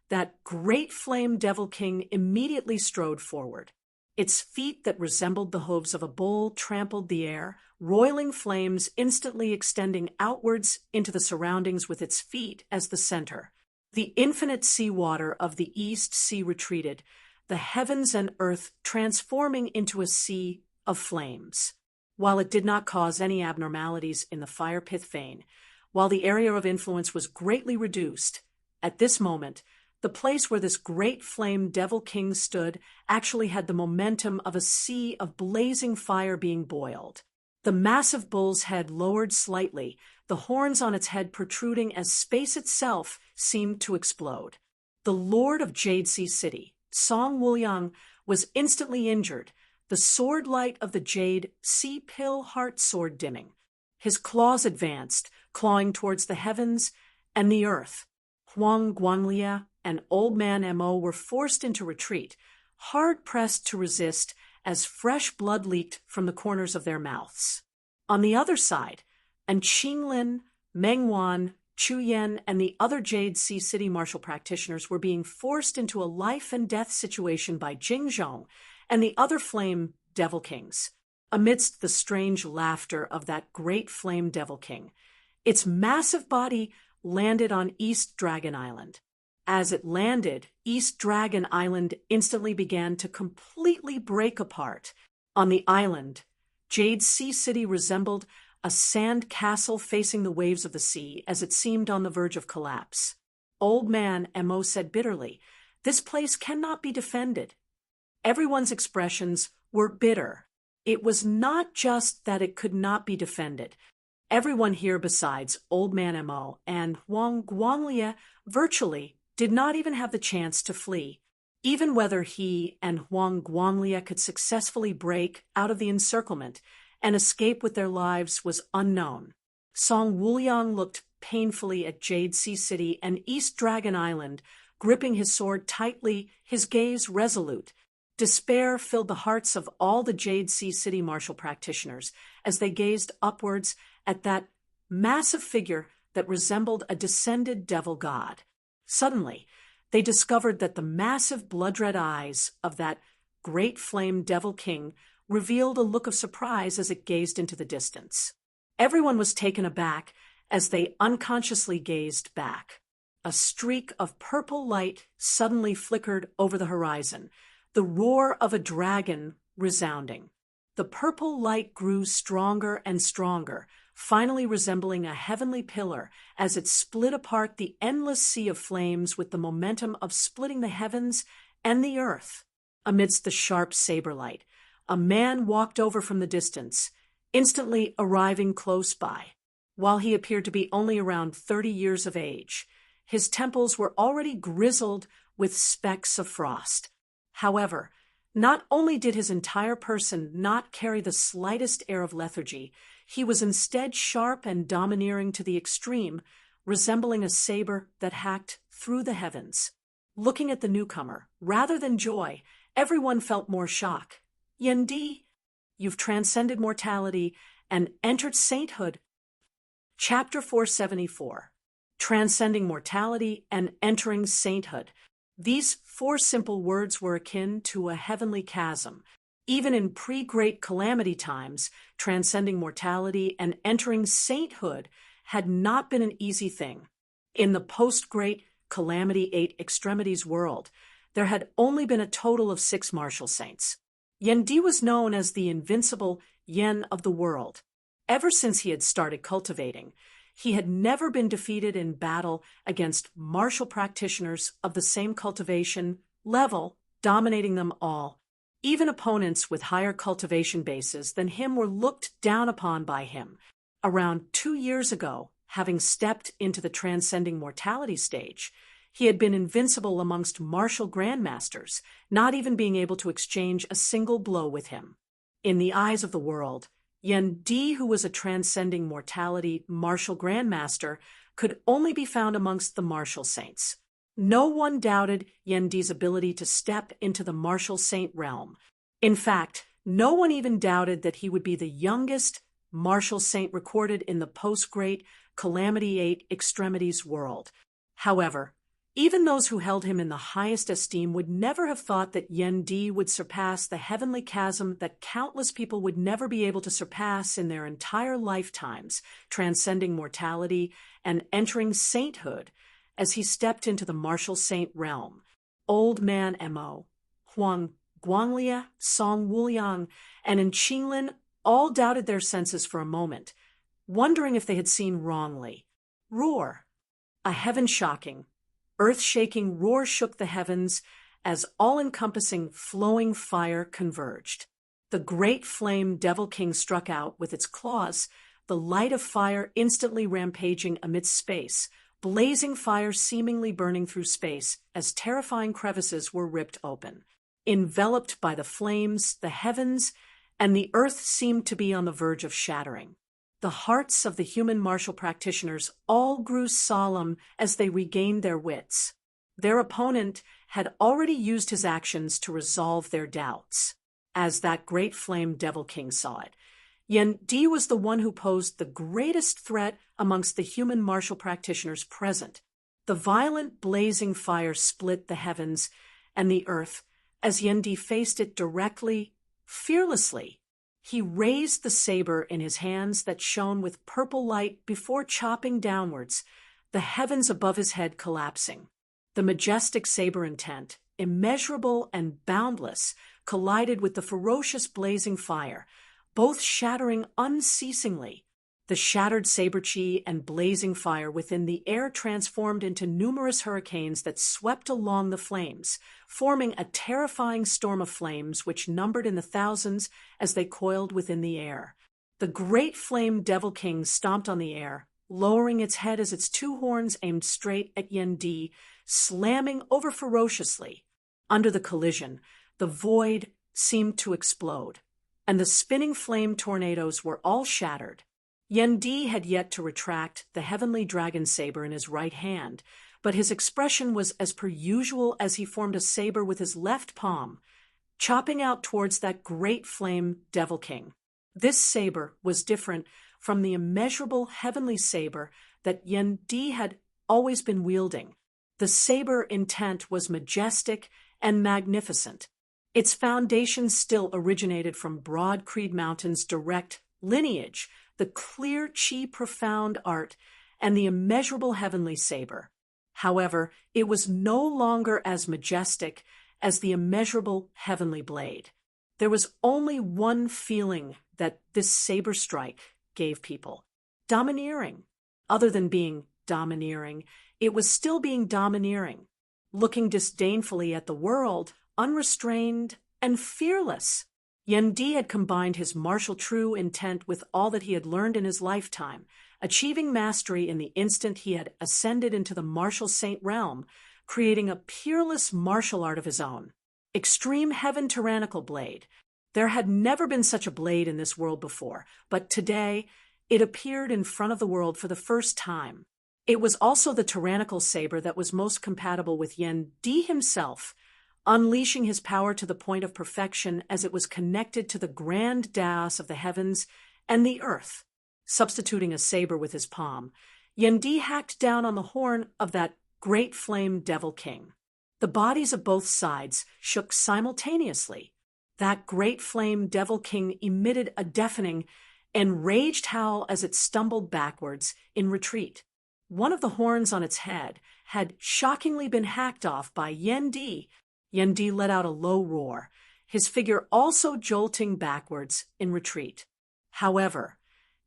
That great flame Devil King immediately strode forward. Its feet that resembled the hooves of a bull trampled the air, roiling flames instantly extending outwards into the surroundings with its feet as the center. The infinite seawater of the East Sea retreated, the heavens and earth transforming into a sea of flames. While it did not cause any abnormalities in the fire pith vein, while the area of influence was greatly reduced, at this moment, the place where this great flame Devil King stood actually had the momentum of a sea of blazing fire being boiled. The massive bull's head lowered slightly, the horns on its head protruding as space itself seemed to explode. The Lord of Jade Sea City, Song Wuliang, was instantly injured, the sword light of the Jade Sea Pill Heart Sword dimming. His claws advanced, clawing towards the heavens and the earth. Huang Guanglia and Old Man Mo were forced into retreat, hard-pressed to resist as fresh blood leaked from the corners of their mouths. On the other side, Qinglin, Mengwan, Chu Yan, and the other Jade Sea City martial practitioners were being forced into a life-and-death situation by Jingzhong and the other flame Devil Kings. Amidst the strange laughter of that great flame Devil King, its massive body landed on East Dragon Island. As it landed, East Dragon Island instantly began to completely break apart. On the island, Jade Sea City resembled a sand castle facing the waves of the sea as it seemed on the verge of collapse. Old Man Mo said bitterly, "This place cannot be defended." Everyone's expressions were bitter. It was not just that it could not be defended. Everyone here besides Old Man Mo and Huang Guanglia virtually did not even have the chance to flee. Even whether he and Huang Guanglia could successfully break out of the encirclement and escape with their lives was unknown. Song Wuliang looked painfully at Jade Sea City and East Dragon Island, gripping his sword tightly, his gaze resolute. Despair filled the hearts of all the Jade Sea City martial practitioners as they gazed upwards at that massive figure that resembled a descended devil god. Suddenly, they discovered that the massive blood-red eyes of that great flame Devil King revealed a look of surprise as it gazed into the distance. Everyone was taken aback as they unconsciously gazed back. A streak of purple light suddenly flickered over the horizon, the roar of a dragon resounding. The purple light grew stronger and stronger, finally resembling a heavenly pillar as it split apart the endless sea of flames with the momentum of splitting the heavens and the earth. Amidst the sharp saber light, a man walked over from the distance, instantly arriving close by. While he appeared to be only around 30 years of age, his temples were already grizzled with specks of frost. However, not only did his entire person not carry the slightest air of lethargy, he was instead sharp and domineering to the extreme, resembling a saber that hacked through the heavens. Looking at the newcomer, rather than joy, everyone felt more shock. Yendi, you've transcended mortality and entered sainthood. Chapter 474. Transcending mortality and entering sainthood. These 4 simple words were akin to a heavenly chasm. Even in pre-Great Calamity times, transcending mortality and entering sainthood had not been an easy thing. In the post-Great Calamity 8 Extremities world, there had only been a total of 6 martial saints. Yendi was known as the invincible Yen of the world. Ever since he had started cultivating, he had never been defeated in battle against martial practitioners of the same cultivation level, dominating them all. Even opponents with higher cultivation bases than him were looked down upon by him. Around 2 years ago, having stepped into the transcending mortality stage, he had been invincible amongst martial grandmasters, not even being able to exchange a single blow with him. In the eyes of the world, Yendi, who was a transcending mortality martial grandmaster, could only be found amongst the martial saints. No one doubted Yendi's ability to step into the martial saint realm. In fact, no one even doubted that he would be the youngest martial saint recorded in the post-Great Calamity 8 Extremities world. However, even those who held him in the highest esteem would never have thought that Yendi would surpass the heavenly chasm that countless people would never be able to surpass in their entire lifetimes, transcending mortality and entering sainthood as he stepped into the martial saint realm. Old Man Mo, Huang Guanglia, Song Wuliang, and in Qinglin all doubted their senses for a moment, wondering if they had seen wrongly. Roar! A heaven-shocking, earth-shaking roar shook the heavens as all-encompassing flowing fire converged. The great flame Devil King struck out with its claws, the light of fire instantly rampaging amidst space, blazing fire seemingly burning through space as terrifying crevices were ripped open. Enveloped by the flames, the heavens and the earth seemed to be on the verge of shattering. The hearts of the human martial practitioners all grew solemn as they regained their wits. Their opponent had already used his actions to resolve their doubts. As that great flame Devil King saw it, Yendi was the one who posed the greatest threat amongst the human martial practitioners present. The violent blazing fire split the heavens and the earth as Yendi faced it directly, fearlessly. He raised the saber in his hands that shone with purple light before chopping downwards, the heavens above his head collapsing. The majestic saber intent, immeasurable and boundless, collided with the ferocious blazing fire, both shattering unceasingly. The shattered saber chi and blazing fire within the air transformed into numerous hurricanes that swept along the flames, forming a terrifying storm of flames which numbered in the thousands as they coiled within the air. The great flame Devil King stomped on the air, lowering its head as its 2 horns aimed straight at Yendi, slamming over ferociously. Under the collision, the void seemed to explode, and the spinning flame tornadoes were all shattered. Yendi had yet to retract the heavenly dragon saber in his right hand, but his expression was as per usual as he formed a saber with his left palm, chopping out towards that great flame Devil King. This saber was different from the immeasurable heavenly saber that Yendi had always been wielding. The saber intent was majestic and magnificent. Its foundations still originated from Broad Creed Mountain's direct lineage, the clear chi profound art, and the immeasurable heavenly saber. However, it was no longer as majestic as the immeasurable heavenly blade. There was only one feeling that this saber strike gave people: domineering. Other than being domineering, it was still being domineering, looking disdainfully at the world, unrestrained and fearless. Yen Di had combined his martial true intent with all that he had learned in his lifetime, achieving mastery in the instant he had ascended into the martial saint realm, creating a peerless martial art of his own. Extreme Heaven Tyrannical Blade. There had never been such a blade in this world before, but today it appeared in front of the world for the first time. It was also the tyrannical saber that was most compatible with Yen Di himself, unleashing his power to the point of perfection as it was connected to the grand dais of the heavens and the earth. Substituting a saber with his palm, Yen Di hacked down on the horn of that great flame devil king. The bodies of both sides shook simultaneously. That great flame devil king emitted a deafening, enraged howl as it stumbled backwards in retreat. One of the horns on its head had shockingly been hacked off by Yen Di. Yen Di let out a low roar, his figure also jolting backwards in retreat. However,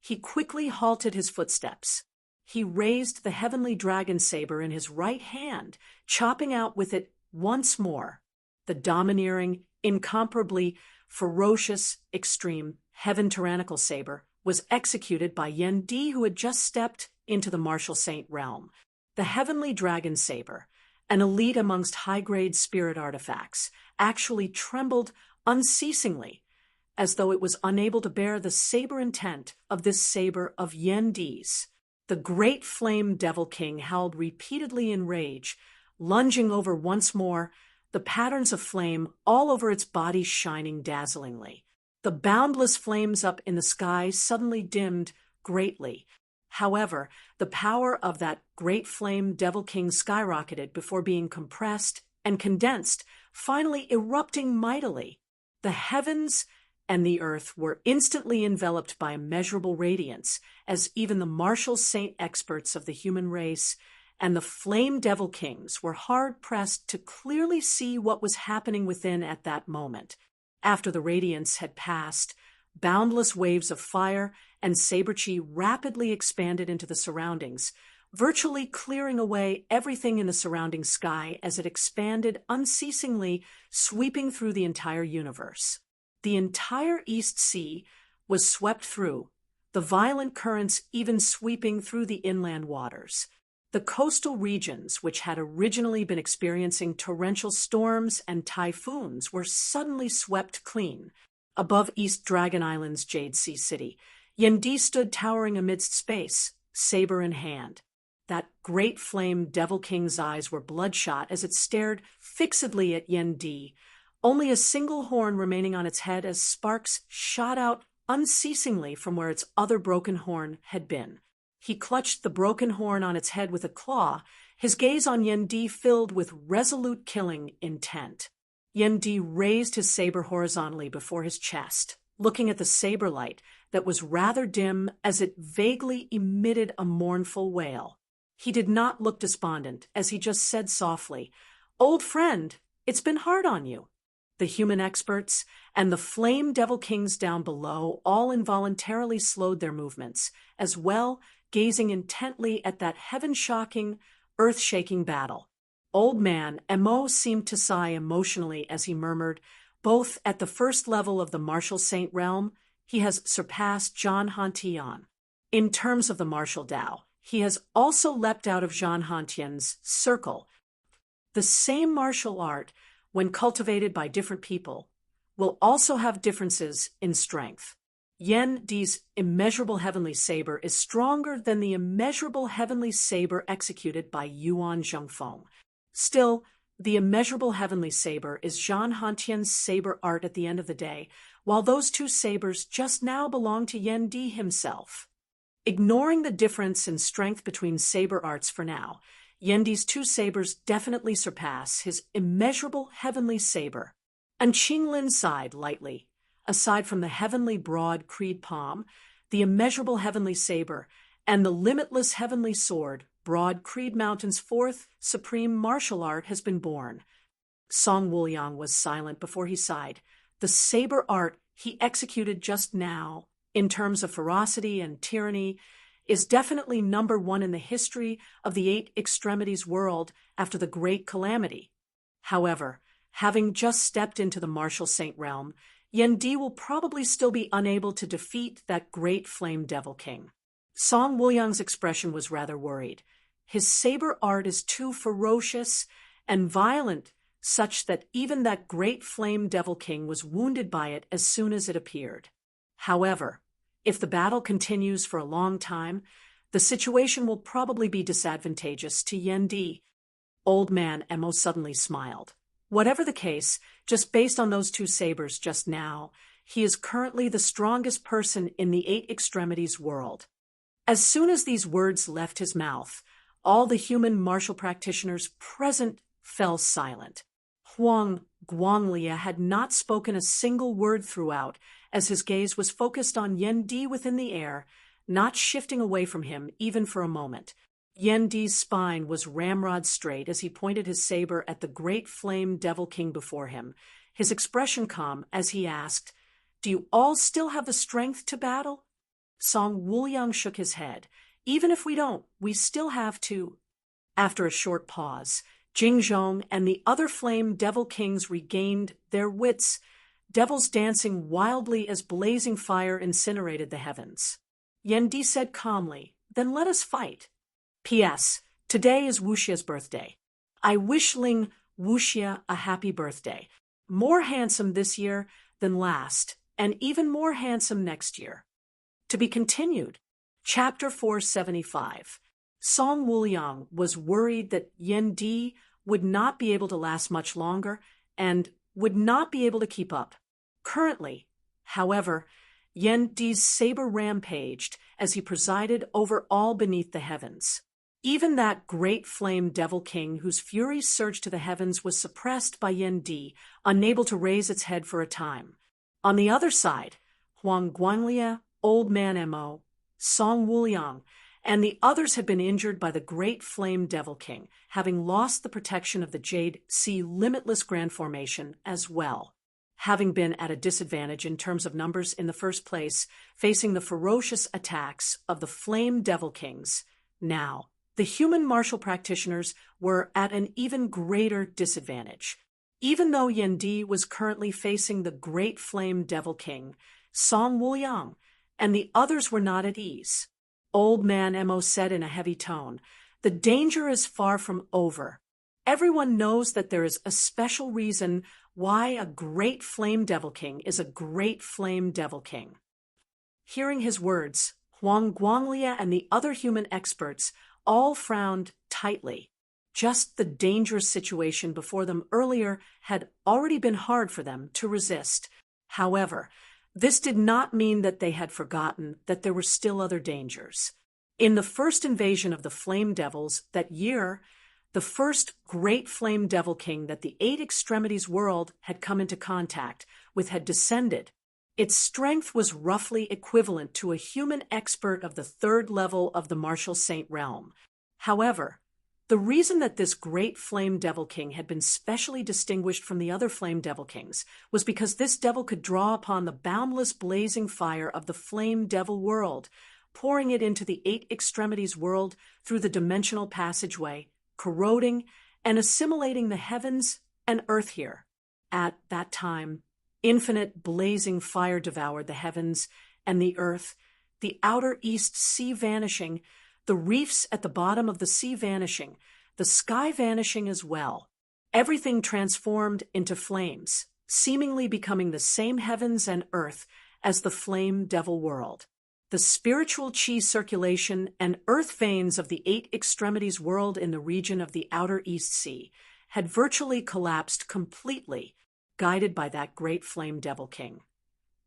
he quickly halted his footsteps. He raised the heavenly dragon saber in his right hand, chopping out with it once more. The domineering, incomparably ferocious, extreme, heaven tyrannical saber was executed by Yen Di, who had just stepped into the martial saint realm. The heavenly dragon saber, an elite amongst high-grade spirit artifacts, actually trembled unceasingly, as though it was unable to bear the saber intent of this saber of Yen Di's. The great flame devil king howled repeatedly in rage, lunging over once more, the patterns of flame all over its body shining dazzlingly. The boundless flames up in the sky suddenly dimmed greatly. However, the power of that great flame devil king skyrocketed before being compressed and condensed, finally erupting mightily. The heavens and the earth were instantly enveloped by immeasurable radiance, as even the martial saint experts of the human race and the flame devil kings were hard-pressed to clearly see what was happening within at that moment. After the radiance had passed, boundless waves of fire and saber chi rapidly expanded into the surroundings, virtually clearing away everything in the surrounding sky as it expanded unceasingly, sweeping through the entire universe. The entire East Sea was swept through, the violent currents even sweeping through the inland waters. The coastal regions, which had originally been experiencing torrential storms and typhoons, were suddenly swept clean. Above East Dragon Island's Jade Sea City, Yen Di stood towering amidst space, saber in hand. That great flame devil king's eyes were bloodshot as it stared fixedly at Yen Di, only a single horn remaining on its head as sparks shot out unceasingly from where its other broken horn had been. He clutched the broken horn on its head with a claw, his gaze on Yen Di filled with resolute killing intent. Yen Di raised his saber horizontally before his chest, looking at the saber light that was rather dim as it vaguely emitted a mournful wail. He did not look despondent as he just said softly, "Old friend, it's been hard on you." The human experts and the flame devil kings down below all involuntarily slowed their movements, as well gazing intently at that heaven-shocking, earth-shaking battle. Old man Emo seemed to sigh emotionally as he murmured, "Both at the first level of the martial saint realm, he has surpassed Zhan Hantian. In terms of the martial Tao, he has also leapt out of Zhan Hantian's circle. The same martial art, when cultivated by different people, will also have differences in strength. Yen Di's immeasurable heavenly saber is stronger than the immeasurable heavenly saber executed by Yuan Zhengfeng. Still, the immeasurable heavenly saber is Zhan Hantian's saber art at the end of the day, while those two sabers just now belong to Yen Di himself. Ignoring the difference in strength between saber arts for now, Yen Di's two sabers definitely surpass his immeasurable heavenly saber. And Qinglin sighed lightly. Aside from the heavenly broad creed palm, the immeasurable heavenly saber, and the limitless heavenly sword, broad creed mountain's fourth supreme martial art has been born. Song Wuliang was silent before he sighed. The saber art he executed just now, in terms of ferocity and tyranny, is definitely number one in the history of the Eight Extremities world after the Great Calamity. However, having just stepped into the martial saint realm, Yen Di will probably still be unable to defeat that great flame devil king. Song Wuliang's expression was rather worried. His saber art is too ferocious and violent, such that even that great flame devil king was wounded by it as soon as it appeared. However, if the battle continues for a long time, the situation will probably be disadvantageous to Yen Di. Old Man Emo suddenly smiled. Whatever the case, just based on those two sabers just now, he is currently the strongest person in the Eight Extremities world. As soon as these words left his mouth, all the human martial practitioners present fell silent. Huang Guanglia had not spoken a single word throughout, as his gaze was focused on Yen Di within the air, not shifting away from him even for a moment. Yen Di's spine was ramrod straight as he pointed his saber at the great flame devil king before him, his expression calm as he asked, "Do you all still have the strength to battle?" Song Wuliang shook his head. "Even if we don't, we still have to." After a short pause, Jingzhong and the other flame devil kings regained their wits, devils dancing wildly as blazing fire incinerated the heavens. Yen Di said calmly, "Then let us fight. P.S. Today is Wuxia's birthday. I wish Ling Wuxia a happy birthday. More handsome this year than last, and even more handsome next year." To be continued. Chapter 475. Song Wuliang was worried that Yen Di would not be able to last much longer and would not be able to keep up. Currently, however, Yen Di's saber rampaged as he presided over all beneath the heavens. Even that great flame devil king whose fury surged to the heavens was suppressed by Yen Di, unable to raise its head for a time. On the other side, Huang Guanglia, Old Man Mo, Song Wuliang, and the others had been injured by the great flame devil king, having lost the protection of the Jade Sea Limitless Grand Formation as well. Having been at a disadvantage in terms of numbers in the first place, facing the ferocious attacks of the flame devil kings, now the human martial practitioners were at an even greater disadvantage. Even though Yen Di was currently facing the great flame devil king, Song Wuliang, and the others were not at ease. Old Man Mo said in a heavy tone, "The danger is far from over. Everyone knows that there is a special reason why a great flame devil king is a great flame devil king." Hearing his words, Huang Guanglia and the other human experts all frowned tightly. Just the dangerous situation before them earlier had already been hard for them to resist. However, this did not mean that they had forgotten that there were still other dangers. In the first invasion of the Flame Devils that year, the first great Flame Devil King that the Eight Extremities world had come into contact with had descended. Its strength was roughly equivalent to a human expert of the third level of the Martial Saint realm. However, the reason that this great Flame Devil King had been specially distinguished from the other Flame Devil Kings was because this devil could draw upon the boundless blazing fire of the Flame Devil world, pouring it into the Eight Extremities world through the dimensional passageway, corroding and assimilating the heavens and earth here. At that time, infinite blazing fire devoured the heavens and the earth, the outer east sea vanishing, the reefs at the bottom of the sea vanishing, the sky vanishing as well. Everything transformed into flames, seemingly becoming the same heavens and earth as the flame devil world. The spiritual chi circulation and earth veins of the Eight Extremities world in the region of the outer East Sea had virtually collapsed completely, guided by that great Flame Devil King.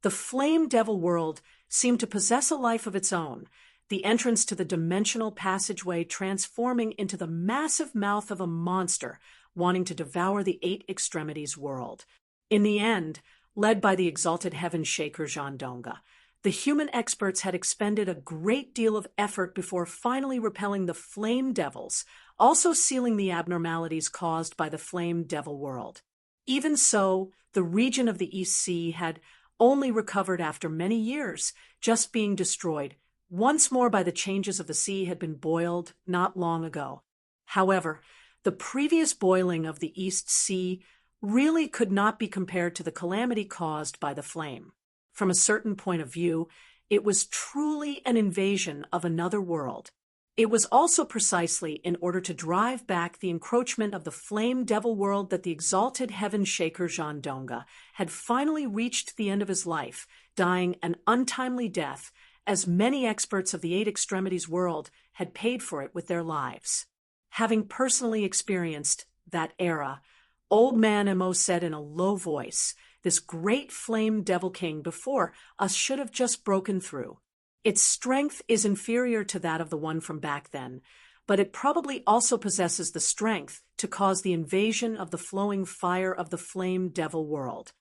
The Flame Devil world seemed to possess a life of its own, the entrance to the dimensional passageway transforming into the massive mouth of a monster wanting to devour the Eight Extremities world. In the end, led by the exalted heaven shaker Jandonga, the human experts had expended a great deal of effort before finally repelling the flame devils, also sealing the abnormalities caused by the flame devil world. Even so, the region of the East Sea had only recovered after many years, just being destroyed once more by the changes of the sea had been boiled not long ago. However, the previous boiling of the East Sea really could not be compared to the calamity caused by the flame. From a certain point of view, it was truly an invasion of another world. It was also precisely in order to drive back the encroachment of the flame devil world that the exalted heaven shaker Jandonga had finally reached the end of his life, dying an untimely death, as many experts of the eight extremities world had paid for it with their lives. Having personally experienced that era, Old Man Mo said in a low voice, "This great flame devil king before us should have just broken through. Its strength is inferior to that of the one from back then, but it probably also possesses the strength to cause the invasion of the flowing fire of the flame devil world.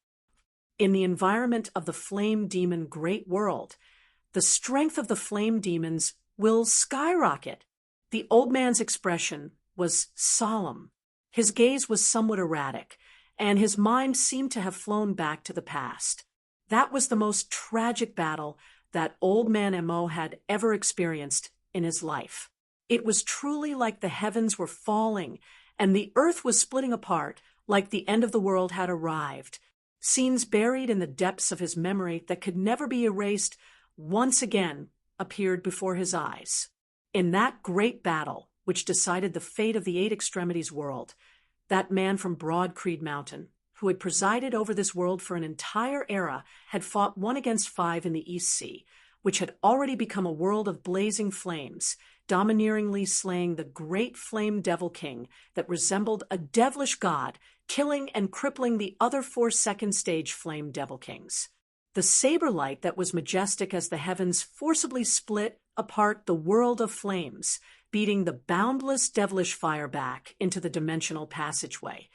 In the environment of the flame demon great world, the strength of the flame demons will skyrocket." The old man's expression was solemn. His gaze was somewhat erratic, and his mind seemed to have flown back to the past. That was the most tragic battle that Old Man Mo had ever experienced in his life. It was truly like the heavens were falling and the earth was splitting apart, like the end of the world had arrived. Scenes buried in the depths of his memory that could never be erased once again appeared before his eyes. In that great battle, which decided the fate of the eight extremities world, that man from Broad Creed Mountain, who had presided over this world for an entire era, had fought 1 against 5 in the East Sea, which had already become a world of blazing flames, domineeringly slaying the great flame devil king that resembled a devilish god, killing and crippling the other 4 second-stage flame devil kings. The saber light that was majestic as the heavens forcibly split apart the world of flames, beating the boundless devilish fire back into the dimensional passageway.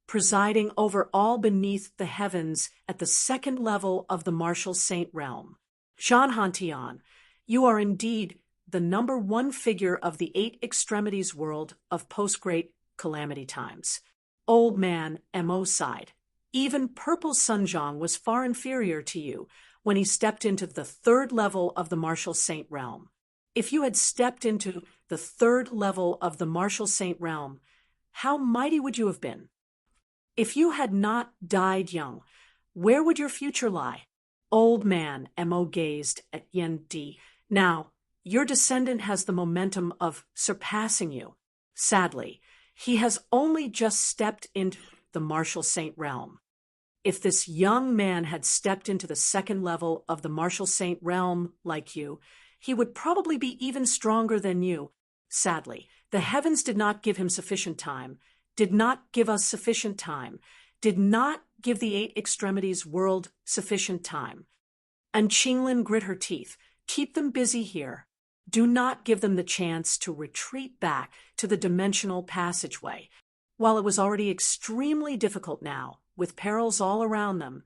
Presiding over all beneath the heavens at the second level of the martial saint realm. Jean Hantian, you are indeed the #1 figure of the eight extremities world of post-great calamity times. Old Man Mo sighed. Even Purple Sunjong was far inferior to you when he stepped into the third level of the martial saint realm. If you had stepped into the third level of the martial saint realm, how mighty would you have been? If you had not died young, where would your future lie? Old Man Mo gazed at Yen Di. Now, your descendant has the momentum of surpassing you. Sadly, he has only just stepped into the martial saint realm. If this young man had stepped into the second level of the martial saint realm like you, he would probably be even stronger than you. Sadly, the heavens did not give him sufficient time, did not give us sufficient time, did not give the eight extremities world sufficient time. And Qinglin grit her teeth. Keep them busy here. Do not give them the chance to retreat back to the dimensional passageway. While it was already extremely difficult now, with perils all around them,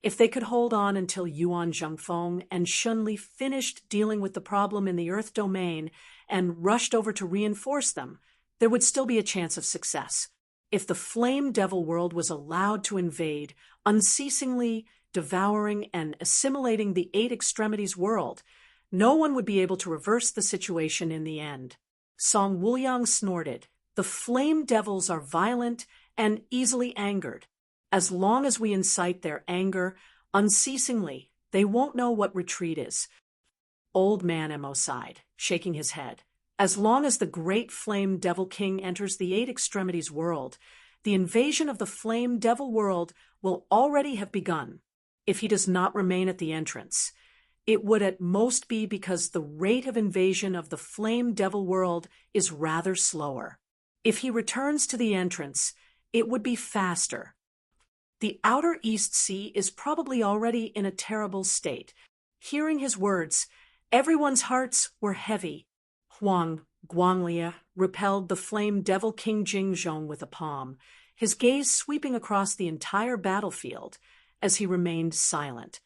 if they could hold on until Yuan Zhengfeng and Shunli finished dealing with the problem in the Earth domain and rushed over to reinforce them, there would still be a chance of success. If the flame devil world was allowed to invade, unceasingly devouring and assimilating the eight extremities world, no one would be able to reverse the situation in the end. Song Wuliang snorted. The flame devils are violent and easily angered. As long as we incite their anger unceasingly, they won't know what retreat is. Old Man Mo sighed, shaking his head. As long as the great flame devil king enters the eight extremities world, the invasion of the flame devil world will already have begun. If he does not remain at the entrance, it would at most be because the rate of invasion of the flame devil world is rather slower. If he returns to the entrance, it would be faster. The outer East Sea is probably already in a terrible state. Hearing his words, everyone's hearts were heavy. Huang Guanglia repelled the flame devil King Jingzhong with a palm. his gaze sweeping across the entire battlefield as he remained silent.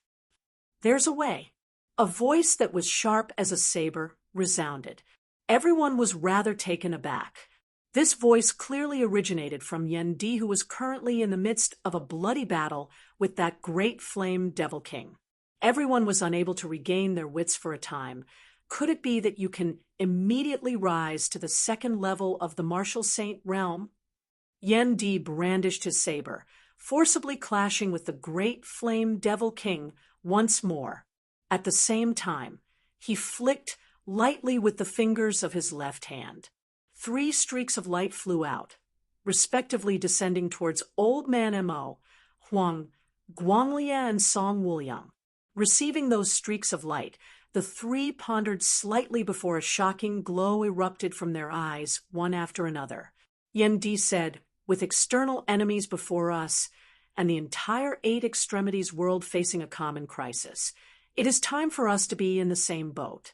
"There's a way." A voice that was sharp as a saber resounded. Everyone was rather taken aback. This voice clearly originated from Yen Di, who was currently in the midst of a bloody battle with that great flame devil king. Everyone was unable to regain their wits for a time. Could it be that you can immediately rise to the second level of the martial saint realm? Yen Di brandished his saber, forcibly clashing with the great flame devil king once more. At the same time, he flicked lightly with the fingers of his left hand. 3 streaks of light flew out, respectively descending towards Old Man Mo, Huang, Guanglia, and Song Wuliang. Receiving those streaks of light, the 3 pondered slightly before a shocking glow erupted from their eyes, one after another. Yen Di said, "With external enemies before us, and the entire 8 extremities world facing a common crisis, it is time for us to be in the same boat."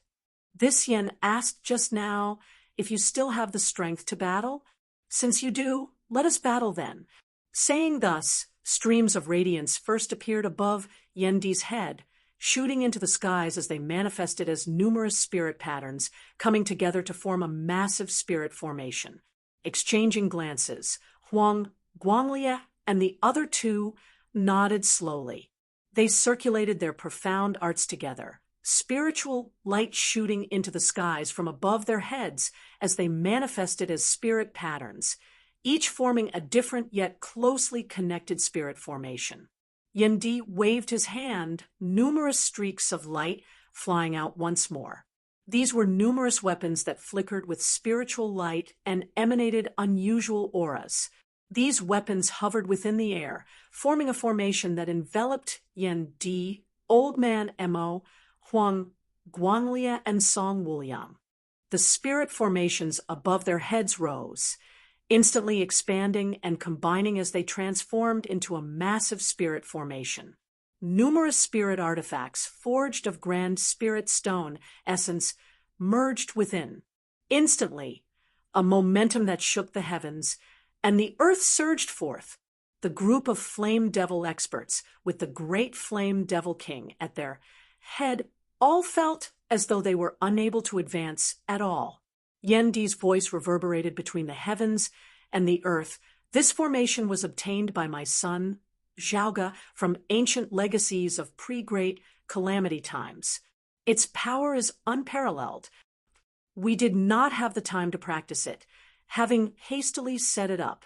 This Yen asked just now if you still have the strength to battle. "Since you do, let us battle then." Saying thus, streams of radiance first appeared above Yen Di's head, shooting into the skies as they manifested as numerous spirit patterns coming together to form a massive spirit formation. Exchanging glances, Huang, Guanglia, and the other 2 nodded slowly. They circulated their profound arts together, spiritual light shooting into the skies from above their heads as they manifested as spirit patterns, each forming a different yet closely connected spirit formation. Yen Di waved his hand, numerous streaks of light flying out once more. These were numerous weapons that flickered with spiritual light and emanated unusual auras. These weapons hovered within the air, forming a formation that enveloped Yen Di, Old Man Mo, Huang, Guanglia, and Song Wuliang. The spirit formations above their heads rose, instantly expanding and combining as they transformed into a massive spirit formation. Numerous spirit artifacts, forged of grand spirit stone essence, merged within. Instantly, a momentum that shook the heavens, and the earth surged forth. The group of flame devil experts, with the great flame devil king at their head, all felt as though they were unable to advance at all. Yen Di's voice reverberated between the heavens and the earth. "This formation was obtained by my son, Zhaoga, from ancient legacies of pre-great calamity times. Its power is unparalleled. We did not have the time to practice it, having hastily set it up.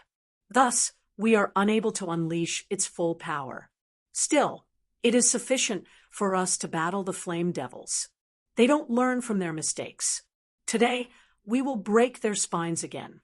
Thus, we are unable to unleash its full power. Still, it is sufficient for us to battle the flame devils. They don't learn from their mistakes. Today, we will break their spines again."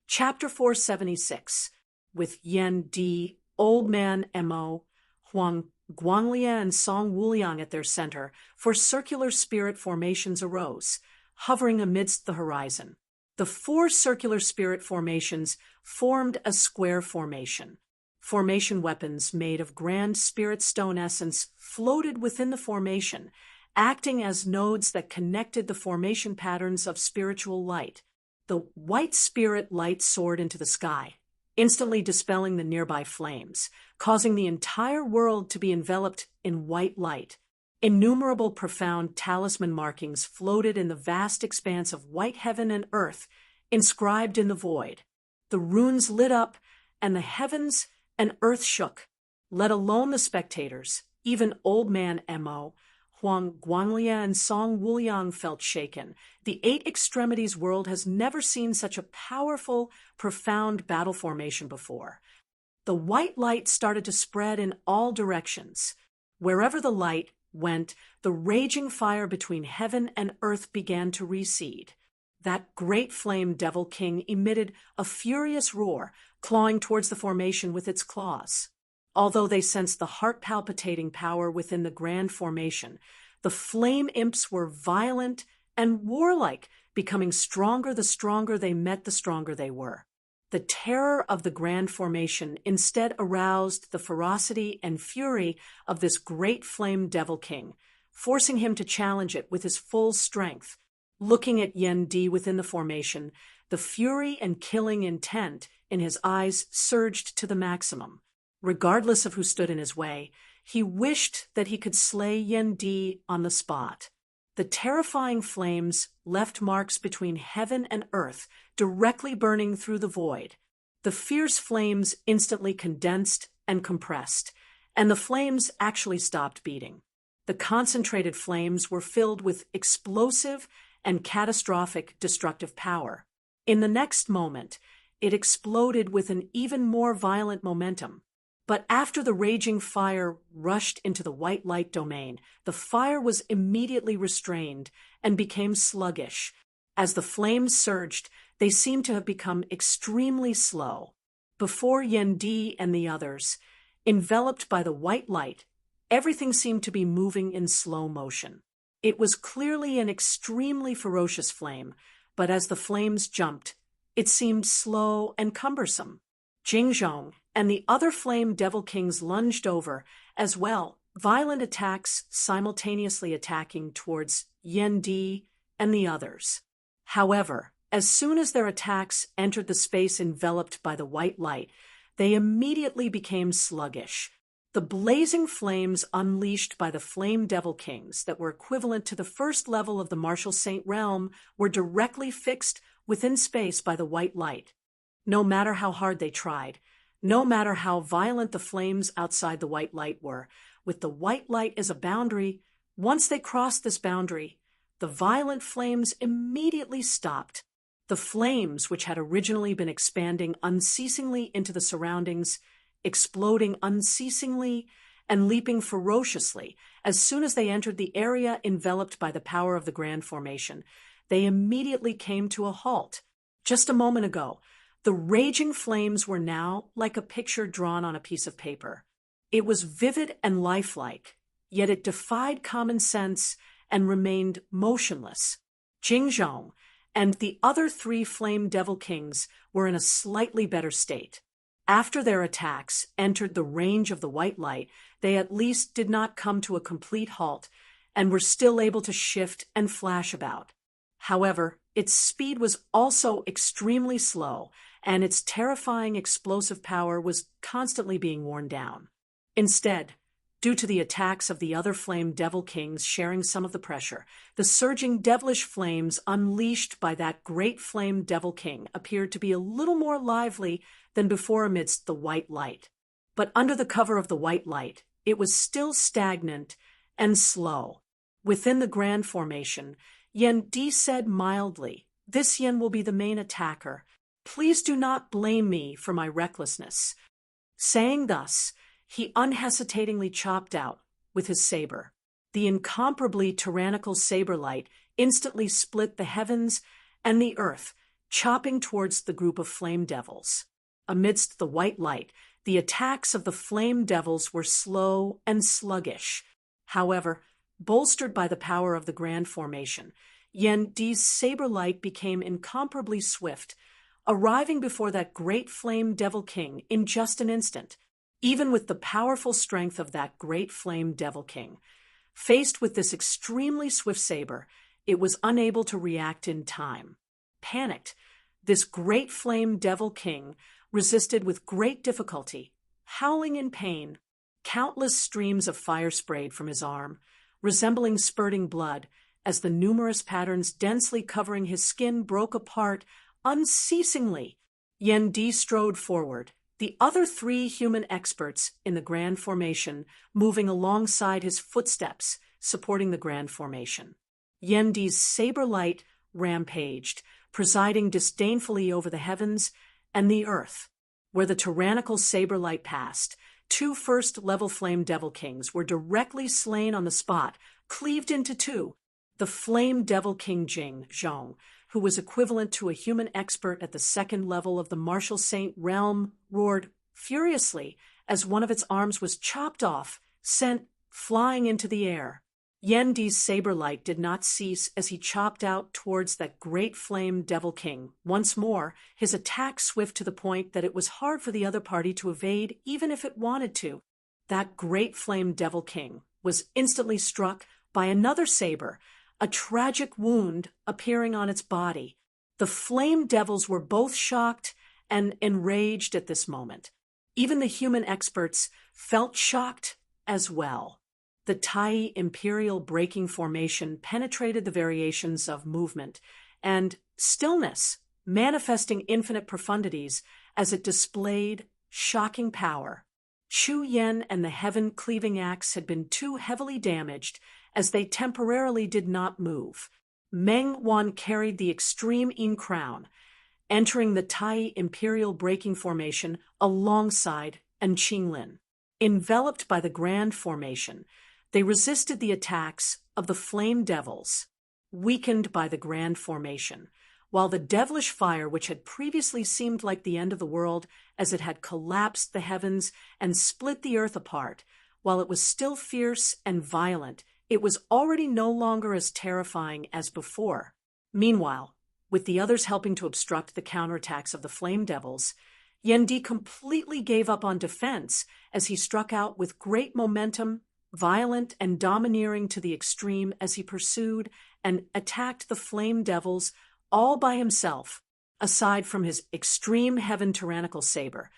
Chapter 476, with Yen Di, Old Man Mo, Huang, Guanglia, and Song Wuliang at their center, 4 circular spirit formations arose, hovering amidst the horizon. The 4 circular spirit formations formed a square formation. Formation weapons made of grand spirit stone essence floated within the formation, acting as nodes that connected the formation patterns of spiritual light. The white spirit light soared into the sky, instantly dispelling the nearby flames, causing the entire world to be enveloped in white light. Innumerable profound talisman markings floated in the vast expanse of white heaven and earth, inscribed in the void. The runes lit up, and the heavens and earth shook, let alone the spectators. Even Old Man Mo, Huang, Guanglia, and Song Wuliang felt shaken. The 8 extremities world has never seen such a powerful, profound battle formation before. The white light started to spread in all directions. Wherever the light went, the raging fire between heaven and earth began to recede. That great flame devil king emitted a furious roar, clawing towards the formation with its claws. Although they sensed the heart-palpitating power within the grand formation, the flame imps were violent and warlike, becoming stronger the stronger they met, the stronger they were. The terror of the grand formation instead aroused the ferocity and fury of this great flame devil king, forcing him to challenge it with his full strength. Looking at Yen Di within the formation, The fury and killing intent in his eyes surged to the maximum. Regardless of who stood in his way, he wished that he could slay Yen Di on the spot. The terrifying flames left marks between heaven and earth, directly burning through the void. The fierce flames instantly condensed and compressed, and the flames actually stopped beating. The concentrated flames were filled with explosive and catastrophic destructive power. In the next moment, it exploded with an even more violent momentum. But after the raging fire rushed into the white light domain, the fire was immediately restrained and became sluggish. As the flames surged, they seemed to have become extremely slow. Before Yen Di and the others, enveloped by the white light, everything seemed to be moving in slow motion. It was clearly an extremely ferocious flame, but as the flames jumped, it seemed slow and cumbersome. Jingzhong and the other flame devil kings lunged over as well, violent attacks simultaneously attacking towards Yen Di and the others. However, as soon as their attacks entered the space enveloped by the white light, they immediately became sluggish. The blazing flames unleashed by the flame devil kings that were equivalent to the first level of the Martial Saint realm were directly fixed within space by the white light. No matter how hard they tried, no matter how violent the flames outside the white light were, with the white light as a boundary, once they crossed this boundary, the violent flames immediately stopped. The flames, which had originally been expanding unceasingly into the surroundings, exploding unceasingly and leaping ferociously as soon as they entered the area enveloped by the power of the Grand Formation, they immediately came to a halt. Just a moment ago, the raging flames were now like a picture drawn on a piece of paper. It was vivid and lifelike, yet it defied common sense and remained motionless. Jingzhong and the other three flame devil kings were in a slightly better state. After their attacks entered the range of the white light, they at least did not come to a complete halt and were still able to shift and flash about. However, its speed was also extremely slow, and its terrifying explosive power was constantly being worn down. Instead, due to the attacks of the other flame devil kings sharing some of the pressure, the surging devilish flames unleashed by that great flame devil king appeared to be a little more lively than before amidst the white light. But under the cover of the white light, it was still stagnant and slow. Within the Grand Formation, Yen Di said mildly, "This Yen will be the main attacker. Please do not blame me for my recklessness." Saying thus, he unhesitatingly chopped out with his saber. The incomparably tyrannical saber light instantly split the heavens and the earth, chopping towards the group of flame devils. Amidst the white light, the attacks of the flame devils were slow and sluggish. However, bolstered by the power of the Grand Formation, Yen Di's saber light became incomparably swift, arriving before that great flame devil king in just an instant. Even with the powerful strength of that great flame devil king, faced with this extremely swift saber, it was unable to react in time. Panicked, this great flame devil king resisted with great difficulty, howling in pain. Countless streams of fire sprayed from his arm, resembling spurting blood, as the numerous patterns densely covering his skin broke apart unceasingly. Yen Di strode forward, the other three human experts in the Grand Formation moving alongside his footsteps, supporting the Grand Formation. Yen Di's saber light rampaged, presiding disdainfully over the heavens and the earth. Where the tyrannical saber light passed, two first-level flame devil kings were directly slain on the spot, cleaved into two. The flame devil king Jingzhong, who was equivalent to a human expert at the second level of the Martial Saint realm, roared furiously as one of its arms was chopped off, sent flying into the air. Yen Di's saber light did not cease as he chopped out towards that great flame devil king, once more, his attack swift to the point that it was hard for the other party to evade even if it wanted to. That great flame devil king was instantly struck by another saber, a tragic wound appearing on its body. The flame devils were both shocked and enraged at this moment. Even the human experts felt shocked as well. The Tai Imperial braking formation penetrated the variations of movement and stillness, manifesting infinite profundities as it displayed shocking power. Chu Yen and the heaven-cleaving axe had been too heavily damaged as they temporarily did not move. Meng Wan carried the extreme Yin crown, entering the Tai Imperial braking formation alongside and Qinglin. Enveloped by the Grand Formation, they resisted the attacks of the Flame Devils, weakened by the Grand Formation, while the devilish fire, which had previously seemed like the end of the world as it had collapsed the heavens and split the earth apart, while it was still fierce and violent, it was already no longer as terrifying as before. Meanwhile, with the others helping to obstruct the counterattacks of the Flame Devils, Yan Di completely gave up on defense as he struck out with great momentum, violent and domineering to the extreme as he pursued and attacked the Flame Devils all by himself, aside from his extreme heaven tyrannical saber.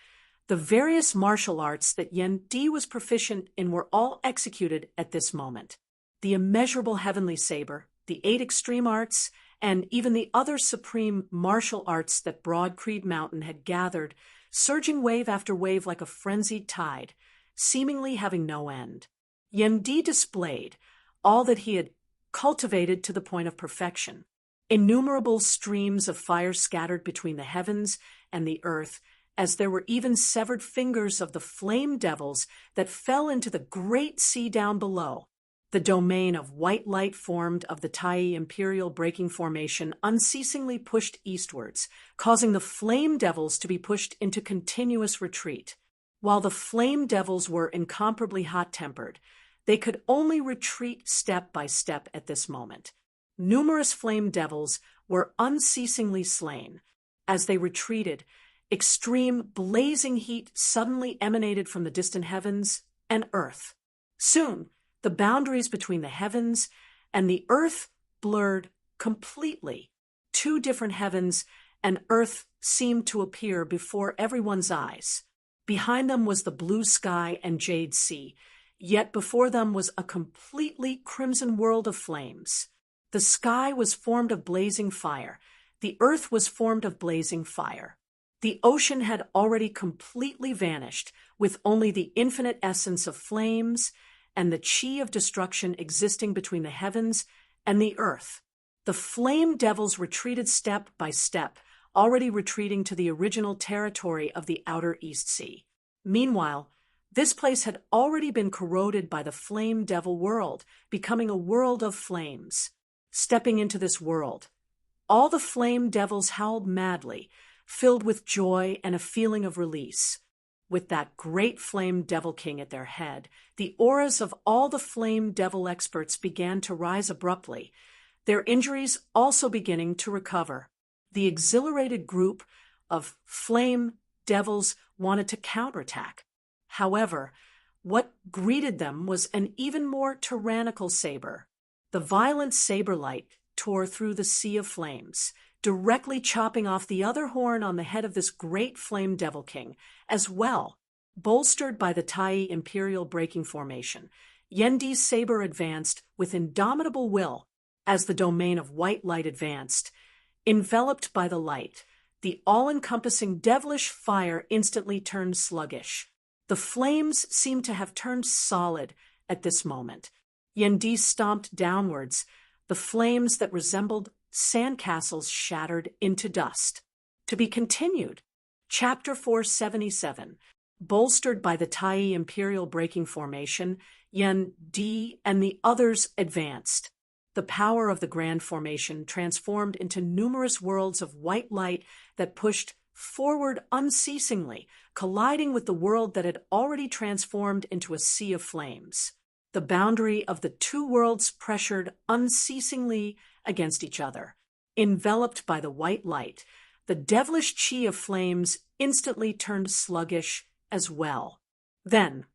The various martial arts that Yan Di was proficient in were all executed at this moment. The immeasurable heavenly saber, the 8 extreme arts, and even the other supreme martial arts that Broad Creed Mountain had gathered, surging wave after wave like a frenzied tide, seemingly having no end. Yan Di displayed all that he had cultivated to the point of perfection. Innumerable streams of fire scattered between the heavens and the earth, as there were even severed fingers of the Flame Devils that fell into the great sea down below. The domain of white light formed of the Tai Imperial braking formation unceasingly pushed eastwards, causing the Flame Devils to be pushed into continuous retreat. While the Flame Devils were incomparably hot-tempered, they could only retreat step by step at this moment. Numerous Flame Devils were unceasingly slain. As they retreated, extreme blazing heat suddenly emanated from the distant heavens and earth. Soon, the boundaries between the heavens and the earth blurred completely. 2 different heavens and earth seemed to appear before everyone's eyes. Behind them was the blue sky and jade sea, yet before them was a completely crimson world of flames. The sky was formed of blazing fire. The earth was formed of blazing fire. The ocean had already completely vanished, with only the infinite essence of flames and the chi of destruction existing between the heavens and the earth. The Flame Devils retreated step by step, already retreating to the original territory of the Outer East Sea. Meanwhile, this place had already been corroded by the Flame Devil world, becoming a world of flames. Stepping into this world, all the Flame Devils howled madly, filled with joy and a feeling of release. With that great Flame Devil King at their head, the auras of all the Flame Devil experts began to rise abruptly, their injuries also beginning to recover. The exhilarated group of Flame Devils wanted to counterattack. However, what greeted them was an even more tyrannical saber. The violent saber light tore through the sea of flames, directly chopping off the other horn on the head of this great Flame Devil King, as well. Bolstered by the Tai Imperial braking formation, Yan Di's saber advanced with indomitable will as the domain of white light advanced. Enveloped by the light, the all-encompassing devilish fire instantly turned sluggish. The flames seemed to have turned solid at this moment. Yan Di stomped downwards. The flames that resembled sandcastles shattered into dust. To be continued. Chapter 477. Bolstered by the Tai Imperial braking formation, Yan Di and the others advanced. The power of the Grand Formation transformed into numerous worlds of white light that pushed forward unceasingly, colliding with the world that had already transformed into a sea of flames. The boundary of the 2 worlds pressured unceasingly against each other. Enveloped by the white light, the devilish chi of flames instantly turned sluggish as well. Then,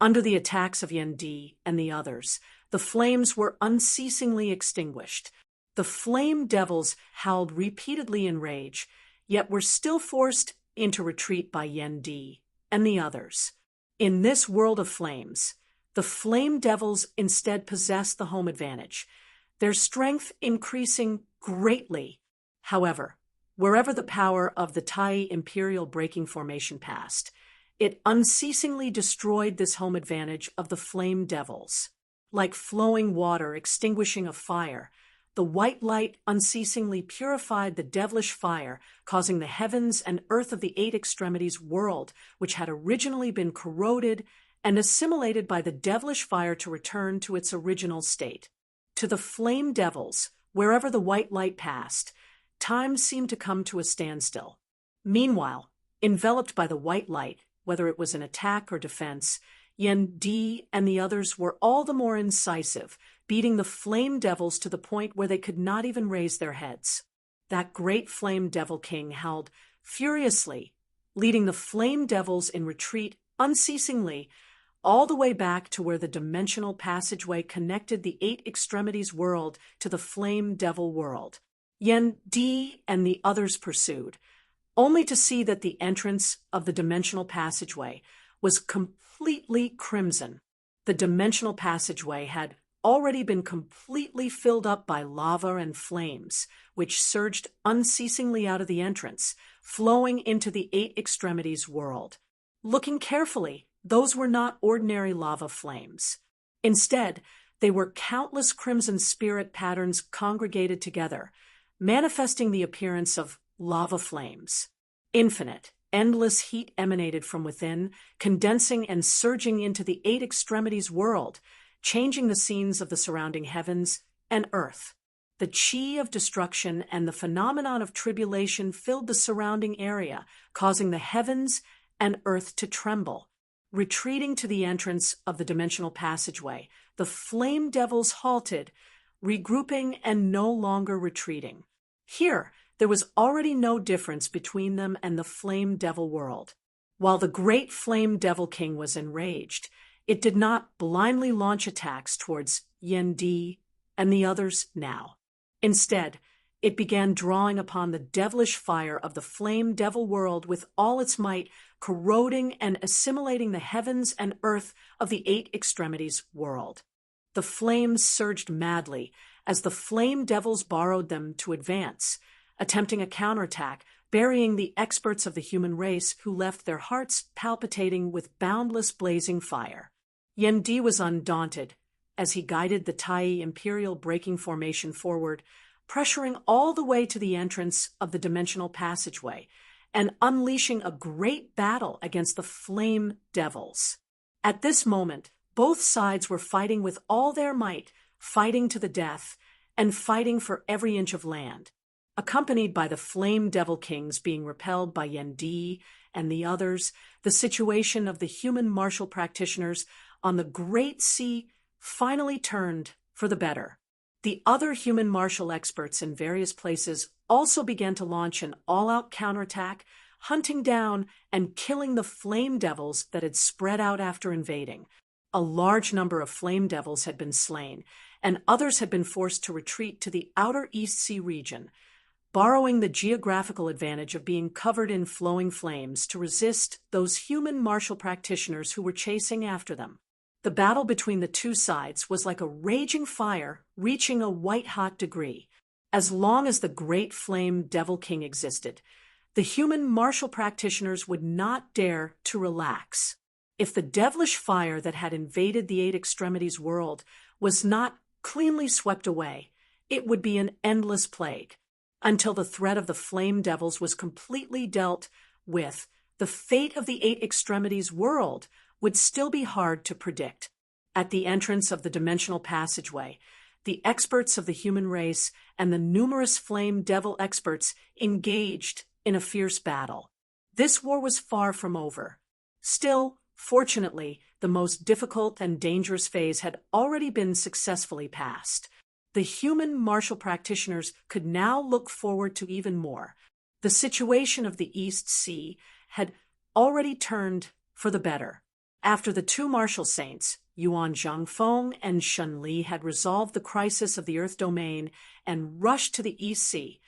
under the attacks of Yan Di and the others, the flames were unceasingly extinguished. The flame devils howled repeatedly in rage, yet were still forced into retreat by Yen Di and the others. In this world of flames, the flame devils instead possessed the home advantage, their strength increasing greatly. However, wherever the power of the Tai Imperial Breaking Formation passed, it unceasingly destroyed this home advantage of the flame devils. Like flowing water extinguishing a fire, the white light unceasingly purified the devilish fire, causing the heavens and earth of the eight extremities world, which had originally been corroded and assimilated by the devilish fire, to return to its original state. To the flame devils, wherever the white light passed, time seemed to come to a standstill. Meanwhile, enveloped by the white light, whether it was an attack or defense, Yen Di and the others were all the more incisive, beating the flame devils to the point where they could not even raise their heads. That great flame devil king howled furiously, leading the flame devils in retreat unceasingly, all the way back to where the dimensional passageway connected the eight extremities world to the flame devil world. Yen Di and the others pursued, only to see that the entrance of the dimensional passageway was completely crimson. The dimensional passageway had already been completely filled up by lava and flames, which surged unceasingly out of the entrance, flowing into the eight extremities world. Looking carefully, those were not ordinary lava flames. Instead, they were countless crimson spirit patterns congregated together, manifesting the appearance of lava flames. Infinite, endless heat emanated from within, condensing and surging into the eight extremities world, changing the scenes of the surrounding heavens and earth. The chi of destruction and the phenomenon of tribulation filled the surrounding area, causing the heavens and earth to tremble. Retreating to the entrance of the dimensional passageway, the flame devils halted, regrouping and no longer retreating. Here, there was already no difference between them and the flame devil world. While the great flame devil king was enraged, it did not blindly launch attacks towards Yen Di and the others now. Instead, it began drawing upon the devilish fire of the flame devil world with all its might, corroding and assimilating the heavens and earth of the eight extremities world. The flames surged madly as the flame devils borrowed them to advance, attempting a counterattack, burying the experts of the human race who left their hearts palpitating with boundless blazing fire. Yen Di was undaunted as he guided the Tai Imperial Breaking Formation forward, pressuring all the way to the entrance of the dimensional passageway and unleashing a great battle against the flame devils. At this moment, both sides were fighting with all their might, fighting to the death, and fighting for every inch of land. Accompanied by the flame devil kings being repelled by Yen Di and the others, the situation of the human martial practitioners on the Great Sea finally turned for the better. The other human martial experts in various places also began to launch an all-out counterattack, hunting down and killing the flame devils that had spread out after invading. A large number of flame devils had been slain, and others had been forced to retreat to the outer East Sea region, borrowing the geographical advantage of being covered in flowing flames to resist those human martial practitioners who were chasing after them. The battle between the two sides was like a raging fire reaching a white-hot degree. As long as the great flame devil king existed, the human martial practitioners would not dare to relax. If the devilish fire that had invaded the eight extremities world was not cleanly swept away, it would be an endless plague. Until the threat of the flame devils was completely dealt with, the fate of the eight extremities world would still be hard to predict. At the entrance of the dimensional passageway, the experts of the human race and the numerous flame devil experts engaged in a fierce battle. This war was far from over. Still, fortunately, the most difficult and dangerous phase had already been successfully passed. The human martial practitioners could now look forward to even more. The situation of the East Sea had already turned for the better. After the two martial saints, Yuan Zhangfeng and Shun Li had resolved the crisis of the Earth domain and rushed to the East Sea,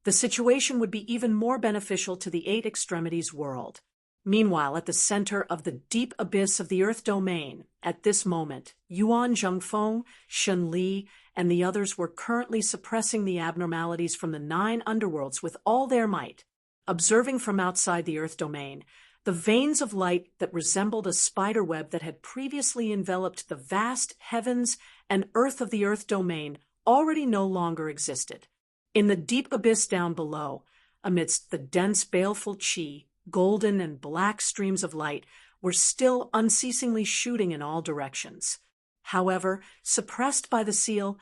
the situation would be even more beneficial to the Eight Extremities world. Meanwhile, at the center of the deep abyss of the Earth domain, at this moment, Yuan Zhangfeng, Shun Li, and the others were currently suppressing the abnormalities from the 9 underworlds with all their might. Observing from outside the Earth domain, the veins of light that resembled a spiderweb that had previously enveloped the vast heavens and earth of the Earth domain already no longer existed. In the deep abyss down below, amidst the dense baleful chi, golden and black streams of light were still unceasingly shooting in all directions. However, suppressed by the seal,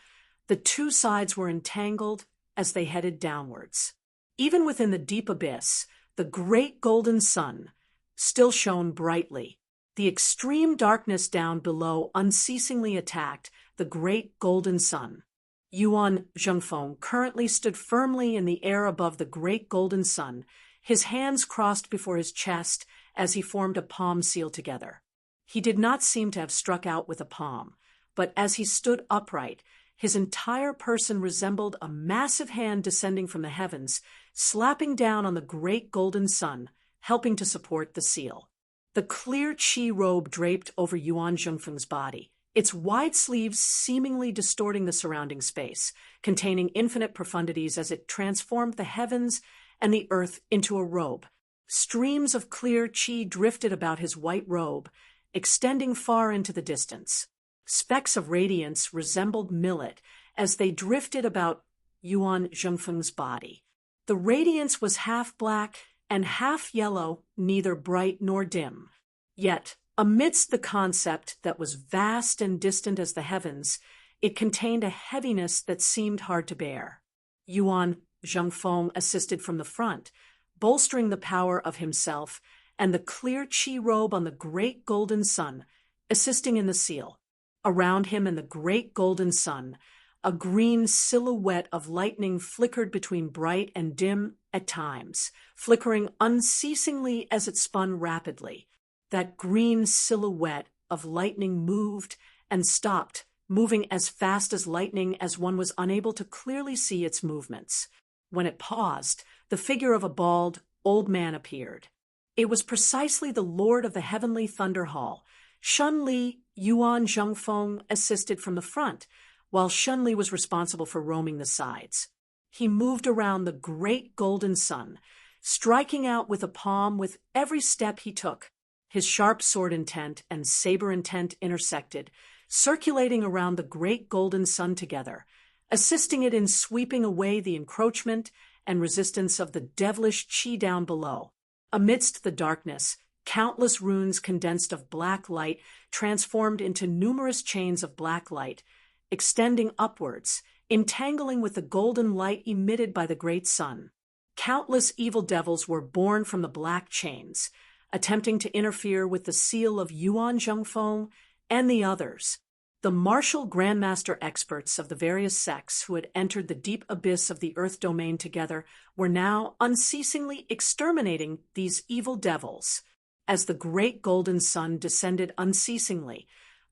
the two sides were entangled as they headed downwards. Even within the deep abyss, the great golden sun still shone brightly. The extreme darkness down below unceasingly attacked the great golden sun. Yuan Zhangfeng currently stood firmly in the air above the great golden sun, his hands crossed before his chest as he formed a palm seal together. He did not seem to have struck out with a palm, but as he stood upright, his entire person resembled a massive hand descending from the heavens, slapping down on the great golden sun, helping to support the seal. The clear chi robe draped over Yuan Zhangfeng's body, its wide sleeves seemingly distorting the surrounding space, containing infinite profundities as it transformed the heavens and the earth into a robe. Streams of clear chi drifted about his white robe, extending far into the distance. Specks of radiance resembled millet as they drifted about Yuan Zhangfeng's body. The radiance was half black and half yellow, neither bright nor dim. Yet, amidst the concept that was vast and distant as the heavens, it contained a heaviness that seemed hard to bear. Yuan Zhangfeng assisted from the front, bolstering the power of himself and the clear chi robe on the great golden sun, assisting in the seal. Around him and the great golden sun, a green silhouette of lightning flickered between bright and dim at times, flickering unceasingly as it spun rapidly. That green silhouette of lightning moved and stopped, moving as fast as lightning as one was unable to clearly see its movements. When it paused, the figure of a bald, old man appeared. It was precisely the lord of the heavenly thunder hall. Shun Li, Yuan Zhangfeng assisted from the front, while Shun Li was responsible for roaming the sides. He moved around the great golden sun, striking out with a palm with every step he took. His sharp sword intent and saber intent intersected, circulating around the great golden sun together, assisting it in sweeping away the encroachment and resistance of the devilish chi down below. Amidst the darkness, countless runes condensed of black light transformed into numerous chains of black light, extending upwards, entangling with the golden light emitted by the great sun. Countless evil devils were born from the black chains, attempting to interfere with the seal of Yuan Zhangfeng and the others. The martial grandmaster experts of the various sects who had entered the deep abyss of the Earth domain together were now unceasingly exterminating these evil devils. As the great golden sun descended unceasingly,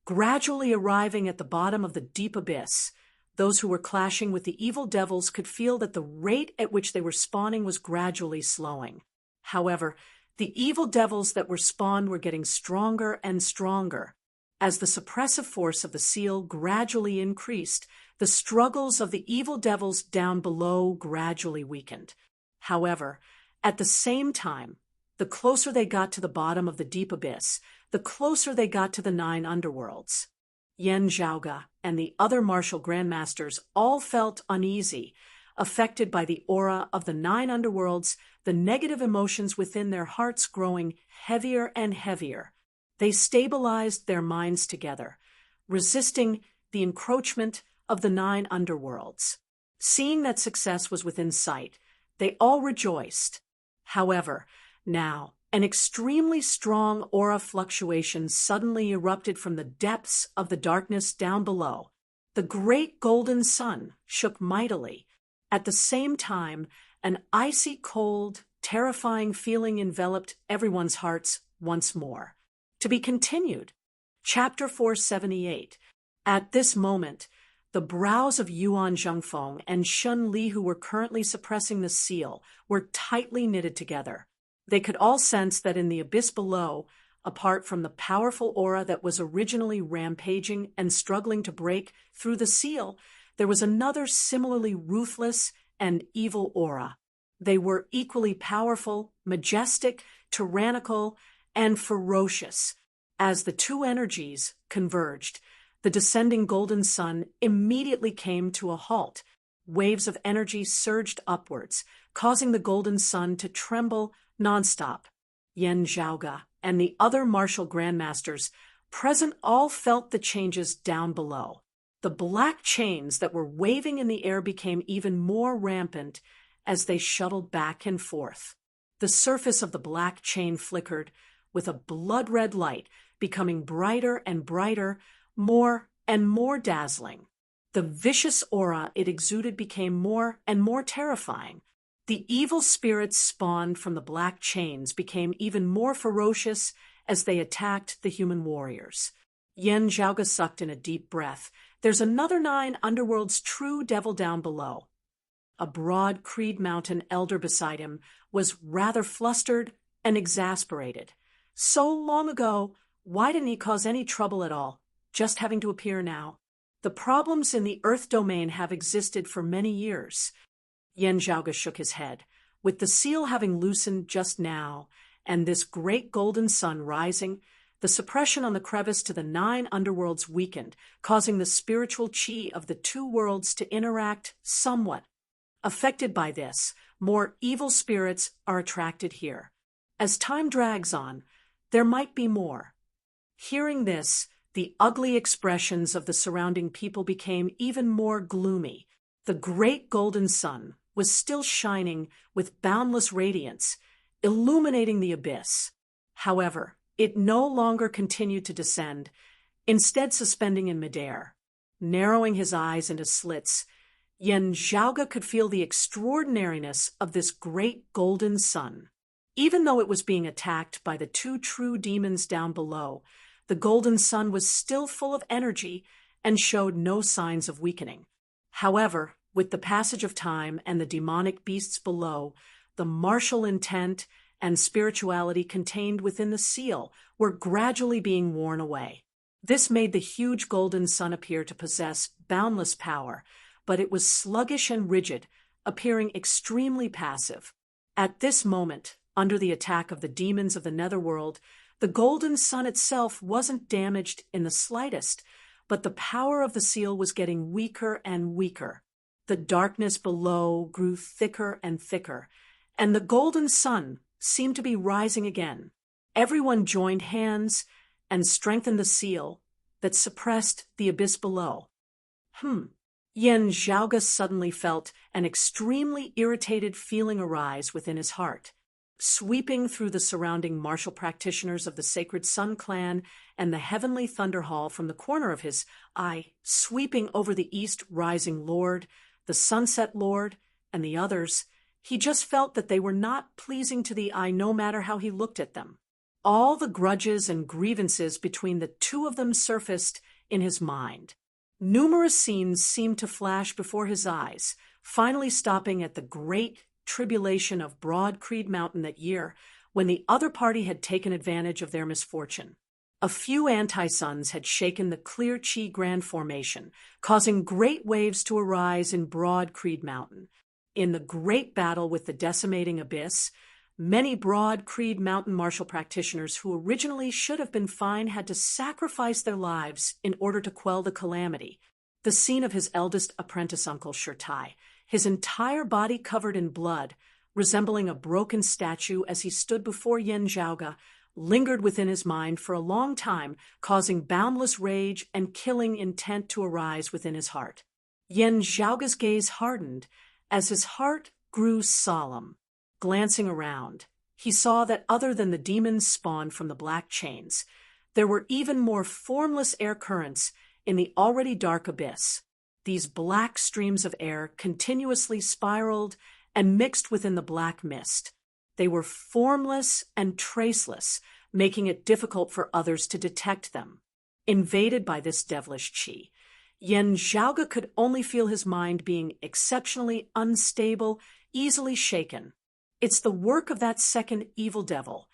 gradually arriving at the bottom of the deep abyss, those who were clashing with the evil devils could feel that the rate at which they were spawning was gradually slowing. However, the evil devils that were spawned were getting stronger and stronger. As the suppressive force of the seal gradually increased, the struggles of the evil devils down below gradually weakened. However, at the same time, the closer they got to the bottom of the deep abyss, the closer they got to the 9 underworlds. Yan Zhaoga and the other martial grandmasters all felt uneasy, affected by the aura of the 9 underworlds, the negative emotions within their hearts growing heavier and heavier. They stabilized their minds together, resisting the encroachment of the 9 underworlds. Seeing that success was within sight, they all rejoiced. However, now, an extremely strong aura fluctuation suddenly erupted from the depths of the darkness down below. The great golden sun shook mightily. At the same time, an icy cold, terrifying feeling enveloped everyone's hearts once more. To be continued. Chapter 478. At this moment, the brows of Yuan Zhengfeng and Shun Li, who were currently suppressing the seal, were tightly knitted together. They could all sense that in the abyss below, apart from the powerful aura that was originally rampaging and struggling to break through the seal, there was another similarly ruthless and evil aura. They were equally powerful, majestic, tyrannical, and ferocious. As the two energies converged, the descending golden sun immediately came to a halt. Waves of energy surged upwards, causing the golden sun to tremble nonstop. Yan Zhaoge and the other martial grandmasters present all felt the changes down below. The black chains that were waving in the air became even more rampant as they shuttled back and forth. The surface of the black chain flickered with a blood-red light, becoming brighter and brighter, more and more dazzling. The vicious aura it exuded became more and more terrifying. The evil spirits spawned from the black chains became even more ferocious as they attacked the human warriors. Yan Zhaoge sucked in a deep breath. There's another 9 underworld's true devil down below. A broad Creed Mountain elder beside him was rather flustered and exasperated. So long ago, why didn't he cause any trouble at all, just having to appear now? The problems in the Earth domain have existed for many years. Yan Zhaoge shook his head. With the seal having loosened just now, and this great golden sun rising, the suppression on the crevice to the 9 underworlds weakened, causing the spiritual chi of the 2 worlds to interact somewhat. Affected by this, more evil spirits are attracted here. As time drags on, there might be more. Hearing this, the ugly expressions of the surrounding people became even more gloomy. The great golden sun was still shining with boundless radiance, illuminating the abyss. However, it no longer continued to descend, instead suspending in midair. Narrowing his eyes into slits, Yan Zhaoge could feel the extraordinariness of this great golden sun. Even though it was being attacked by the 2 true demons down below, the golden sun was still full of energy and showed no signs of weakening. However, with the passage of time and the demonic beasts below, the martial intent and spirituality contained within the seal were gradually being worn away. This made the huge golden sun appear to possess boundless power, but it was sluggish and rigid, appearing extremely passive. At this moment, under the attack of the demons of the netherworld, the golden sun itself wasn't damaged in the slightest, but the power of the seal was getting weaker and weaker. The darkness below grew thicker and thicker, and the golden sun seemed to be rising again. Everyone joined hands and strengthened the seal that suppressed the abyss below. Yan Zhaoge suddenly felt an extremely irritated feeling arise within his heart. Sweeping through the surrounding martial practitioners of the Sacred Sun Clan and the Heavenly Thunder Hall from the corner of his eye, sweeping over the East Rising Lord, the Sunset Lord, and the others, he just felt that they were not pleasing to the eye no matter how he looked at them. All the grudges and grievances between the 2 of them surfaced in his mind. Numerous scenes seemed to flash before his eyes, finally stopping at the great tribulation of Broad Creed Mountain that year, when the other party had taken advantage of their misfortune. A few anti-suns had shaken the Clear Chi Grand Formation, causing great waves to arise in Broad Creed Mountain. In the great battle with the decimating abyss, many Broad Creed Mountain martial practitioners who originally should have been fine had to sacrifice their lives in order to quell the calamity. The scene of his eldest apprentice uncle Shirtai, his entire body covered in blood, resembling a broken statue as he stood before Yan Zhaoge, lingered within his mind for a long time, causing boundless rage and killing intent to arise within his heart. Yan Zhaoge's gaze hardened as his heart grew solemn. Glancing around, he saw that other than the demons spawned from the black chains, there were even more formless air currents in the already dark abyss. These black streams of air continuously spiraled and mixed within the black mist. They were formless and traceless, making it difficult for others to detect them. invaded by this devilish qi. Yen Zhaoge could only feel his mind being exceptionally unstable, easily shaken. It's the work of that second evil devil.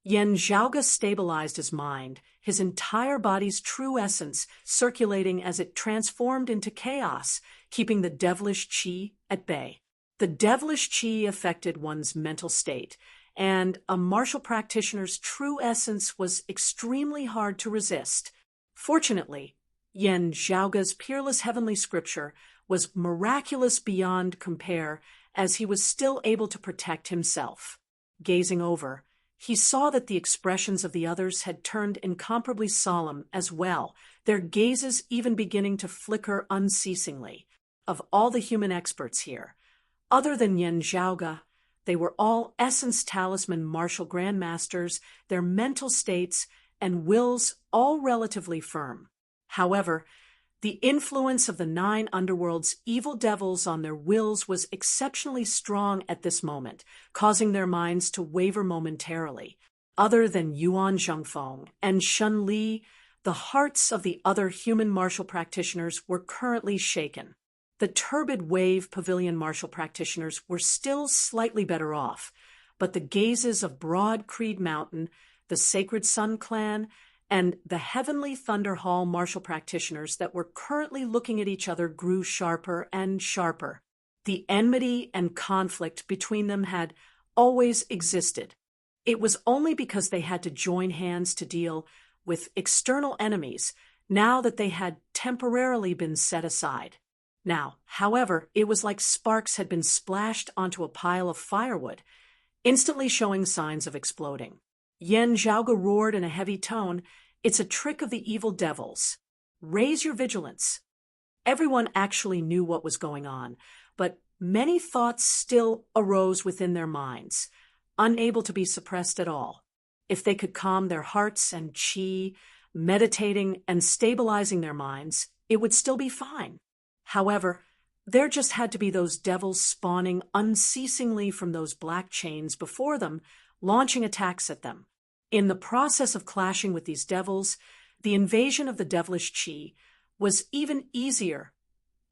Yen Zhaoge stabilized his mind, his entire body's true essence circulating as it transformed into chaos, keeping the devilish qi at bay. The devilish qi affected one's mental state, and a martial practitioner's true essence was extremely hard to resist. Fortunately, Yen Zhaoge's peerless heavenly scripture was miraculous beyond compare, as he was still able to protect himself. Gazing over, he saw that the expressions of the others had turned incomparably solemn as well, their gazes even beginning to flicker unceasingly. Of all the human experts here, other than Yen Zhaoge, they were all Essence Talisman martial grandmasters, their mental states and wills all relatively firm. However, the influence of the 9 underworld's evil devils on their wills was exceptionally strong at this moment, causing their minds to waver momentarily. Other than Yuan Zhongfeng and Shun Li, the hearts of the other human martial practitioners were currently shaken. The Turbid Wave Pavilion martial practitioners were still slightly better off, but the gazes of Broad Creed Mountain, the Sacred Sun Clan, and the Heavenly Thunder Hall martial practitioners that were currently looking at each other grew sharper and sharper. The enmity and conflict between them had always existed. It was only because they had to join hands to deal with external enemies now that they had temporarily been set aside. Now, however, it was like sparks had been splashed onto a pile of firewood, instantly showing signs of exploding. Yen Zhaoge roared in a heavy tone, "It's a trick of the evil devils. Raise your vigilance." Everyone actually knew what was going on, but many thoughts still arose within their minds, unable to be suppressed at all. If they could calm their hearts and qi, meditating and stabilizing their minds, it would still be fine. However, there just had to be those devils spawning unceasingly from those black chains before them, launching attacks at them. In the process of clashing with these devils, the invasion of the devilish qi was even easier,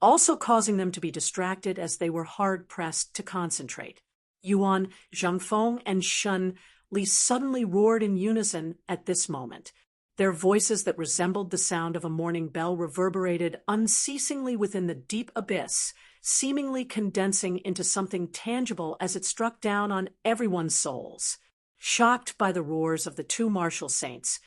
also causing them to be distracted as they were hard-pressed to concentrate. Yuan Zhongfeng and Shun Li suddenly roared in unison at this moment. Their voices that resembled the sound of a morning bell reverberated unceasingly within the deep abyss, seemingly condensing into something tangible as it struck down on everyone's souls. Shocked by the roars of the 2 martial saints,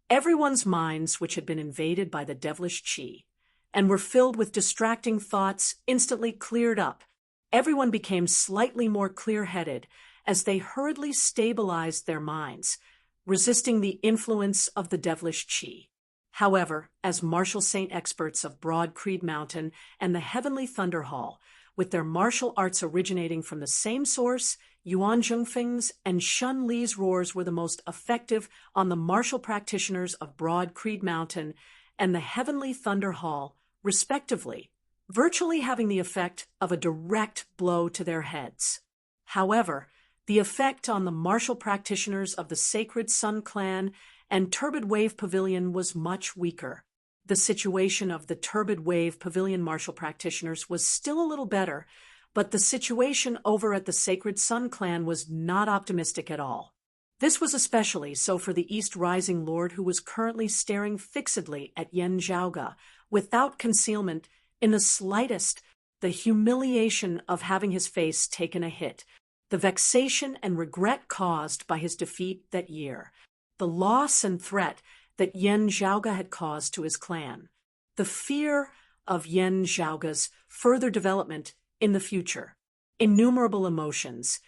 everyone's minds, which had been invaded by the devilish qi and were filled with distracting thoughts, instantly cleared up. Everyone became slightly more clear-headed as they hurriedly stabilized their minds, resisting the influence of the devilish qi. However, as martial saint experts of Broad Creed Mountain and the Heavenly Thunder Hall, with their martial arts originating from the same source, Yuan Zhongfeng's and Shun Li's roars were the most effective on the martial practitioners of Broad Creed Mountain and the Heavenly Thunder Hall, respectively, virtually having the effect of a direct blow to their heads. However, the effect on the martial practitioners of the Sacred Sun Clan and Turbid Wave Pavilion was much weaker. The situation of the Turbid Wave Pavilion martial practitioners was still a little better, but the situation over at the Sacred Sun Clan was not optimistic at all. This was especially so for the East Rising Lord, who was currently staring fixedly at Yen Zhaoge, without concealment in the slightest, the humiliation of having his face taken a hit, the vexation and regret caused by his defeat that year, the loss and threat that Yen Zhaoge had caused to his clan, the fear of Yen Zhaoge's further development in the future, innumerable emotions,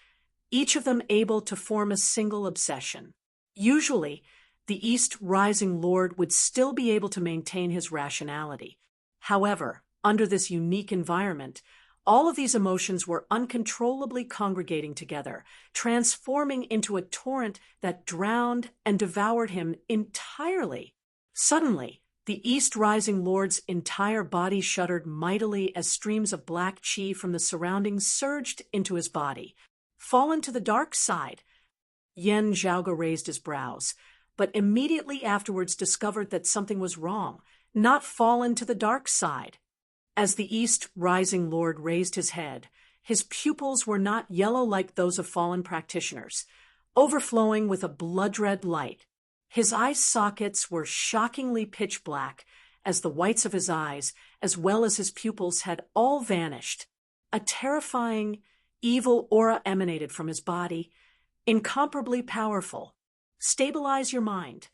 each of them able to form a single obsession. Usually, the East Rising Lord would still be able to maintain his rationality. However, under this unique environment, all of these emotions were uncontrollably congregating together, transforming into a torrent that drowned and devoured him entirely. Suddenly, the East Rising Lord's entire body shuddered mightily as streams of black qi from the surroundings surged into his body. Fallen to the dark side. Yen Zhaoge raised his brows, but immediately afterwards discovered that something was wrong, not fallen to the dark side. As the East Rising Lord raised his head, his pupils were not yellow like those of fallen practitioners, overflowing with a blood-red light. His eye sockets were shockingly pitch black, as the whites of his eyes, as well as his pupils, had all vanished. A terrifying, evil aura emanated from his body, incomparably powerful. Stabilize your mind.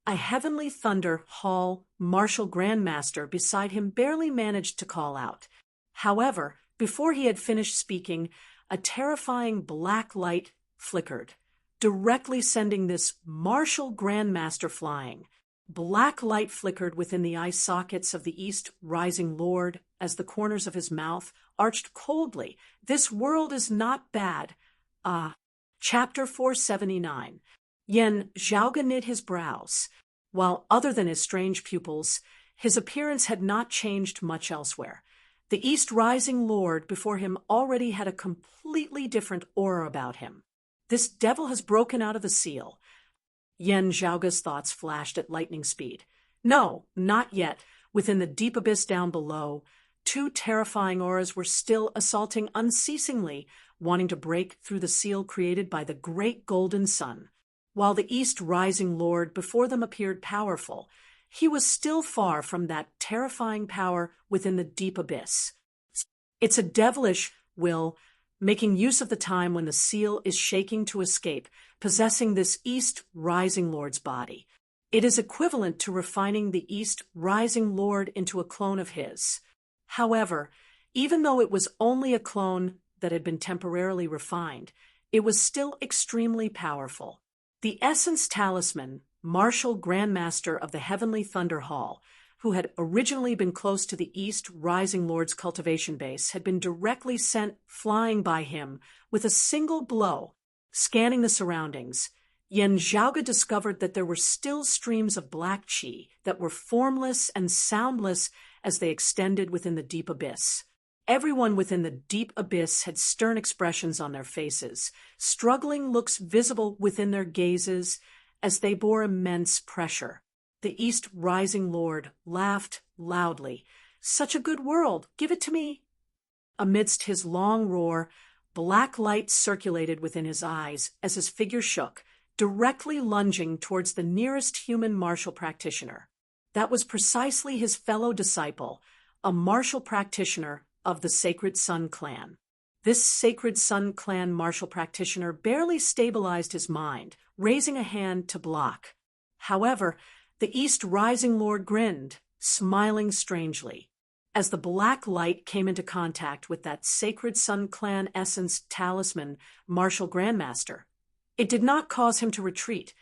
A heavenly thunder hall martial grandmaster beside him barely managed to call out. However, before he had finished speaking, a terrifying black light flickered, directly sending this martial grandmaster flying. Black light flickered within the eye sockets of the East Rising Lord as the corners of his mouth arched coldly. This world is not bad. Chapter 479. Yen Zhaoge knit his brows. While other than his strange pupils, his appearance had not changed much elsewhere. The East Rising Lord before him already had a completely different aura about him. This devil has broken out of the seal. Yen Zhaoge's thoughts flashed at lightning speed. No, not yet. Within the deep abyss down below, two terrifying auras were still assaulting unceasingly, wanting to break through the seal created by the great golden sun. While the East Rising Lord before them appeared powerful, he was still far from that terrifying power within the deep abyss. It's a devilish will, making use of the time when the seal is shaking to escape, possessing this East Rising Lord's body. It is equivalent to refining the East Rising Lord into a clone of his. However, even though it was only a clone that had been temporarily refined, it was still extremely powerful. The Essence Talisman, Martial Grandmaster of the Heavenly Thunder Hall, who had originally been close to the East Rising Lord's cultivation base, had been directly sent flying by him with a single blow. Scanning the surroundings, Yen Zhaoge discovered that there were still streams of black qi that were formless and soundless as they extended within the deep abyss. Everyone within the deep abyss had stern expressions on their faces, struggling looks visible within their gazes as they bore immense pressure. The East Rising Lord laughed loudly. Such a good world, give it to me. Amidst his long roar, black light circulated within his eyes as his figure shook, directly lunging towards the nearest human martial practitioner. That was precisely his fellow disciple, a martial practitioner of the Sacred Sun clan. This Sacred Sun clan martial practitioner barely stabilized his mind, raising a hand to block. However, the East Rising Lord grinned, smiling strangely. As the black light came into contact with that Sacred Sun clan essence talisman martial grandmaster, it did not cause him to retreat,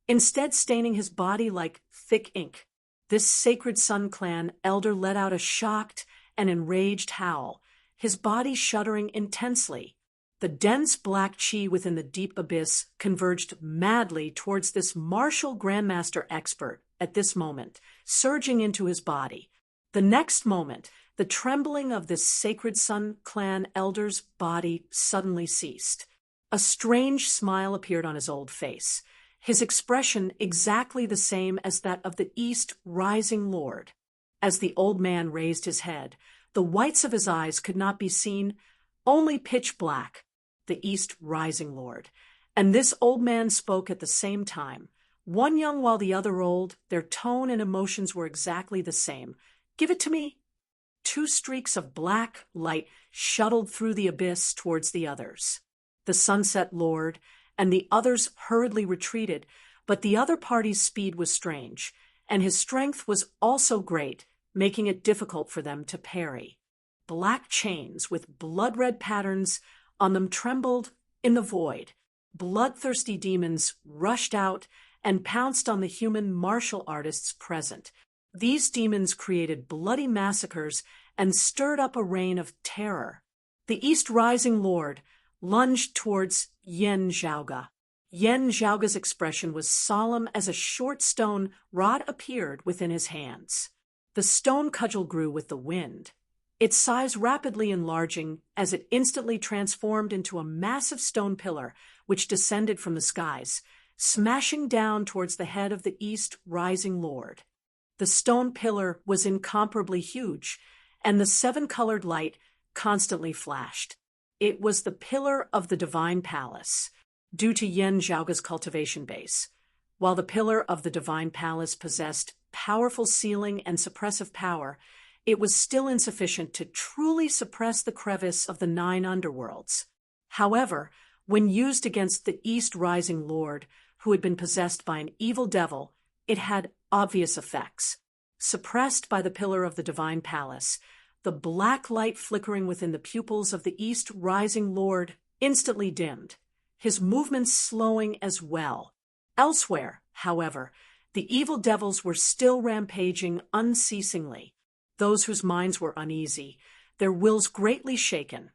instead staining his body like thick ink. This Sacred Sun clan elder let out a shocked and enraged howl, his body shuddering intensely. The dense black qi within the deep abyss converged madly towards this martial grandmaster expert at this moment, surging into his body. The next moment, the trembling of this Sacred Sun clan elder's body suddenly ceased. A strange smile appeared on his old face, his expression exactly the same as that of the East Rising Lord. As the old man raised his head, the whites of his eyes could not be seen, only pitch black. The East Rising Lord. And this old man spoke at the same time. One young while the other old, their tone and emotions were exactly the same. Give it to me. Two streaks of black light shuttled through the abyss towards the others. The Sunset Lord and the others hurriedly retreated, but the other party's speed was strange, and his strength was also great, making it difficult for them to parry. Black chains with blood-red patterns on them trembled in the void. Bloodthirsty demons rushed out and pounced on the human martial artists present. These demons created bloody massacres and stirred up a reign of terror. The East Rising Lord lunged towards Yen Zhaoge. Yen Zhaoge's expression was solemn as a short stone rod appeared within his hands. The stone cudgel grew with the wind, its size rapidly enlarging as it instantly transformed into a massive stone pillar which descended from the skies, smashing down towards the head of the East Rising Lord. The stone pillar was incomparably huge, and the seven-colored light constantly flashed. It was the pillar of the Divine Palace, due to Yen Zhaoga's cultivation base. While the pillar of the Divine Palace possessed powerful sealing and suppressive power, it was still insufficient to truly suppress the crevice of the 9 underworlds. However, when used against the East Rising Lord, who had been possessed by an evil devil, it had obvious effects. Suppressed by the pillar of the Divine Palace, the black light flickering within the pupils of the East Rising Lord instantly dimmed, his movements slowing as well. Elsewhere, however, the evil devils were still rampaging unceasingly. Those whose minds were uneasy, their wills greatly shaken,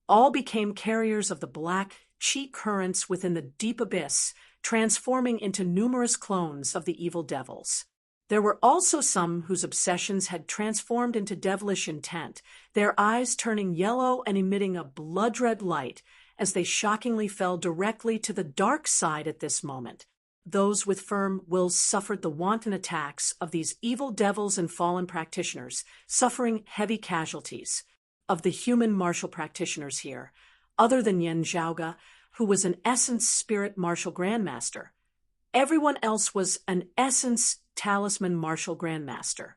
all became carriers of the black chi currents within the deep abyss, transforming into numerous clones of the evil devils. There were also some whose obsessions had transformed into devilish intent, their eyes turning yellow and emitting a blood-red light as they shockingly fell directly to the dark side at this moment. Those with firm wills suffered the wanton attacks of these evil devils and fallen practitioners, suffering heavy casualties. Of the human martial practitioners here, other than Yen Zhaoga, who was an essence spirit martial grandmaster, everyone else was an essence talisman martial grandmaster.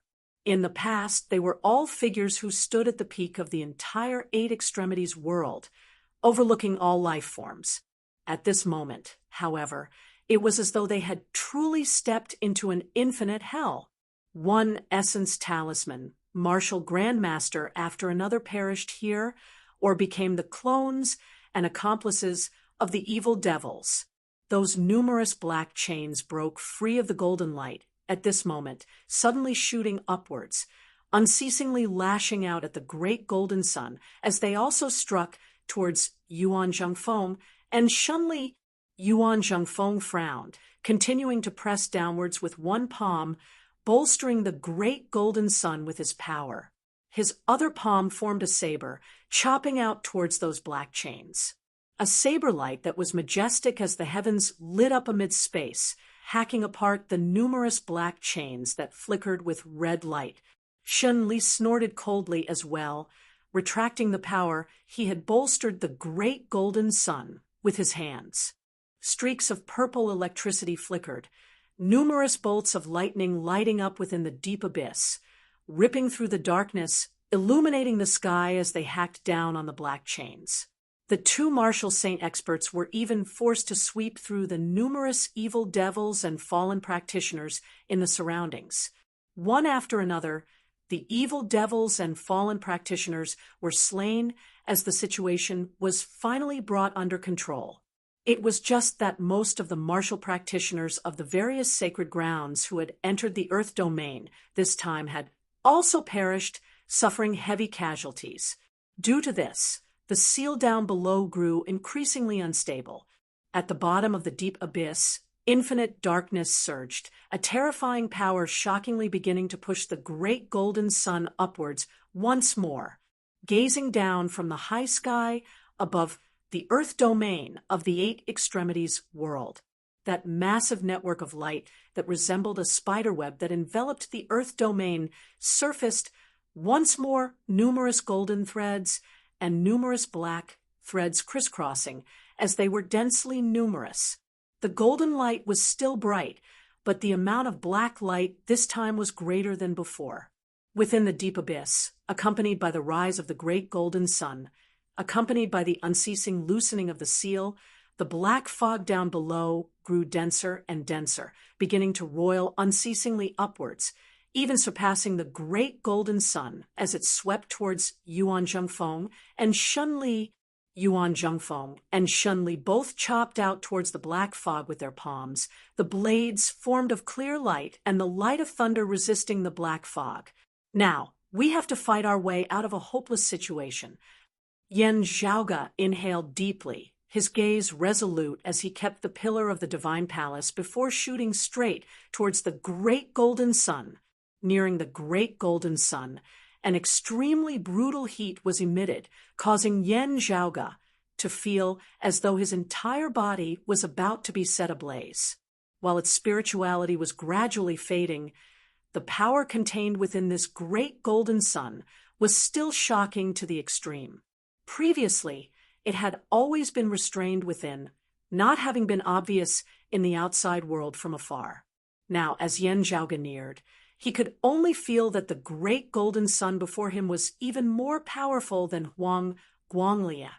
In the past, they were all figures who stood at the peak of the entire 8 extremities world, overlooking all life forms. At this moment, however, it was as though they had truly stepped into an infinite hell. One essence talisman, martial grandmaster after another perished here, or became the clones and accomplices of the evil devils. Those numerous black chains broke free of the golden light at this moment, suddenly shooting upwards, unceasingly lashing out at the great golden sun as they also struck towards Yuan Zhengfeng and Shunli. Yuan Zhengfeng frowned, continuing to press downwards with one palm, bolstering the great golden sun with his power. His other palm formed a saber, chopping out towards those black chains. A saber light that was majestic as the heavens lit up amid space, hacking apart the numerous black chains that flickered with red light. Shun Li snorted coldly as well, retracting the power he had bolstered the great golden sun with his hands. Streaks of purple electricity flickered, numerous bolts of lightning lighting up within the deep abyss, ripping through the darkness, illuminating the sky as they hacked down on the black chains. The 2 martial saint experts were even forced to sweep through the numerous evil devils and fallen practitioners in the surroundings. One after another, the evil devils and fallen practitioners were slain as the situation was finally brought under control. It was just that most of the martial practitioners of the various sacred grounds who had entered the Earth domain this time had also perished, suffering heavy casualties. Due to this, the seal down below grew increasingly unstable. At the bottom of the deep abyss, infinite darkness surged, a terrifying power shockingly beginning to push the great golden sun upwards once more. Gazing down from the high sky above the Earth domain of the 8 extremities world, that massive network of light that resembled a spiderweb that enveloped the Earth domain surfaced once more numerous golden threads and numerous black threads crisscrossing as they were densely numerous. The golden light was still bright, but the amount of black light this time was greater than before. Within the deep abyss, accompanied by the rise of the great golden sun, accompanied by the unceasing loosening of the seal, the black fog down below grew denser and denser, beginning to roil unceasingly upwards, even surpassing the great golden sun as it swept towards Yuan Zhengfeng and Shunli. Yuan Zhengfeng and Shunli both chopped out towards the black fog with their palms, the blades formed of clear light and the light of thunder resisting the black fog. Now, we have to fight our way out of a hopeless situation. Yen Zhaoga inhaled deeply, his gaze resolute as he kept the pillar of the Divine Palace before shooting straight towards the great golden sun. Nearing the great golden sun, an extremely brutal heat was emitted, causing Yen Zhaoga, to feel as though his entire body was about to be set ablaze. While its spirituality was gradually fading, the power contained within this great golden sun was still shocking to the extreme. Previously, it had always been restrained within, not having been obvious in the outside world from afar. Now, as Yan Zhaoge neared, he could only feel that the great golden sun before him was even more powerful than Huang Guanglia,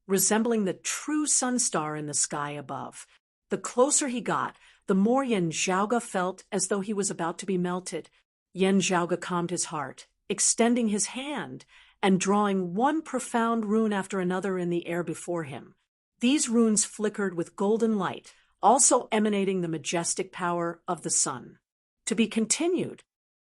resembling the true sun star in the sky above. The closer he got, the more Yan Zhaoge felt as though he was about to be melted. Yan Zhaoge calmed his heart, extending his hand and drawing one profound rune after another in the air before him. These runes flickered with golden light, also emanating the majestic power of the sun. To be continued.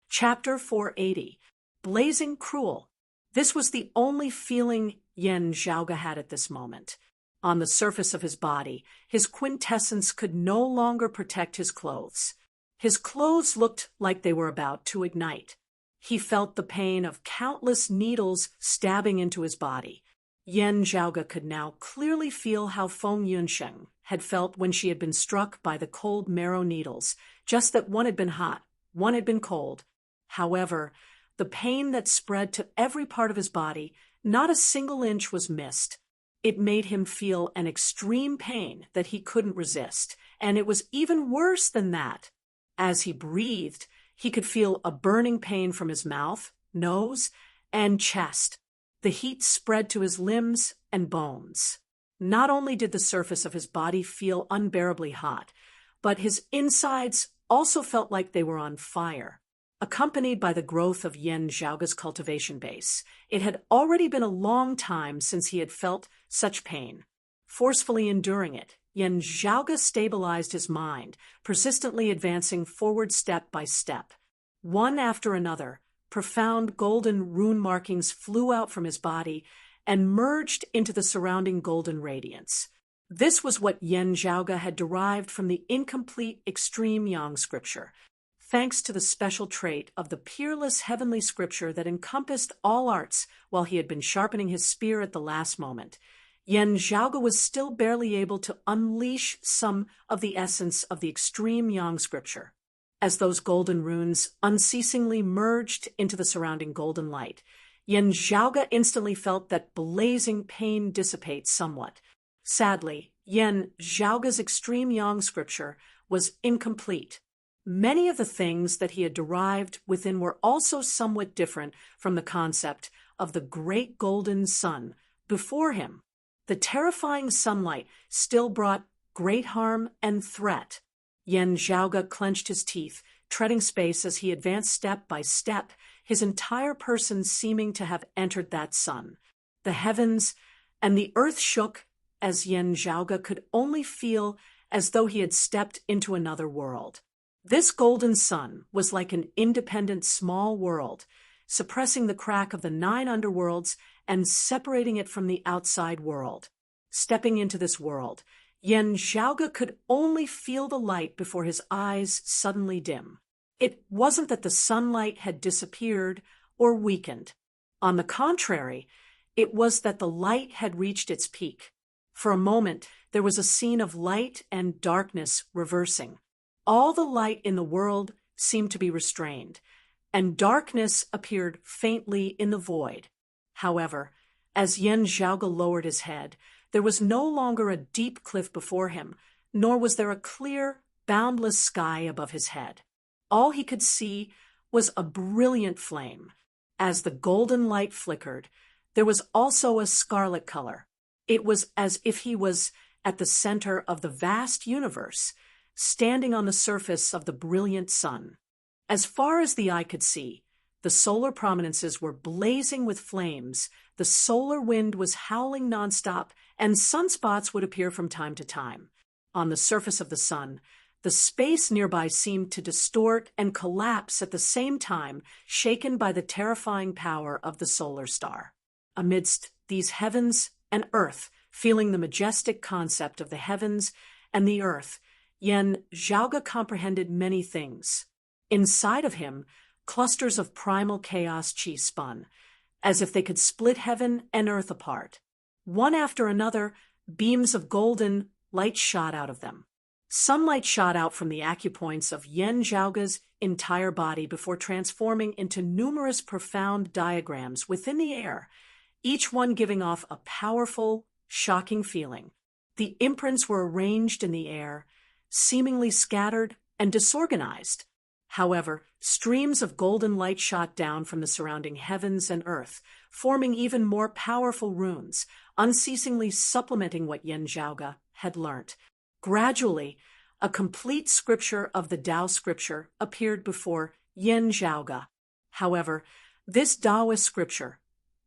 Chapter 480. Blazing Cruel. This was the only feeling Yan Zhaoge had at this moment. On the surface of his body, his quintessence could no longer protect his clothes. His clothes looked like they were about to ignite. He felt the pain of countless needles stabbing into his body. Yan Zhaoge could now clearly feel how Feng Yunsheng had felt when she had been struck by the cold marrow needles, just that one had been hot, one had been cold. However, the pain that spread to every part of his body, not a single inch was missed. It made him feel an extreme pain that he couldn't resist, and it was even worse than that. As he breathed, he could feel a burning pain from his mouth, nose, and chest. The heat spread to his limbs and bones. Not only did the surface of his body feel unbearably hot, but his insides also felt like they were on fire. Accompanied by the growth of Yan Zhaoge's cultivation base, it had already been a long time since he had felt such pain. Forcefully enduring it, Yan Zhaoge stabilized his mind, persistently advancing forward step by step. One after another, profound golden rune markings flew out from his body and merged into the surrounding golden radiance. This was what Yan Zhaoge had derived from the incomplete extreme Yang scripture, thanks to the special trait of the peerless heavenly scripture that encompassed all arts while he had been sharpening his spear at the last moment. Yan Zhaoge was still barely able to unleash some of the essence of the extreme Yang scripture. As those golden runes unceasingly merged into the surrounding golden light, Yan Zhaoge instantly felt that blazing pain dissipate somewhat. Sadly, Yan Zhaoge's extreme Yang scripture was incomplete. Many of the things that he had derived within were also somewhat different from the concept of the great golden sun before him. The terrifying sunlight still brought great harm and threat. Yan Zhaoge clenched his teeth, treading space as he advanced step by step, his entire person seeming to have entered that sun. The heavens and the earth shook as Yan Zhaoge could only feel as though he had stepped into another world. This golden sun was like an independent small world, suppressing the crack of the 9 underworlds and separating it from the outside world. Stepping into this world, Yan Zhaoge could only feel the light before his eyes suddenly dim. It wasn't that the sunlight had disappeared or weakened. On the contrary, it was that the light had reached its peak. For a moment, there was a scene of light and darkness reversing. All the light in the world seemed to be restrained, and darkness appeared faintly in the void. However, as Yan Zhaoge lowered his head, there was no longer a deep cliff before him, nor was there a clear, boundless sky above his head. All he could see was a brilliant flame. As the golden light flickered, there was also a scarlet color. It was as if he was at the center of the vast universe, standing on the surface of the brilliant sun. As far as the eye could see, the solar prominences were blazing with flames, the solar wind was howling nonstop, and sunspots would appear from time to time. On the surface of the sun, the space nearby seemed to distort and collapse at the same time, shaken by the terrifying power of the solar star. Amidst these heavens and earth, feeling the majestic concept of the heavens and the earth, Yan Zhaoge comprehended many things. Inside of him, clusters of primal chaos chi spun, as if they could split heaven and earth apart. One after another, beams of golden light shot out of them. Sunlight shot out from the acupoints of Yen Zhaoge's entire body before transforming into numerous profound diagrams within the air, each one giving off a powerful, shocking feeling. The imprints were arranged in the air, seemingly scattered and disorganized. However, streams of golden light shot down from the surrounding heavens and earth, forming even more powerful runes, unceasingly supplementing what Yen Zhaoge had learnt. Gradually, a complete scripture of the Tao scripture appeared before Yen Zhaoge. However, this Taoist scripture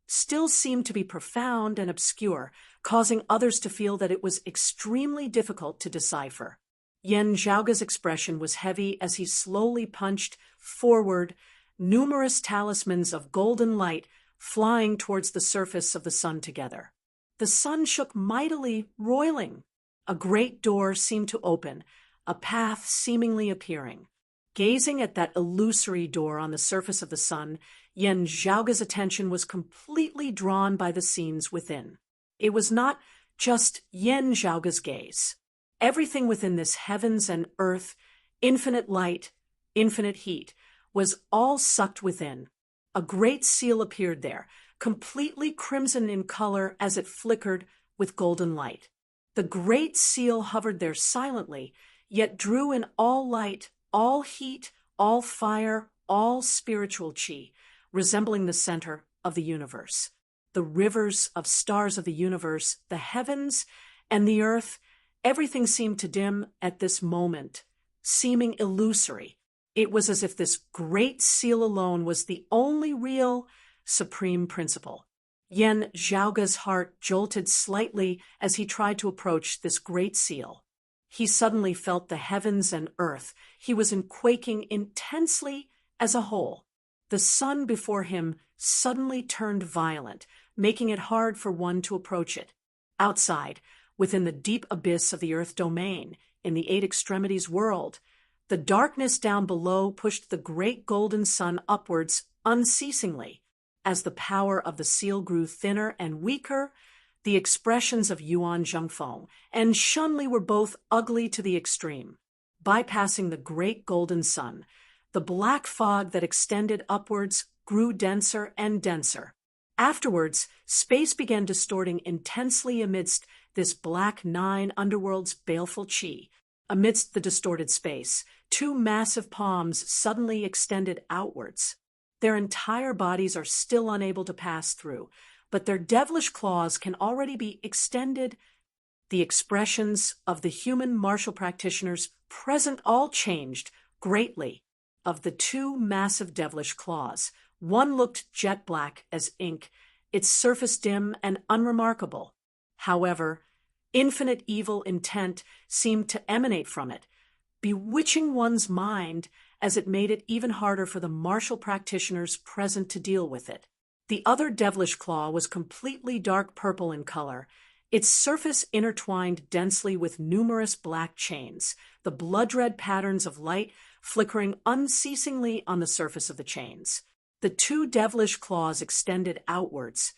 still seemed to be profound and obscure, causing others to feel that it was extremely difficult to decipher. Yen Zhaoge's expression was heavy as he slowly punched forward, numerous talismans of golden light flying towards the surface of the sun together. The sun shook mightily, roiling. A great door seemed to open, a path seemingly appearing. Gazing at that illusory door on the surface of the sun, Yen Zhaoge's attention was completely drawn by the scenes within. It was not just Yen Zhaoge's gaze. Everything within this heavens and earth, infinite light, infinite heat, was all sucked within. A great seal appeared there, completely crimson in color as it flickered with golden light. The great seal hovered there silently, yet drew in all light, all heat, all fire, all spiritual chi, resembling the center of the universe. The rivers of stars of the universe, the heavens, and the earth, everything seemed to dim at this moment, seeming illusory. It was as if this great seal alone was the only real, supreme principle. Yen Zhaoge's heart jolted slightly as he tried to approach this great seal. He suddenly felt the heavens and earth. He was quaking intensely as a whole. The sun before him suddenly turned violent, making it hard for one to approach it. Outside, within the deep abyss of the earth domain, in the eight extremities world, the darkness down below pushed the great golden sun upwards unceasingly. As the power of the seal grew thinner and weaker, the expressions of Yuan Zhengfeng and Shunli were both ugly to the extreme. Bypassing the great golden sun, the black fog that extended upwards grew denser and denser. Afterwards, space began distorting intensely amidst this black nine underworld's baleful chi. Amidst the distorted space, two massive palms suddenly extended outwards. Their entire bodies are still unable to pass through, but their devilish claws can already be extended. The expressions of the human martial practitioners present all changed greatly. Of the two massive devilish claws, one looked jet black as ink, its surface dim and unremarkable. However, infinite evil intent seemed to emanate from it, bewitching one's mind as it made it even harder for the martial practitioners present to deal with it. The other devilish claw was completely dark purple in color, its surface intertwined densely with numerous black chains, the blood-red patterns of light flickering unceasingly on the surface of the chains. The two devilish claws extended outwards,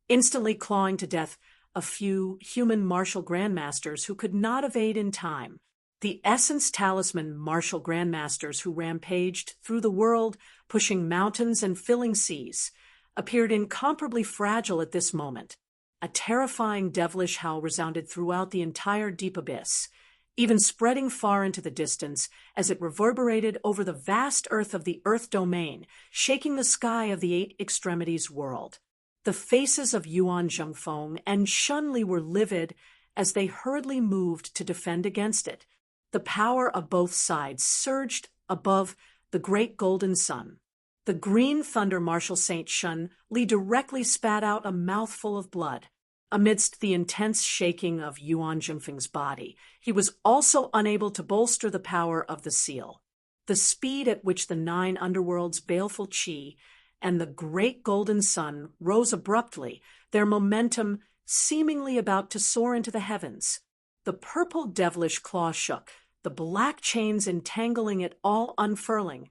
instantly clawing to death a few human martial grandmasters who could not evade in time. The essence talisman martial grandmasters who rampaged through the world, pushing mountains and filling seas, appeared incomparably fragile at this moment. A terrifying devilish howl resounded throughout the entire deep abyss, even spreading far into the distance as it reverberated over the vast earth of the earth domain, shaking the sky of the eight extremities world. The faces of Yuan Zhengfeng and Shunli were livid as they hurriedly moved to defend against it. The power of both sides surged above the great golden sun. The green thunder martial Saint Shun Li directly spat out a mouthful of blood. Amidst the intense shaking of Yuan Zhengfeng's body, he was also unable to bolster the power of the seal. The speed at which the nine underworld's baleful chi and the great golden sun rose abruptly, their momentum seemingly about to soar into the heavens. The purple devilish claw shook, the black chains entangling it all unfurling,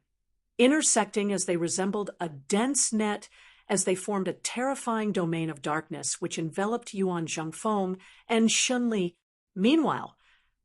intersecting as they resembled a dense net as they formed a terrifying domain of darkness which enveloped Yuan Zhongfeng and Shunli. Meanwhile,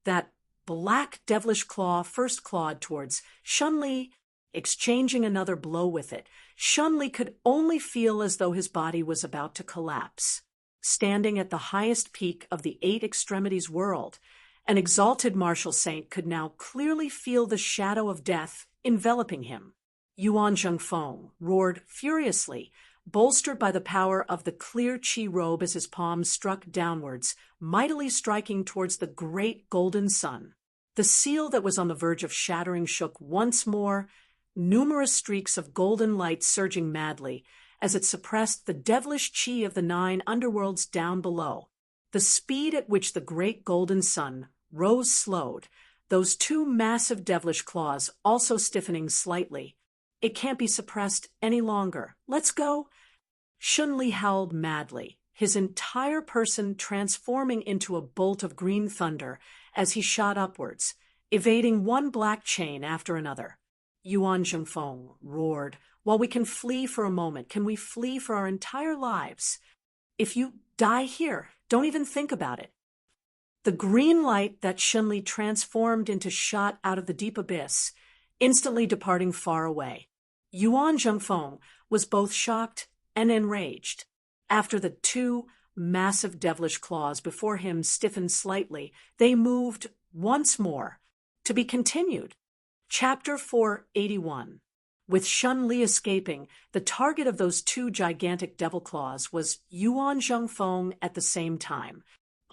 that black devilish claw first clawed towards Shunli, exchanging another blow with it. Shunli could only feel as though his body was about to collapse. Standing at the highest peak of the eight extremities world, an exalted martial saint could now clearly feel the shadow of death enveloping him. Yuan Zhongfeng roared furiously, bolstered by the power of the clear qi robe as his palms struck downwards, mightily striking towards the great golden sun. The seal that was on the verge of shattering shook once more, numerous streaks of golden light surging madly as it suppressed the devilish qi of the 9 underworlds down below. The speed at which the great golden sun rose slowed, those 2 massive devilish claws also stiffening slightly. It can't be suppressed any longer. Let's go. Shunli howled madly, his entire person transforming into a bolt of green thunder as he shot upwards, evading one black chain after another. Yuan Zhongfeng roared, "While we can flee for a moment, can we flee for our entire lives? If you die here, don't even think about it." The green light that Shunli transformed into shot out of the deep abyss, instantly departing far away. Yuan Zhongfeng was both shocked and enraged. After the 2 massive devilish claws before him stiffened slightly, they moved once more. To be continued. Chapter 481. With Shunli escaping, the target of those 2 gigantic devil claws was Yuan Zhongfeng at the same time.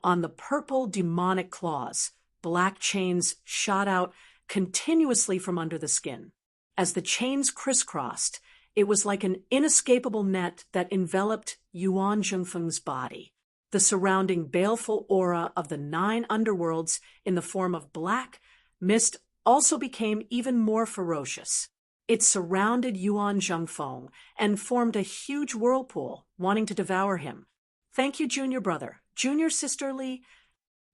On the purple demonic claws, black chains shot out continuously from under the skin. As the chains crisscrossed, it was like an inescapable net that enveloped Yuan Zhongfeng's body. The surrounding baleful aura of the 9 underworlds in the form of black mist also became even more ferocious. It surrounded Yuan Zhongfeng and formed a huge whirlpool, wanting to devour him. "Thank you, junior brother. Junior sisterly."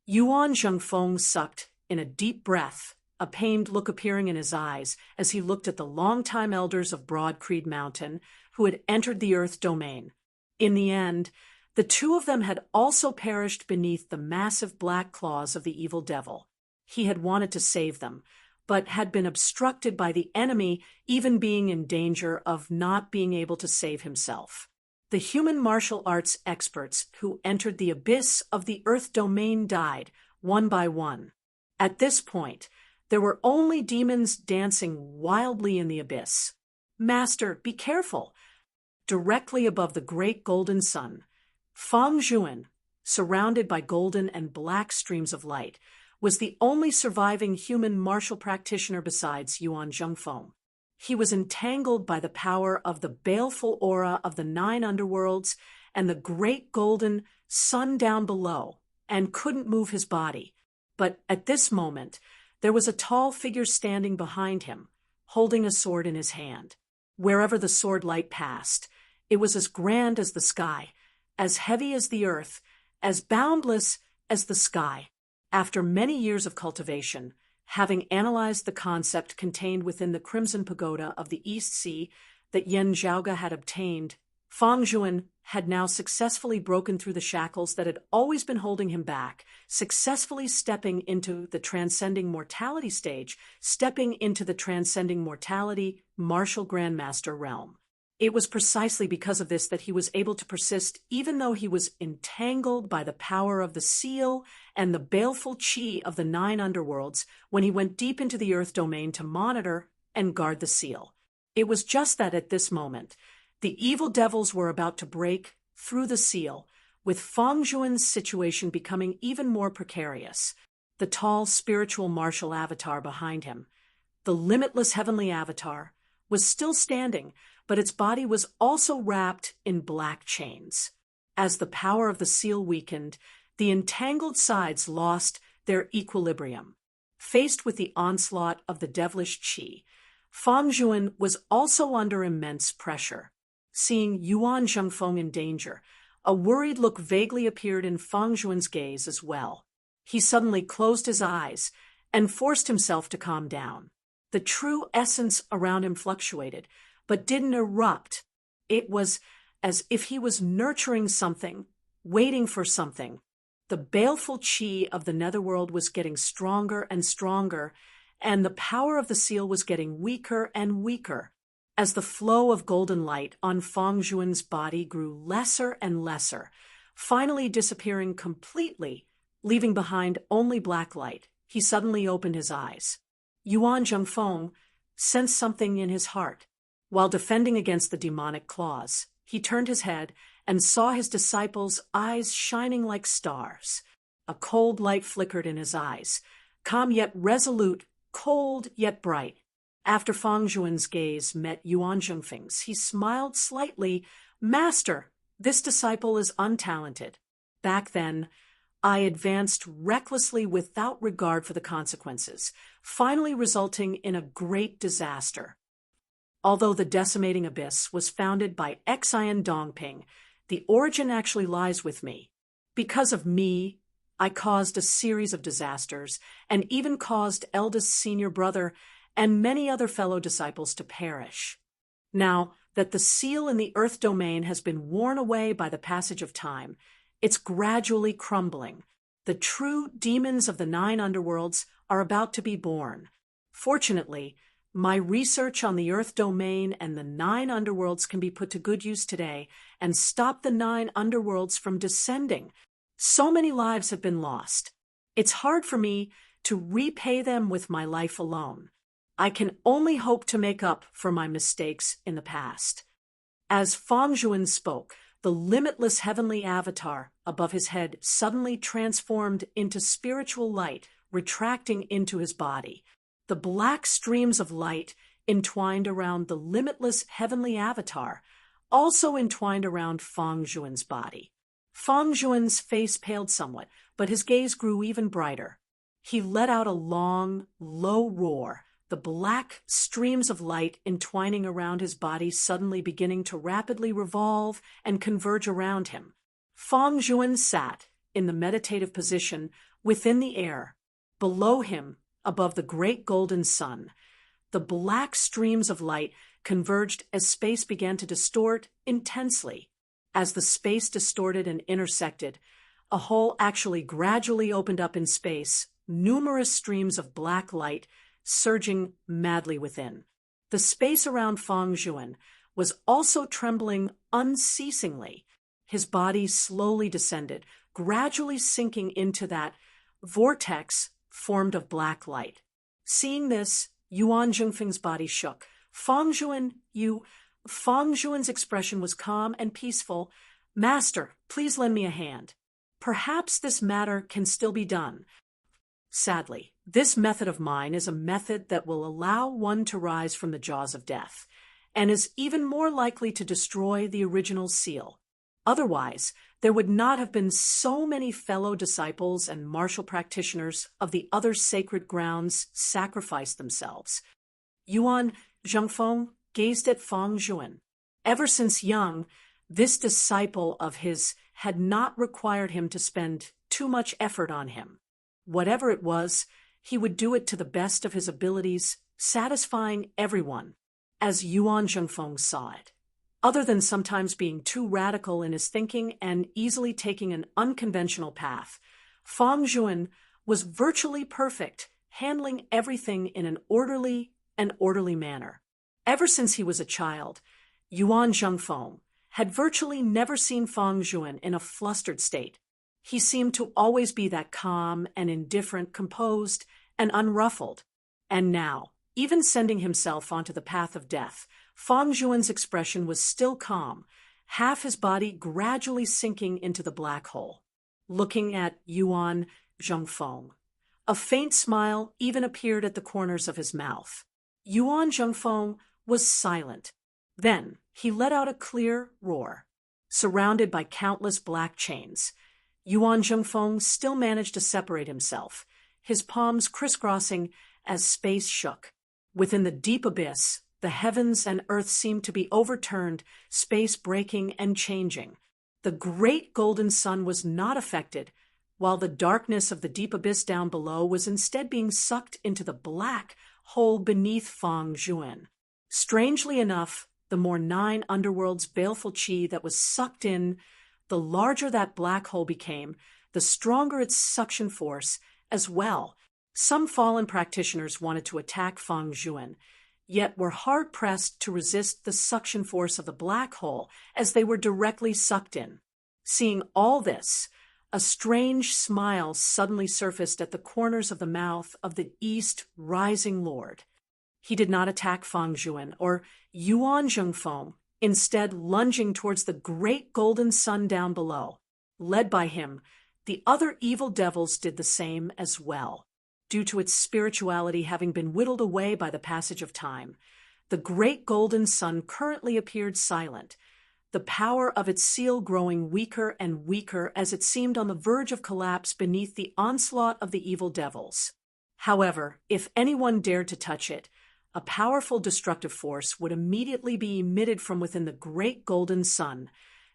Yuan Zhongfeng sucked in a deep breath, a pained look appearing in his eyes as he looked at the longtime elders of Broad Creed Mountain who had entered the Earth domain. In the end, the 2 of them had also perished beneath the massive black claws of the evil devil. He had wanted to save them, but had been obstructed by the enemy, even being in danger of not being able to save himself. The human martial arts experts who entered the abyss of the Earth domain died, one by one. At this point, there were only demons dancing wildly in the abyss. "Master, be careful!" Directly above the great golden sun, Fang Zhuan, surrounded by golden and black streams of light, was the only surviving human martial practitioner besides Yuan Zhongfeng. He was entangled by the power of the baleful aura of the 9 underworlds and the great golden sun down below, and couldn't move his body. But at this moment, there was a tall figure standing behind him, holding a sword in his hand. Wherever the sword light passed, it was as grand as the sky, as heavy as the earth, as boundless as the sky. After many years of cultivation, having analyzed the concept contained within the Crimson Pagoda of the East Sea that Yen Zhaoga had obtained, Fang Zhuan had now successfully broken through the shackles that had always been holding him back, successfully stepping into the transcending mortality stage, stepping into the transcending mortality martial grandmaster realm. It was precisely because of this that he was able to persist even though he was entangled by the power of the seal and the baleful qi of the 9 underworlds when he went deep into the Earth domain to monitor and guard the seal. It was just that at this moment, the evil devils were about to break through the seal, with Fang Zhuan's situation becoming even more precarious. The tall spiritual martial avatar behind him, the limitless heavenly avatar, was still standing, but its body was also wrapped in black chains. As the power of the seal weakened, the entangled sides lost their equilibrium. Faced with the onslaught of the devilish qi, Fang Zhuan was also under immense pressure. Seeing Yuan Zhongfeng in danger, a worried look vaguely appeared in Fang Zhuan's gaze as well. He suddenly closed his eyes and forced himself to calm down. The true essence around him fluctuated, but didn't erupt. It was as if he was nurturing something, waiting for something. The baleful chi of the netherworld was getting stronger and stronger, and the power of the seal was getting weaker and weaker, as the flow of golden light on Feng Zhuan's body grew lesser and lesser, finally disappearing completely, leaving behind only black light. He suddenly opened his eyes. Yuan Zhengfeng sensed something in his heart. While defending against the demonic claws, he turned his head and saw his disciples' eyes shining like stars. A cold light flickered in his eyes, calm yet resolute, cold yet bright. After Feng Zhuan's gaze met Yuan Zhengfeng's, he smiled slightly. "Master, this disciple is untalented. Back then, I advanced recklessly without regard for the consequences, finally resulting in a great disaster. Although the decimating abyss was founded by Xian Dongping, the origin actually lies with me. Because of me, I caused a series of disasters and even caused eldest senior brother and many other fellow disciples to perish. Now that the seal in the earth domain has been worn away by the passage of time, it's gradually crumbling. The true demons of the 9 underworlds are about to be born. Fortunately, my research on the earth domain and the 9 underworlds can be put to good use today and stop the 9 underworlds from descending. So many lives have been lost. It's hard for me to repay them with my life alone. I can only hope to make up for my mistakes in the past." As Feng Zhuan spoke, the limitless heavenly avatar above his head suddenly transformed into spiritual light, retracting into his body. The black streams of light entwined around the limitless heavenly avatar also entwined around Feng Zhuan's body. Feng Zhuan's face paled somewhat, but his gaze grew even brighter. He let out a long, low roar, the black streams of light entwining around his body suddenly beginning to rapidly revolve and converge around him. Feng Zhuan sat in the meditative position within the air. Below him, above the great golden sun, the black streams of light converged as space began to distort intensely. As the space distorted and intersected, a hole actually gradually opened up in space, numerous streams of black light surging madly within. The space around Feng Zhuan was also trembling unceasingly. His body slowly descended, gradually sinking into that vortex formed of black light. Seeing this, Yuan Zhengfeng's body shook. Feng Zhuan's expression was calm and peaceful. "Master, please lend me a hand. Perhaps this matter can still be done. Sadly, this method of mine is a method that will allow one to rise from the jaws of death, and is even more likely to destroy the original seal. Otherwise, there would not have been so many fellow disciples and martial practitioners of the other sacred grounds sacrifice themselves." Yuan Zhengfeng gazed at Feng Zhuan. Ever since young, this disciple of his had not required him to spend too much effort on him. Whatever it was, he would do it to the best of his abilities, satisfying everyone, as Yuan Zhengfeng saw it. Other than sometimes being too radical in his thinking and easily taking an unconventional path, Feng Zhuan was virtually perfect, handling everything in an orderly manner. Ever since he was a child, Yuan Zhengfeng had virtually never seen Feng Zhuan in a flustered state. He seemed to always be that calm and indifferent, composed and unruffled. And now, even sending himself onto the path of death, Feng Zhuan's expression was still calm, half his body gradually sinking into the black hole. Looking at Yuan Zhengfeng, a faint smile even appeared at the corners of his mouth. Yuan Zhengfeng was silent. Then he let out a clear roar. Surrounded by countless black chains, Yuan Zhengfeng still managed to separate himself, his palms crisscrossing as space shook. Within the deep abyss, the heavens and earth seemed to be overturned, space breaking and changing. The great golden sun was not affected, while the darkness of the deep abyss down below was instead being sucked into the black hole beneath Feng Zhuan. Strangely enough, the more nine underworlds' baleful chi that was sucked in, the larger that black hole became, the stronger its suction force as well. Some fallen practitioners wanted to attack Feng Zhuan, yet were hard-pressed to resist the suction force of the black hole as they were directly sucked in. Seeing all this, a strange smile suddenly surfaced at the corners of the mouth of the East Rising Lord. He did not attack Feng Zhuan or Yuan Zhengfeng, instead lunging towards the great golden sun down below. Led by him, the other evil devils did the same as well. Due to its spirituality having been whittled away by the passage of time, the great golden sun currently appeared silent, the power of its seal growing weaker and weaker as it seemed on the verge of collapse beneath the onslaught of the evil devils. However, if anyone dared to touch it, a powerful destructive force would immediately be emitted from within the great golden sun,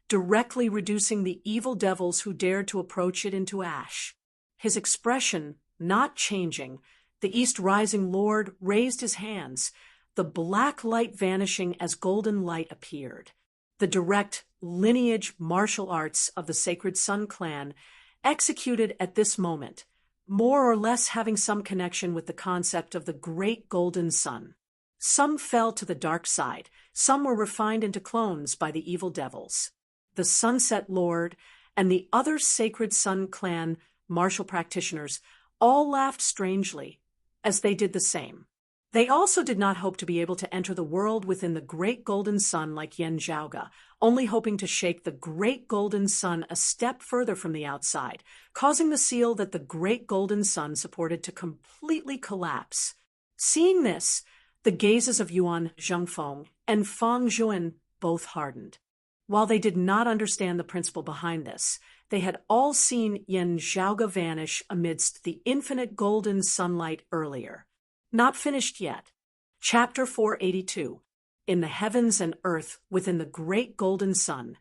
directly reducing the evil devils who dared to approach it into ash. His expression not changing, the East Rising Lord raised his hands, the black light vanishing as golden light appeared. The direct lineage martial arts of the Sacred Sun clan executed at this moment, more or less having some connection with the concept of the Great Golden Sun. Some fell to the dark side, some were refined into clones by the evil devils. The Sunset Lord and the other Sacred Sun clan martial practitioners all laughed strangely, as they did the same. They also did not hope to be able to enter the world within the Great Golden Sun like Yen Zhaoge, only hoping to shake the Great Golden Sun a step further from the outside, causing the seal that the Great Golden Sun supported to completely collapse. Seeing this, the gazes of Yuan Zhengfeng and Feng Zhuan both hardened. While they did not understand the principle behind this, they had all seen Yen Zhaoge vanish amidst the infinite golden sunlight earlier. Not finished yet. Chapter 482. In the heavens and earth within the great golden sun,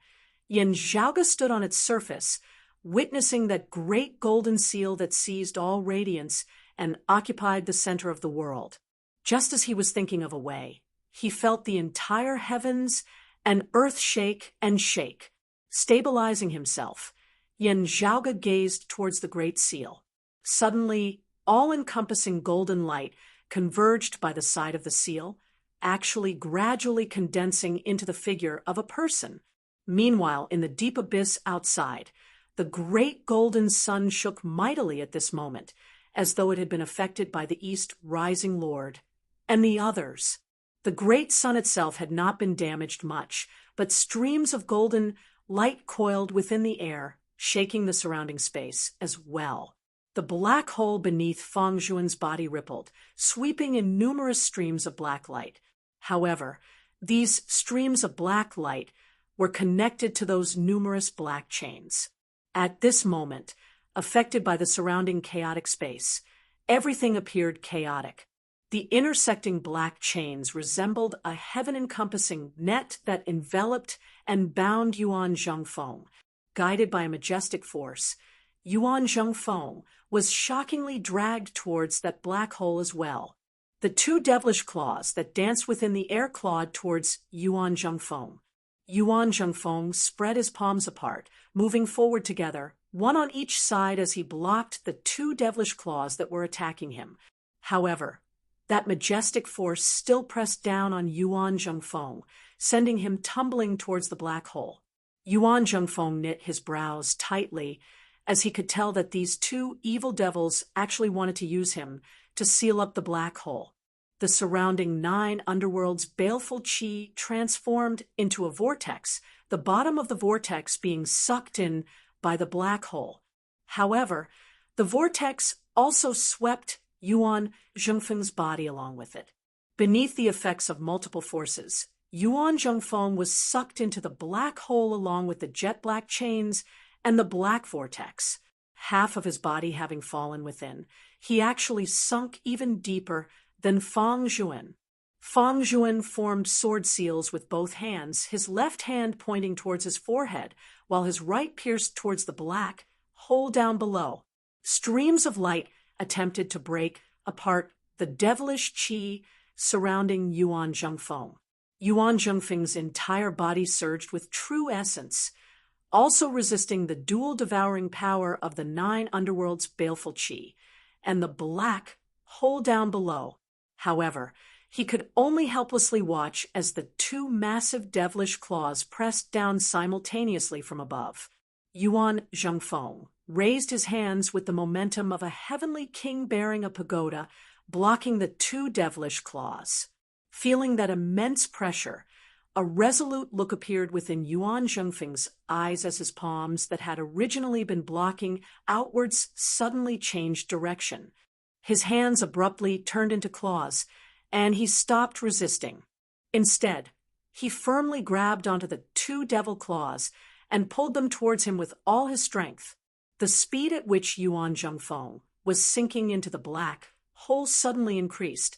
Yen Zhaoge stood on its surface, witnessing that great golden seal that seized all radiance and occupied the center of the world. Just as he was thinking of a way, he felt the entire heavens and earth shake and shake. Stabilizing himself, Yen Zhaoge gazed towards the great seal. Suddenly, all-encompassing golden light converged by the side of the seal, actually gradually condensing into the figure of a person. Meanwhile, in the deep abyss outside, the great golden sun shook mightily at this moment, as though it had been affected by the East Rising Lord. And the others. The great sun itself had not been damaged much, but streams of golden light coiled within the air, shaking the surrounding space as well. The black hole beneath Feng Zhuan's body rippled, sweeping in numerous streams of black light. However, these streams of black light were connected to those numerous black chains. At this moment, affected by the surrounding chaotic space, everything appeared chaotic. The intersecting black chains resembled a heaven-encompassing net that enveloped and bound Yuan Zhengfeng. Guided by a majestic force, Yuan Zhengfeng was shockingly dragged towards that black hole as well. The two devilish claws that danced within the air clawed towards Yuan Zhengfeng. Yuan Zhengfeng spread his palms apart, moving forward together, one on each side as he blocked the two devilish claws that were attacking him. However, that majestic force still pressed down on Yuan Zhengfeng, sending him tumbling towards the black hole. Yuan Zhengfeng knit his brows tightly, as he could tell that these two evil devils actually wanted to use him to seal up the black hole. The surrounding 9 underworlds' baleful chi transformed into a vortex, the bottom of the vortex being sucked in by the black hole. However, the vortex also swept Yuan Zhengfeng's body along with it. Beneath the effects of multiple forces, Yuan Zhengfeng was sucked into the black hole along with the jet black chains and the black vortex. Half of his body having fallen within, he actually sunk even deeper than Feng Zhuan. Feng Zhuan formed sword seals with both hands, his left hand pointing towards his forehead, while his right pierced towards the black hole down below. Streams of light attempted to break apart the devilish chi surrounding Yuan Zhengfeng. Yuan Zhongfeng's entire body surged with true essence, also resisting the dual-devouring power of the 9 underworld's baleful qi, and the black hole down below. However, he could only helplessly watch as the 2 massive devilish claws pressed down simultaneously from above. Yuan Zhongfeng raised his hands with the momentum of a heavenly king bearing a pagoda, blocking the 2 devilish claws. Feeling that immense pressure, a resolute look appeared within Yuan Zhongfeng's eyes as his palms that had originally been blocking outwards suddenly changed direction. His hands abruptly turned into claws, and he stopped resisting. Instead, he firmly grabbed onto the 2 devil claws and pulled them towards him with all his strength. The speed at which Yuan Zhongfeng was sinking into the black hole suddenly increased,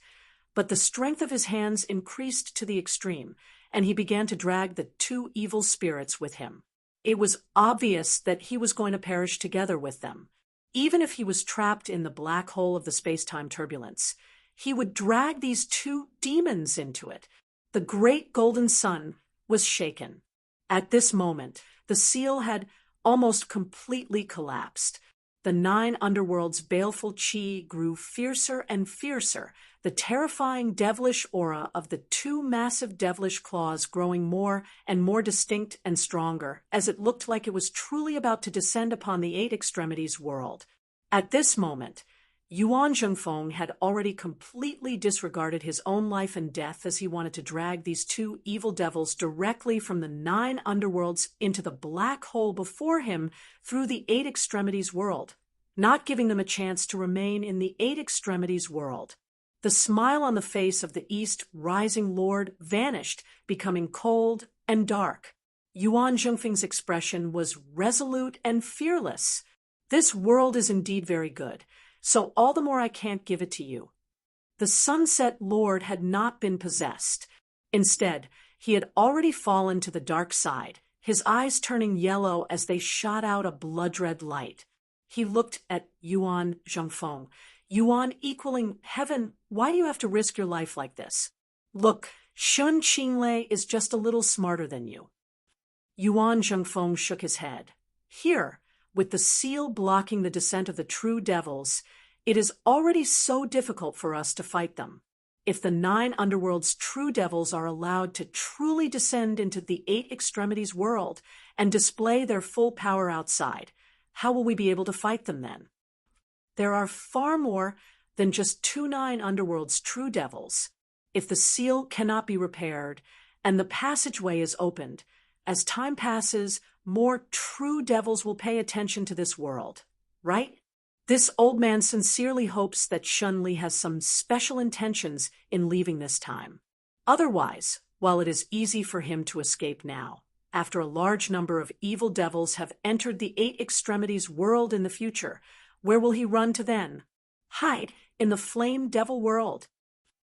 but the strength of his hands increased to the extreme, and he began to drag the 2 evil spirits with him. It was obvious that he was going to perish together with them. Even if he was trapped in the black hole of the space-time turbulence, he would drag these 2 demons into it. The great golden sun was shaken. At this moment, the seal had almost completely collapsed. The 9 underworld's baleful qi grew fiercer and fiercer, the terrifying devilish aura of the 2 massive devilish claws growing more and more distinct and stronger, as it looked like it was truly about to descend upon the 8 extremities world. At this moment, Yuan Zhongfeng had already completely disregarded his own life and death as he wanted to drag these 2 evil devils directly from the 9 underworlds into the black hole before him through the 8 extremities world, not giving them a chance to remain in the 8 extremities world. The smile on the face of the East Rising Lord vanished, becoming cold and dark. Yuan Zhongfeng's expression was resolute and fearless. This world is indeed very good, so all the more I can't give it to you. The Sunset Lord had not been possessed. Instead, he had already fallen to the dark side, his eyes turning yellow as they shot out a blood-red light. He looked at Yuan Zhongfeng. Yuan equaling heaven, why do you have to risk your life like this? Look, Shun Qinglei is just a little smarter than you. Yuan Zhongfeng shook his head. Here, with the seal blocking the descent of the true devils, it is already so difficult for us to fight them. If the 9 underworld's true devils are allowed to truly descend into the 8 extremities world and display their full power outside, how will we be able to fight them then? There are far more than just 2 9 underworld's true devils. If the seal cannot be repaired and the passageway is opened, as time passes, more true devils will pay attention to this world, right? This old man sincerely hopes that Shunli has some special intentions in leaving this time. Otherwise, while it is easy for him to escape now, after a large number of evil devils have entered the 8 extremities world in the future, where will he run to then? Hide in the flame devil world.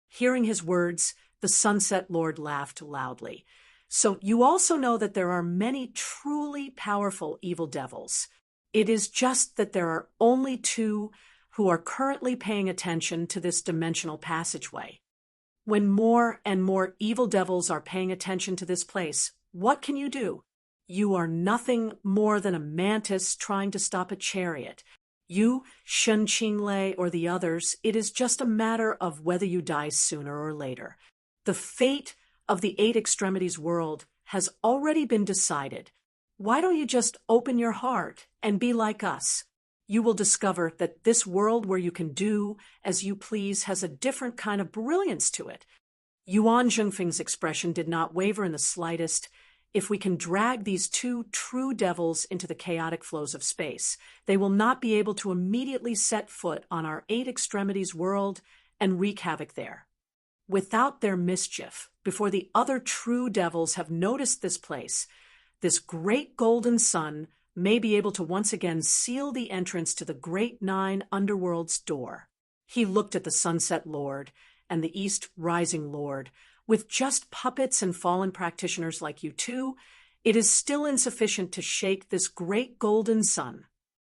Hearing his words, the Sunset Lord laughed loudly. So you also know that there are many truly powerful evil devils. It is just that there are only 2 who are currently paying attention to this dimensional passageway. When more and more evil devils are paying attention to this place, what can you do? You are nothing more than a mantis trying to stop a chariot. You, Shun Qinglei, or the others, it is just a matter of whether you die sooner or later. The fate of the 8 extremities world has already been decided. Why don't you just open your heart and be like us? You will discover that this world where you can do as you please has a different kind of brilliance to it. Yuan Zhongfeng's expression did not waver in the slightest. If we can drag these 2 true devils into the chaotic flows of space, they will not be able to immediately set foot on our 8 extremities world and wreak havoc there. Without their mischief, before the other true devils have noticed this place, this great golden sun may be able to once again seal the entrance to the great 9 underworld's door. He looked at the Sunset Lord and the East Rising Lord. With just puppets and fallen practitioners like you 2, it is still insufficient to shake this great golden sun.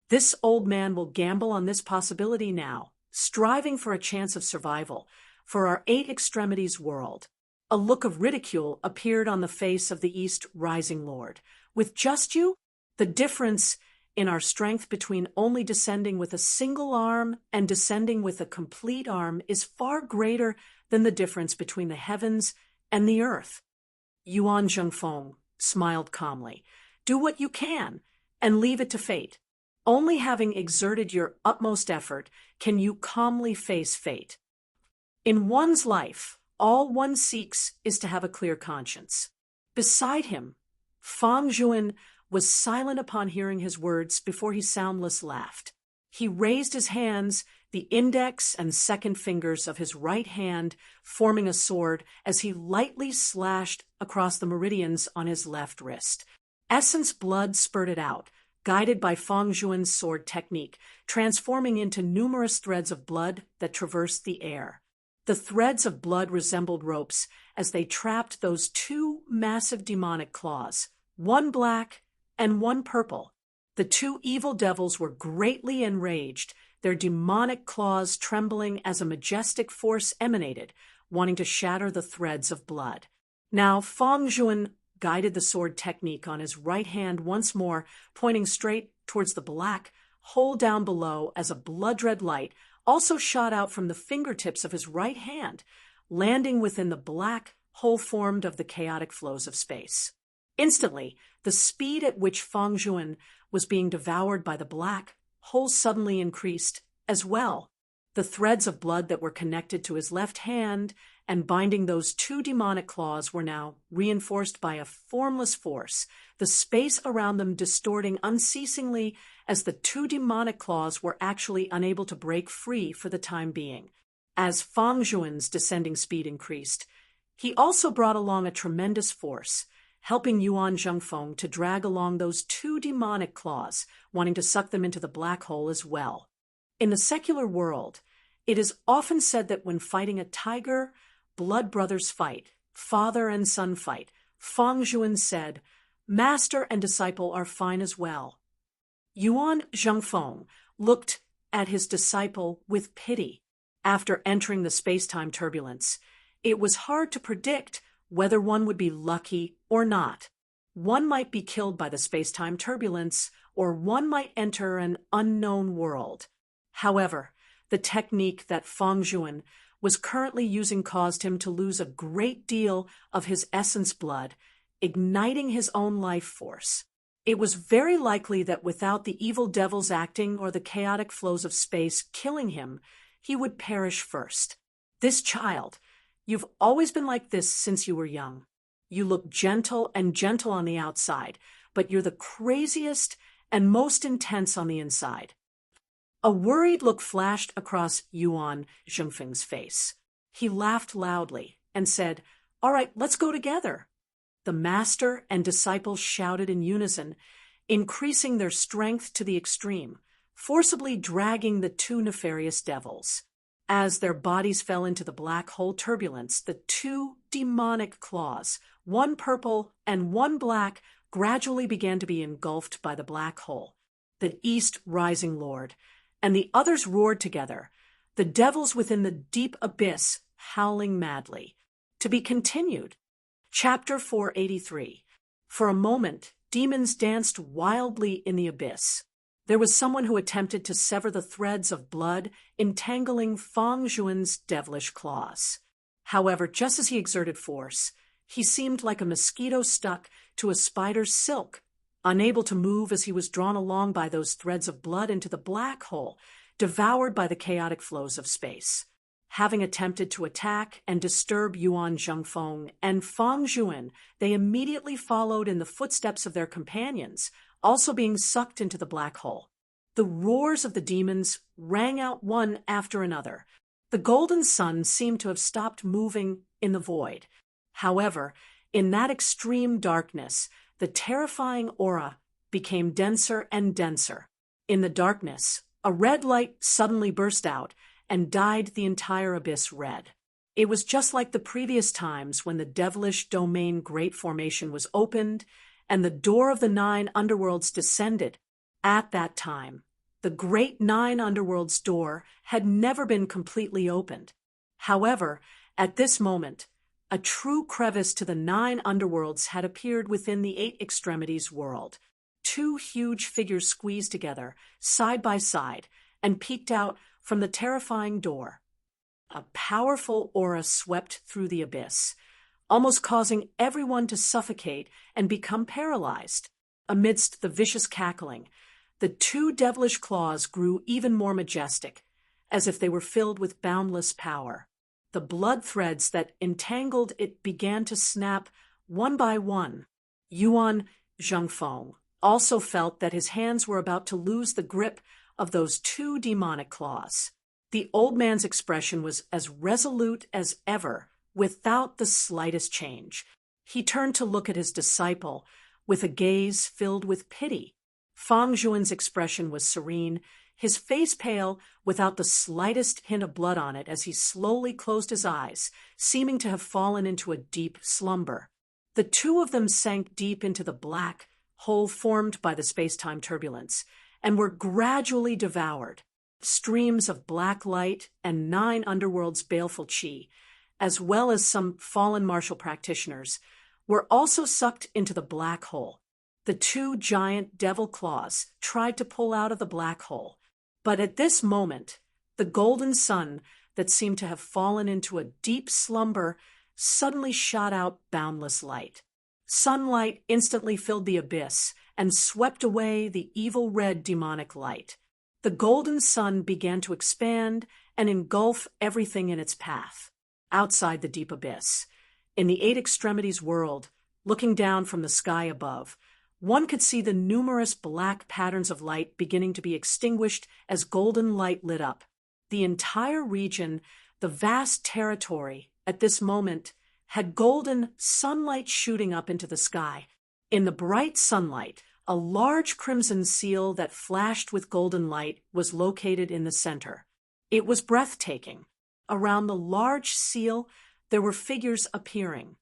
This old man will gamble on this possibility now, striving for a chance of survival, for our 8 extremities world. A look of ridicule appeared on the face of the East Rising Lord. With just you? The difference in our strength between only descending with a single arm and descending with a complete arm is far greater than the difference between the heavens and the earth. Yuan Zhengfeng smiled calmly. Do what you can, and leave it to fate. Only having exerted your utmost effort can you calmly face fate. In one's life, all one seeks is to have a clear conscience. Beside him, Fang Zhuan was silent upon hearing his words before he soundless laughed. He raised his hands, the index and second fingers of his right hand forming a sword as he lightly slashed across the meridians on his left wrist. Essence blood spurted out, guided by Fang Zhuan's sword technique, transforming into numerous threads of blood that traversed the air. The threads of blood resembled ropes as they trapped those two massive demonic claws, one black and one purple. The two evil devils were greatly enraged, their demonic claws trembling as a majestic force emanated, wanting to shatter the threads of blood. Now Fang Zhuan guided the sword technique on his right hand once more, pointing straight towards the black hole down below as a blood-red light also shot out from the fingertips of his right hand, landing within the black hole formed of the chaotic flows of space. Instantly, the speed at which Fang Zhuan was being devoured by the black hole suddenly increased as well. The threads of blood that were connected to his left hand and binding those two demonic claws were now reinforced by a formless force, the space around them distorting unceasingly as the two demonic claws were actually unable to break free for the time being. As Fang Zhuan's descending speed increased, he also brought along a tremendous force, helping Yuan Zhengfeng to drag along those two demonic claws, wanting to suck them into the black hole as well. In the secular world, it is often said that when fighting a tiger, blood brothers fight, father and son fight. Fang Zhuan said, "Master and disciple are fine as well." Yuan Zhengfeng looked at his disciple with pity. After entering the space-time turbulence, it was hard to predict whether one would be lucky or not. One might be killed by the space-time turbulence, or one might enter an unknown world. However, the technique that Fang Zhuan was currently using caused him to lose a great deal of his essence blood, igniting his own life force. It was very likely that without the evil devils acting or the chaotic flows of space killing him, he would perish first. This child, you've always been like this since you were young. You look gentle and gentle on the outside, but you're the craziest and most intense on the inside. A worried look flashed across Yuan Zhengfeng's face. He laughed loudly and said, "All right, let's go together." The master and disciple shouted in unison, increasing their strength to the extreme, forcibly dragging the two nefarious devils. As their bodies fell into the black hole turbulence, the two demonic claws, one purple and one black, gradually began to be engulfed by the black hole. The East Rising Lord and the others roared together, the devils within the deep abyss howling madly. To be continued. Chapter 483. For a moment, demons danced wildly in the abyss. There was someone who attempted to sever the threads of blood entangling Fang Zhuan's devilish claws. However, just as he exerted force, he seemed like a mosquito stuck to a spider's silk, unable to move as he was drawn along by those threads of blood into the black hole, devoured by the chaotic flows of space. Having attempted to attack and disturb Yuan Zhengfeng and Fang Zhuan, they immediately followed in the footsteps of their companions, also being sucked into the black hole. The roars of the demons rang out one after another. The golden sun seemed to have stopped moving in the void. However, in that extreme darkness, the terrifying aura became denser and denser. In the darkness, a red light suddenly burst out and dyed the entire abyss red. It was just like the previous times when the devilish domain Great Formation was opened and the door of the 9 underworlds descended. At that time, the Great 9 underworlds door had never been completely opened. However, at this moment, A true crevice to the 9 underworlds had appeared within the 8 extremities world. 2 huge figures squeezed together, side by side, and peeked out from the terrifying door. A powerful aura swept through the abyss, almost causing everyone to suffocate and become paralyzed. Amidst the vicious cackling, the 2 devilish claws grew even more majestic, as if they were filled with boundless power. The blood threads that entangled it began to snap one by one. Yuan Zhengfeng also felt that his hands were about to lose the grip of those 2 demonic claws. The old man's expression was as resolute as ever, without the slightest change. He turned to look at his disciple with a gaze filled with pity. Fang Zhuan's expression was serene, his face pale without the slightest hint of blood on it as he slowly closed his eyes, seeming to have fallen into a deep slumber. The 2 of them sank deep into the black hole formed by the space-time turbulence and were gradually devoured. Streams of black light and 9 underworlds' baleful qi, as well as some fallen martial practitioners, were also sucked into the black hole. The 2 giant devil claws tried to pull out of the black hole, but at this moment, the golden sun that seemed to have fallen into a deep slumber suddenly shot out boundless light. Sunlight instantly filled the abyss and swept away the evil red demonic light. The golden sun began to expand and engulf everything in its path. Outside the deep abyss, in the 8 extremities world, looking down from the sky above, one could see the numerous black patterns of light beginning to be extinguished as golden light lit up. The entire region, the vast territory, at this moment, had golden sunlight shooting up into the sky. In the bright sunlight, a large crimson seal that flashed with golden light was located in the center. It was breathtaking. Around the large seal, there were figures appearing.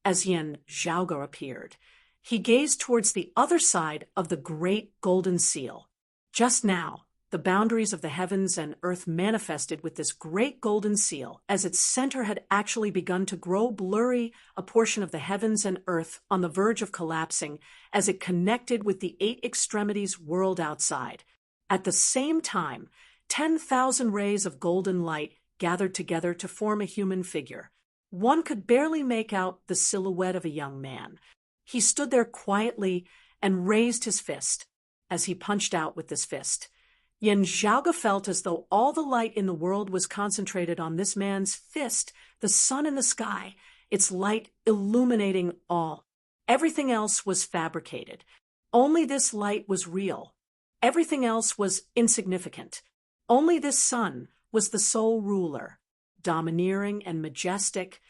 As Yan Zhaoge appeared, he gazed towards the other side of the great golden seal. Just now, the boundaries of the heavens and earth manifested with this great golden seal, as its center had actually begun to grow blurry, a portion of the heavens and earth on the verge of collapsing as it connected with the 8 extremities world outside. At the same time, 10,000 rays of golden light gathered together to form a human figure. One could barely make out the silhouette of a young man. He stood there quietly and raised his fist. As he punched out with this fist, Yan Zhaoge felt as though all the light in the world was concentrated on this man's fist, the sun in the sky, its light illuminating all. Everything else was fabricated. Only this light was real. Everything else was insignificant. Only this sun was the sole ruler, domineering and majestic,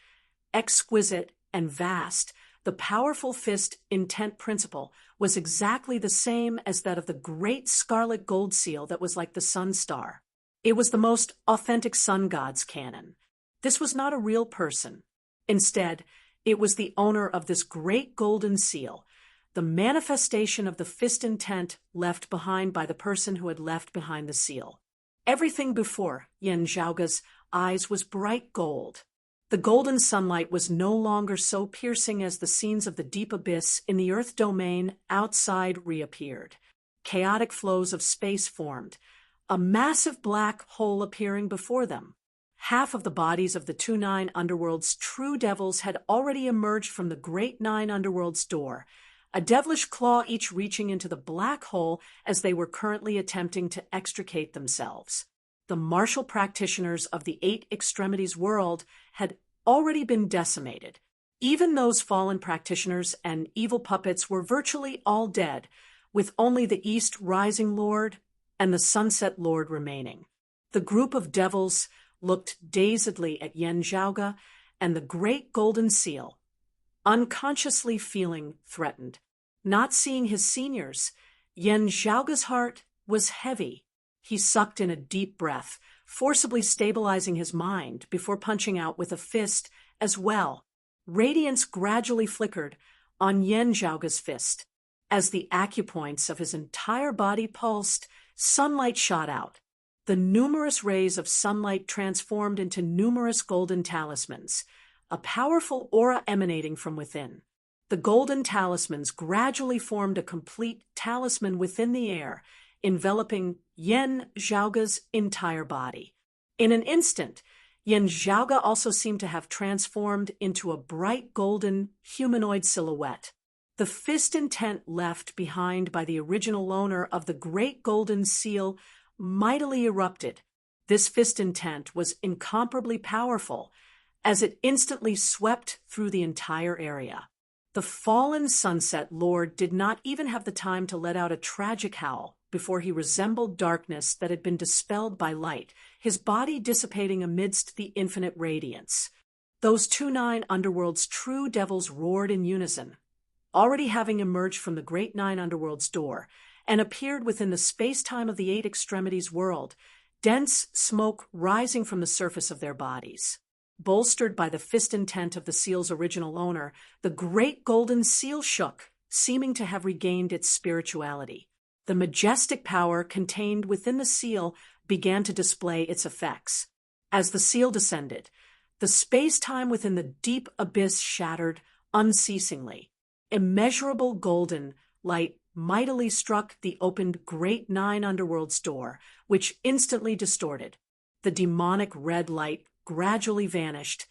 exquisite and vast. The powerful fist intent principle was exactly the same as that of the great scarlet gold seal that was like the sun star. It was the most authentic sun god's canon. This was not a real person. Instead, it was the owner of this great golden seal, the manifestation of the fist intent left behind by the person who had left behind the seal. Everything before Yan Zhaoge's eyes was bright gold. The golden sunlight was no longer so piercing as the scenes of the deep abyss in the earth domain outside reappeared. Chaotic flows of space formed, a massive black hole appearing before them. Half of the bodies of the 2-9 underworld's true devils had already emerged from the great 9 underworld's door, a devilish claw each reaching into the black hole as they were currently attempting to extricate themselves. The martial practitioners of the 8 extremities world had already been decimated. Even those fallen practitioners and evil puppets were virtually all dead, with only the East Rising Lord and the Sunset Lord remaining. The group of devils looked dazedly at Yan Zhaoge and the great golden seal, unconsciously feeling threatened. Not seeing his seniors, Yan Zhaoge's heart was heavy. He sucked in a deep breath, forcibly stabilizing his mind before punching out with a fist as well. Radiance gradually flickered on Yan Zhaoge's fist. As the acupoints of his entire body pulsed, sunlight shot out. The numerous rays of sunlight transformed into numerous golden talismans. a powerful aura emanating from within. The golden talismans gradually formed a complete talisman within the air, enveloping Yan Zhaoga's entire body. In an instant, Yan Zhaoga also seemed to have transformed into a bright golden humanoid silhouette. The fist intent left behind by the original owner of the great golden seal mightily erupted. This fist intent was incomparably powerful, as it instantly swept through the entire area. The fallen Sunset Lord did not even have the time to let out a tragic howl before he resembled darkness that had been dispelled by light, his body dissipating amidst the infinite radiance. Those 2-9 Underworld's true devils roared in unison, already having emerged from the Great 9 Underworld's door, and appeared within the space-time of the 8 Extremities world, dense smoke rising from the surface of their bodies. Bolstered by the fist intent of the seal's original owner, the great golden seal shook, seeming to have regained its spirituality. The majestic power contained within the seal began to display its effects. As the seal descended, the space-time within the deep abyss shattered unceasingly. Immeasurable golden light mightily struck the opened Great 9 Underworld's door, which instantly distorted. The demonic red light gradually vanished,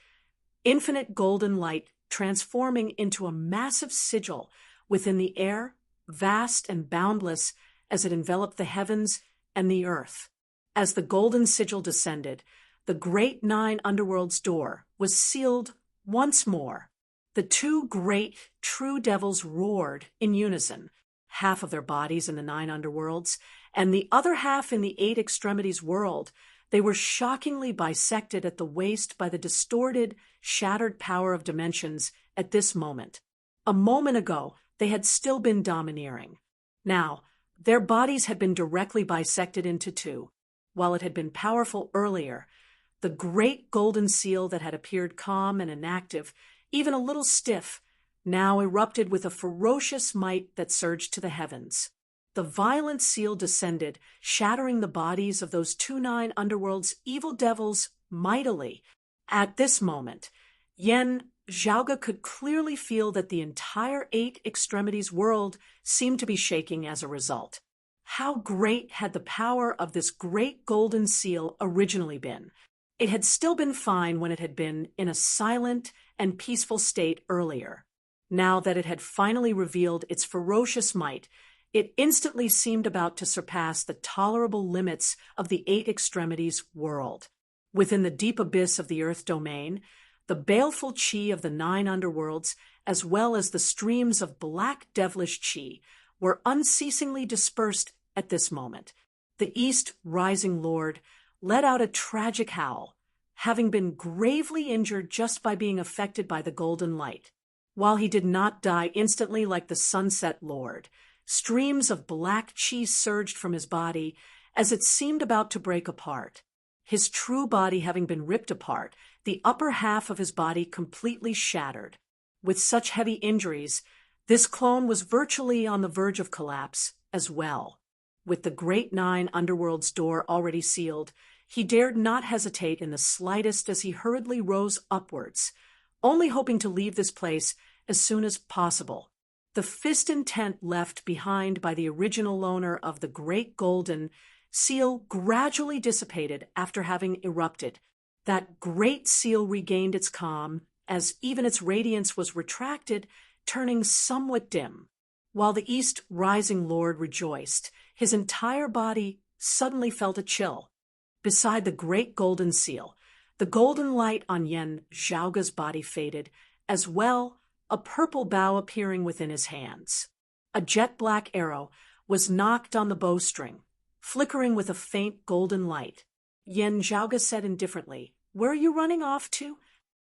infinite golden light transforming into a massive sigil within the air, vast and boundless as it enveloped the heavens and the earth. As the golden sigil descended, the Great 9 Underworld's door was sealed once more. The 2 great true devils roared in unison, half of their bodies in the 9 Underworlds, and the other half in the 8 Extremities world. They were shockingly bisected at the waist by the distorted, shattered power of dimensions at this moment. A moment ago, they had still been domineering. Now, their bodies had been directly bisected into 2. While it had been powerful earlier, the great golden seal that had appeared calm and inactive, even a little stiff, now erupted with a ferocious might that surged to the heavens. The violent seal descended, shattering the bodies of those 2-9 Underworld's evil devils mightily. At this moment, Yan Zhaoga could clearly feel that the entire 8 Extremities world seemed to be shaking as a result. How great had the power of this great golden seal originally been? It had still been fine when it had been in a silent and peaceful state earlier. Now that it had finally revealed its ferocious might, it instantly seemed about to surpass the tolerable limits of the 8 Extremities world. Within the deep abyss of the Earth domain, the baleful chi of the 9 Underworlds, as well as the streams of black devilish chi, were unceasingly dispersed at this moment. The East Rising Lord let out a tragic howl, having been gravely injured just by being affected by the golden light. While he did not die instantly like the Sunset Lord, streams of black chi surged from his body as it seemed about to break apart. His true body having been ripped apart, the upper half of his body completely shattered. With such heavy injuries, this clone was virtually on the verge of collapse as well. With the Great 9 Underworld's door already sealed, he dared not hesitate in the slightest as he hurriedly rose upwards, only hoping to leave this place as soon as possible. The fist intent left behind by the original owner of the Great Golden Seal gradually dissipated after having erupted. That great seal regained its calm, as even its radiance was retracted, turning somewhat dim. While the East Rising Lord rejoiced, his entire body suddenly felt a chill. Beside the Great Golden Seal, the golden light on Yan Zhaoga's body faded, as well a purple bow appearing within his hands. A jet-black arrow was knocked on the bowstring, flickering with a faint golden light. Yan Zhaoga said indifferently, "Where are you running off to?"